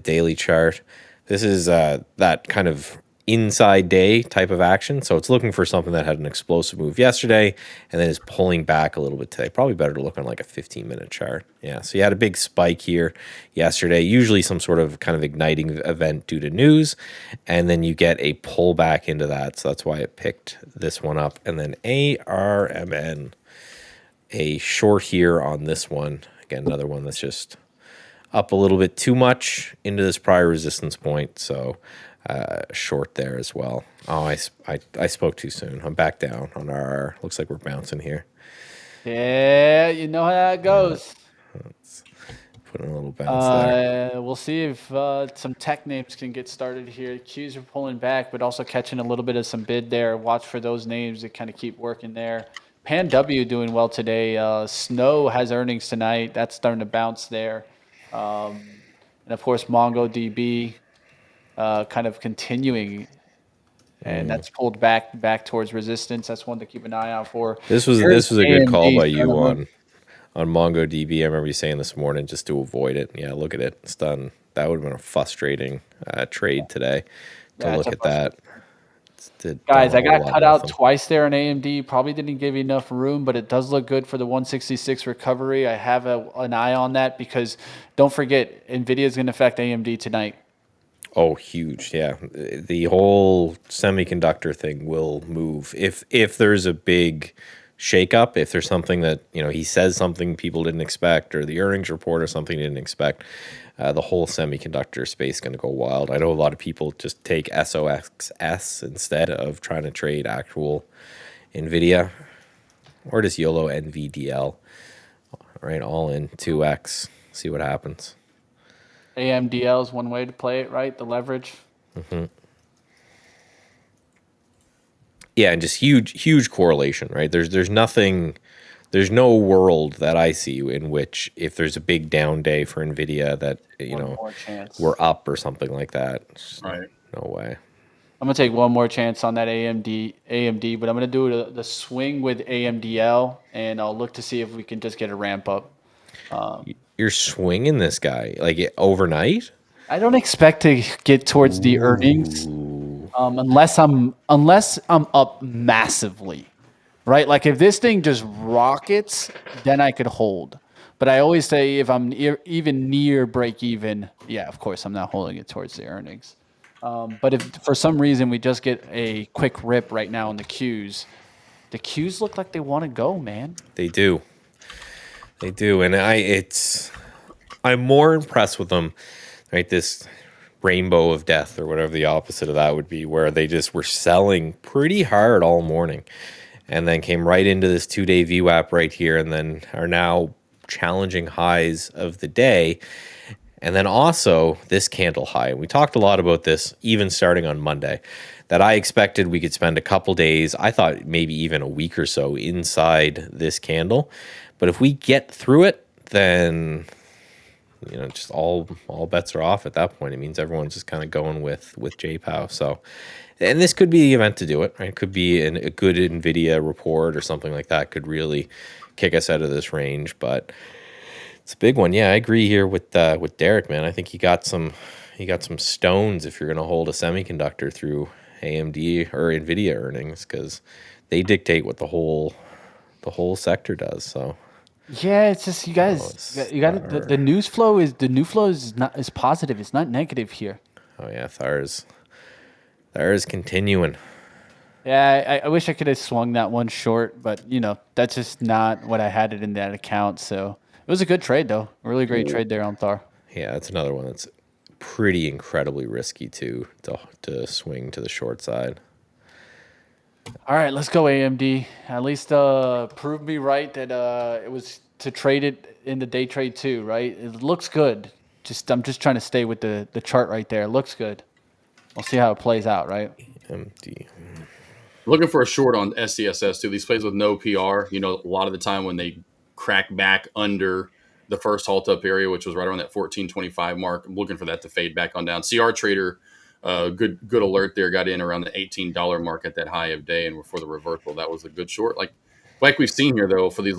daily chart. This is that kind of inside day type of action. So it's looking for something that had an explosive move yesterday and then is pulling back a little bit today. Probably better to look on like a 15-minute chart. Yeah, so you had a big spike here yesterday, usually some sort of kind of igniting event due to news, and then you get a pullback into that. So that's why it picked this one up. And then ARMN, a short here on this one. Again, another one that's just up a little bit too much into this prior resistance point. So short there as well. Oh, I spoke too soon. I'm back down on our. Looks like we're bouncing here. Yeah, you know how that goes. Let's put in a little bounce there. We'll see if some tech names can get started here. Qs are pulling back, but also catching a little bit of some bid there. Watch for those names that kind of keep working there. Pan W doing well today. Snow has earnings tonight. That's starting to bounce there. And of course, MongoDB kind of continuing, and that's pulled back towards resistance. That's one to keep an eye out for. This was a good call by you on MongoDB. I remember you saying this morning just to avoid it. Yeah, look at it. It's done. That would have been a frustrating trade today to look at that. Guys, I got cut out twice there on AMD. Probably didn't give you enough room, but it does look good for the 166 recovery. I have an eye on that because don't forget, Nvidia is going to affect AMD tonight. Oh, huge. Yeah. The whole semiconductor thing will move. If there's a big shakeup, if there's something that, he says something people didn't expect, or the earnings report or something they didn't expect, the whole semiconductor space is going to go wild. I know a lot of people just take SOXS instead of trying to trade actual Nvidia, or just YOLO NVDL, right? All in 2X, see what happens. AMDL is one way to play it, right? The leverage. Mm-hmm. Yeah, and just huge correlation, right? There's nothing, there's no world that I see in which if there's a big down day for Nvidia that we're up or something like that. Right. No way. I'm gonna take one more chance on that AMD, but I'm gonna do the swing with AMDL, and I'll look to see if we can just get a ramp up. You're swinging this guy like overnight? I don't expect to get towards the earnings unless I'm up massively, right? Like if this thing just rockets, then I could hold. But I always say if I'm even near break even, yeah, of course I'm not holding it towards the earnings. But if for some reason we just get a quick rip right now on the Qs look like they want to go, man. They do. They do, and I'm more impressed with them, right? This rainbow of death, or whatever the opposite of that would be, where they just were selling pretty hard all morning, and then came right into this 2-day VWAP right here, and then are now challenging highs of the day, and then also this candle high. And we talked a lot about this, even starting on Monday, that I expected we could spend a couple days, I thought maybe even a week or so inside this candle. But if we get through it, then just all bets are off at that point. It means everyone's just kind of going with JPOW. So, and this could be the event to do it. Right? It could be a good Nvidia report or something like that could really kick us out of this range. But it's a big one. Yeah, I agree here with Derek, man. I think you got some stones if you're going to hold a semiconductor through AMD or Nvidia earnings, because they dictate what the whole sector does. So Yeah, it's just you guys. You got the news flow is not is positive. It's not negative here. oh yeah, Thar is continuing. Yeah, I wish I could have swung that one short, but that's just not what I had it in that account. So it was a good trade though. A really great trade there on Thar. Yeah, that's another one that's pretty incredibly risky to swing to the short side. All right, let's go AMD. At least prove me right that it was to trade it in the day trade too, right? It looks good. I'm just trying to stay with the chart right there. It looks good. We'll see how it plays out, right? AMD. Looking for a short on SCSS too. These plays with no PR. A lot of the time when they crack back under the first halt up area, which was right around that 14.25 mark, I'm looking for that to fade back on down. CR Trader, good alert there. Got in around the $18 mark at that high of day, and for the reversal, that was a good short. Like we've seen here though, for these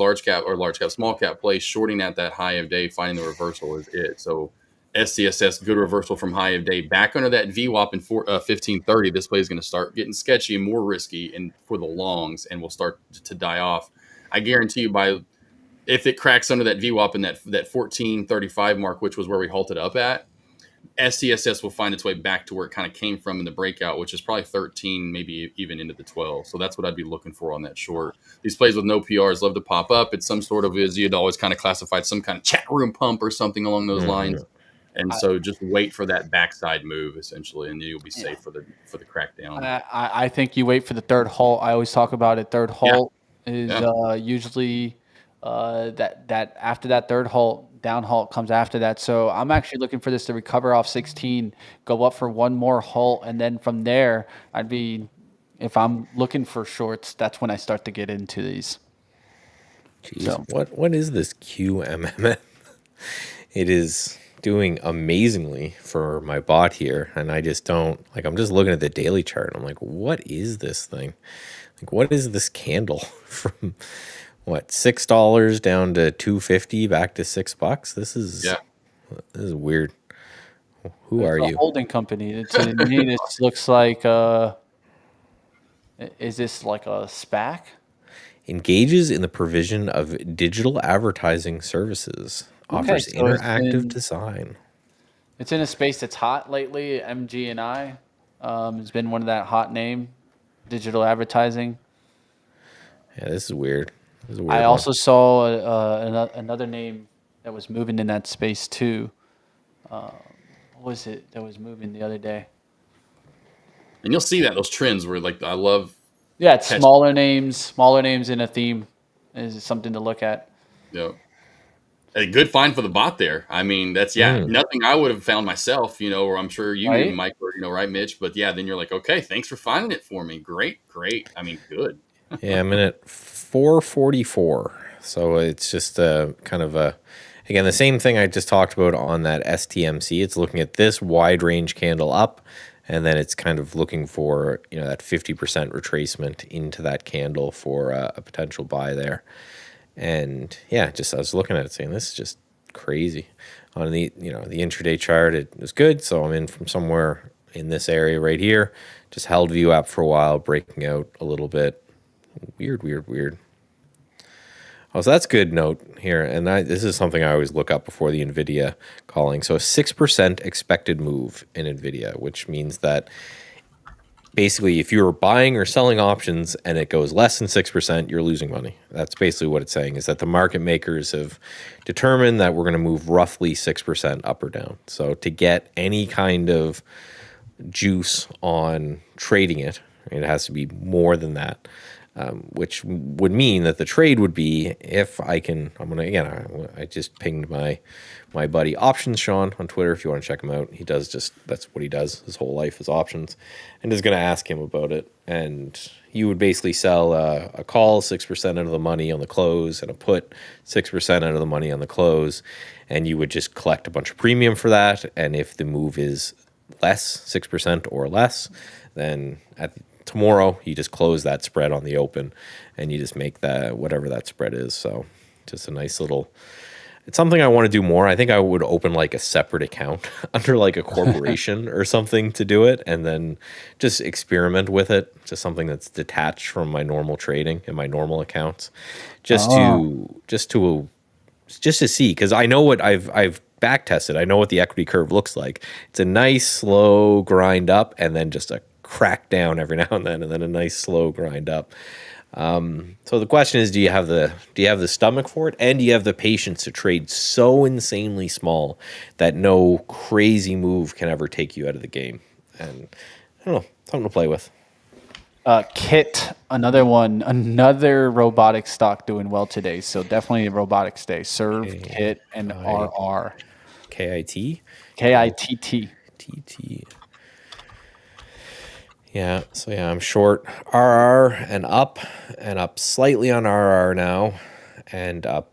small cap plays, shorting at that high of day, finding the reversal is it. So SCSS, good reversal from high of day, back under that VWAP in 1530. This play is going to start getting sketchy and more risky, and for the longs, and will start to die off. I guarantee you, if it cracks under that VWAP in that 1435 mark, which was where we halted up at, SCSS will find its way back to where it kind of came from in the breakout, which is probably 13, maybe even into the 12. So that's what I'd be looking for on that short. These plays with no PRs love to pop up. It's some sort of, as you'd always kind of classified, some kind of chat room pump or something along those lines. And so just wait for that backside move, essentially, and you'll be safe for the crackdown. I think you wait for the third halt. I always talk about it. Third halt is usually that after that third halt, down halt comes after that. So I'm actually looking for this to recover off 16, go up for one more halt, and then from there, if I'm looking for shorts, that's when I start to get into these. Jeez, so. What is this QMMF? It is doing amazingly for my bot here, and I just don't I'm just looking at the daily chart. I'm like, what is this thing? What is this candle from $6 down to $2.50 back to $6? This is weird. Who are you? Holding company. It looks like is this like a SPAC? Engages in the provision of digital advertising services. Offers interactive design. It's in a space that's hot lately. MG&I has been one of that hot name, digital advertising. Yeah, this is weird. I also saw another name that was moving in that space too. What was it that was moving the other day? And you'll see those trends where I love. Yeah, it's smaller names in a theme is something to look at. Yeah. A good find for the bot there. I mean, that's nothing I would have found myself, or I'm sure you and Mike were, right, Mitch? But yeah, then you're like, okay, thanks for finding it for me. Great. I mean, good. Yeah, I'm in at 444. So it's just kind of again, the same thing I just talked about on that STMC. It's looking at this wide range candle up, and then it's kind of looking for, that 50% retracement into that candle for a potential buy there. And yeah, I was looking at it saying, this is just crazy. On the the intraday chart, it was good. So I'm in from somewhere in this area right here. Just held view up for a while, breaking out a little bit. Weird. Oh, so that's good note here. And this is something I always look up before the Nvidia calling. So a 6% expected move in Nvidia, which means that basically, if you're buying or selling options and it goes less than 6%, you're losing money. That's basically what it's saying, is that the market makers have determined that we're going to move roughly 6% up or down. So to get any kind of juice on trading it, it has to be more than that. which would mean that the trade would be if I can. I just pinged my buddy Options Sean on Twitter. If you want to check him out, that's what he does. His whole life is options, and is going to ask him about it. And you would basically sell a call 6% out of the money on the close, and a put 6% out of the money on the close, and you would just collect a bunch of premium for that. And if the move is less 6% or less, then tomorrow you just close that spread on the open, and you just make that whatever that spread is. So just a nice little. It's something I want to do more. I think I would open like a separate account under like a corporation or something to do it, and then just experiment with it. Just something that's detached from my normal trading and my normal accounts, just to see, because I know what I've back tested. I know what the equity curve looks like. It's a nice slow grind up, and then just a crack down every now and then a nice slow grind up. So the question is, do you have the stomach for it, and do you have the patience to trade so insanely small that no crazy move can ever take you out of the game? And I don't know, something to play with. Kit, another robotic stock doing well today. So definitely a robotics day. Serve, Kit, and RR. KIT? KITT. TT. Yeah, so I'm short RR and up slightly on RR now, and up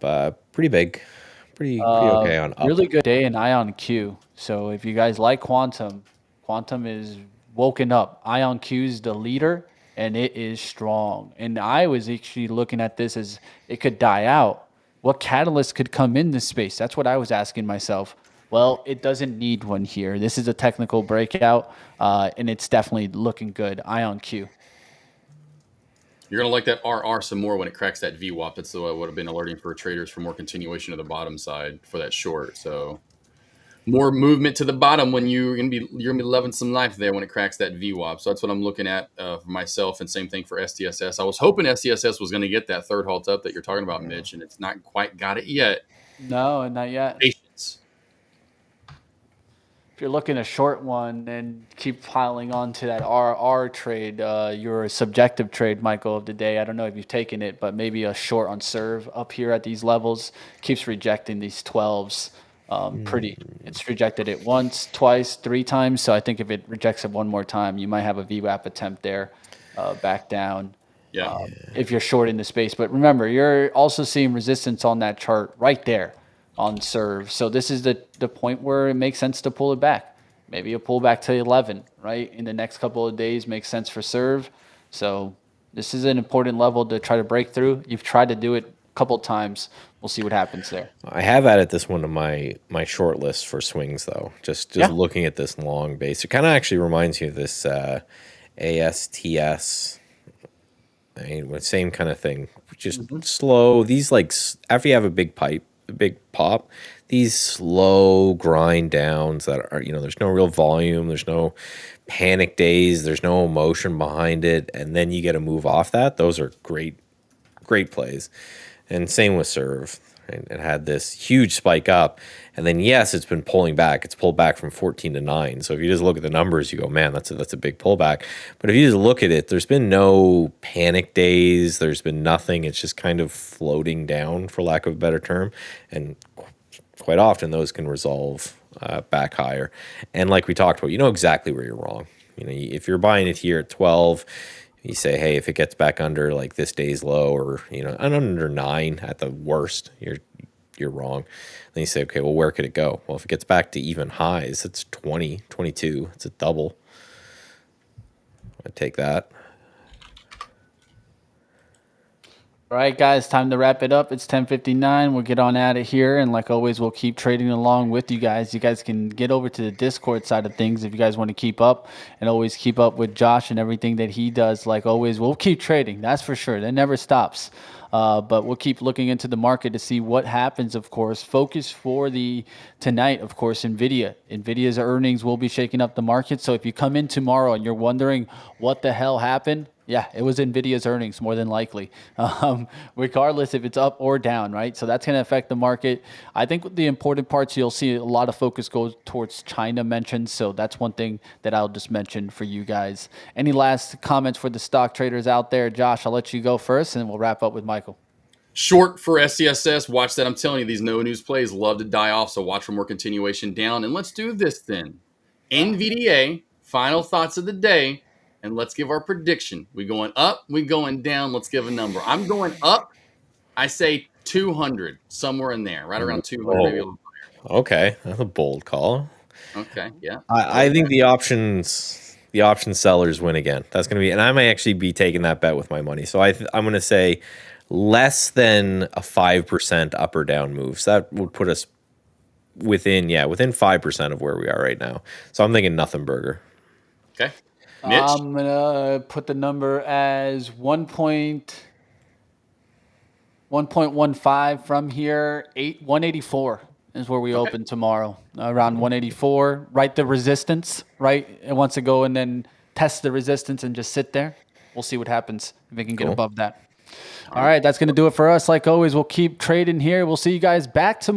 pretty big, pretty okay on up. Really good day in IonQ. So if you guys like Quantum is woken up. IonQ is the leader, and it is strong. And I was actually looking at this as it could die out. What catalyst could come in this space? That's what I was asking myself. Well, it doesn't need one here. This is a technical breakout, and it's definitely looking good. IonQ. You're going to like that RR some more when it cracks that VWAP. That's what would have been alerting for traders for more continuation of the bottom side for that short. So more movement to the bottom when you're going to be loving some life there when it cracks that VWAP. So that's what I'm looking at for myself, and same thing for STSS. I was hoping STSS was going to get that third halt up that you're talking about, Mitch, and it's not quite got it yet. No, not yet. Patience. If you're looking a short one and keep piling on to that RR trade, your subjective trade, Michael, of the day, I don't know if you've taken it, but maybe a short on serve up here at these levels keeps rejecting these 12s. It's rejected it once, twice, 3 times. So I think if it rejects it one more time, you might have a VWAP attempt there, back down. If you're short in the space. But remember, you're also seeing resistance on that chart right there on serve. So this is the point where it makes sense to pull it back. Maybe a pull back to 11, right? In the next couple of days makes sense for serve. So this is an important level to try to break through. You've tried to do it a couple times. We'll see what happens there. I have added this one to my short list for swings, though. Just looking at this long base, it kind of actually reminds me of this ASTS. I mean, same kind of thing. Just slow. These after you have a big pop, these slow grind downs that are, there's no real volume, there's no panic days, there's no emotion behind it, and then you get a move off that. Those are great plays. And same with serve. Right? It had this huge spike up, and then it's been pulling back. It's pulled back from 14 to 9. So if you just look at the numbers, you go, man, that's a big pullback. But if you just look at it, there's been no panic days. There's been nothing. It's just kind of floating down, for lack of a better term. And quite often those can resolve back higher. And like we talked about, you know exactly where you're wrong. If you're buying it here at 12, you say, hey, if it gets back under like this day's low, or under 9 at the worst, you're wrong. Then you say, okay, well, where could it go? Well, if it gets back to even highs, it's 20, 22. It's a double. I'd take that. All right, guys, time to wrap it up. It's 10:59. We'll get on out of here. And like always, we'll keep trading along with you guys. You guys can get over to the Discord side of things if you guys want to keep up, and always keep up with Josh and everything that he does. Like always, we'll keep trading. That's for sure. That never stops. But we'll keep looking into the market to see what happens, of course. Focus for tonight, of course, Nvidia. Nvidia's earnings will be shaking up the market. So if you come in tomorrow and you're wondering what the hell happened, Yeah, it was Nvidia's earnings more than likely, regardless if it's up or down, right? So that's going to affect the market. I think the important parts, you'll see a lot of focus goes towards China mentioned. So that's one thing that I'll just mention for you guys. Any last comments for the stock traders out there? Josh, I'll let you go first and we'll wrap up with Michael. Short for SCSS. Watch that. I'm telling you, these no news plays love to die off. So watch for more continuation down. And let's do this then. NVDA, final thoughts of the day. And let's give our prediction. We going up, we going down. Let's give a number. I'm going up. I say 200, somewhere in there, right around 200, maybe a little Okay, that's a bold call. higher. Okay, yeah. I think the option sellers win again. That's going to be, and I might actually be taking that bet with my money. So I'm going to say less than a 5% up or down move. So that would put us within 5% of where we are right now. So I'm thinking nothing burger. Okay. Mitch? I'm going to put the number as 1.15 from here. 184 is where we open tomorrow. Around 184. Right the resistance, right? It wants to go and then test the resistance and just sit there. We'll see what happens if it can get above that. All right, that's going to do it for us. Like always, we'll keep trading here. We'll see you guys back tomorrow.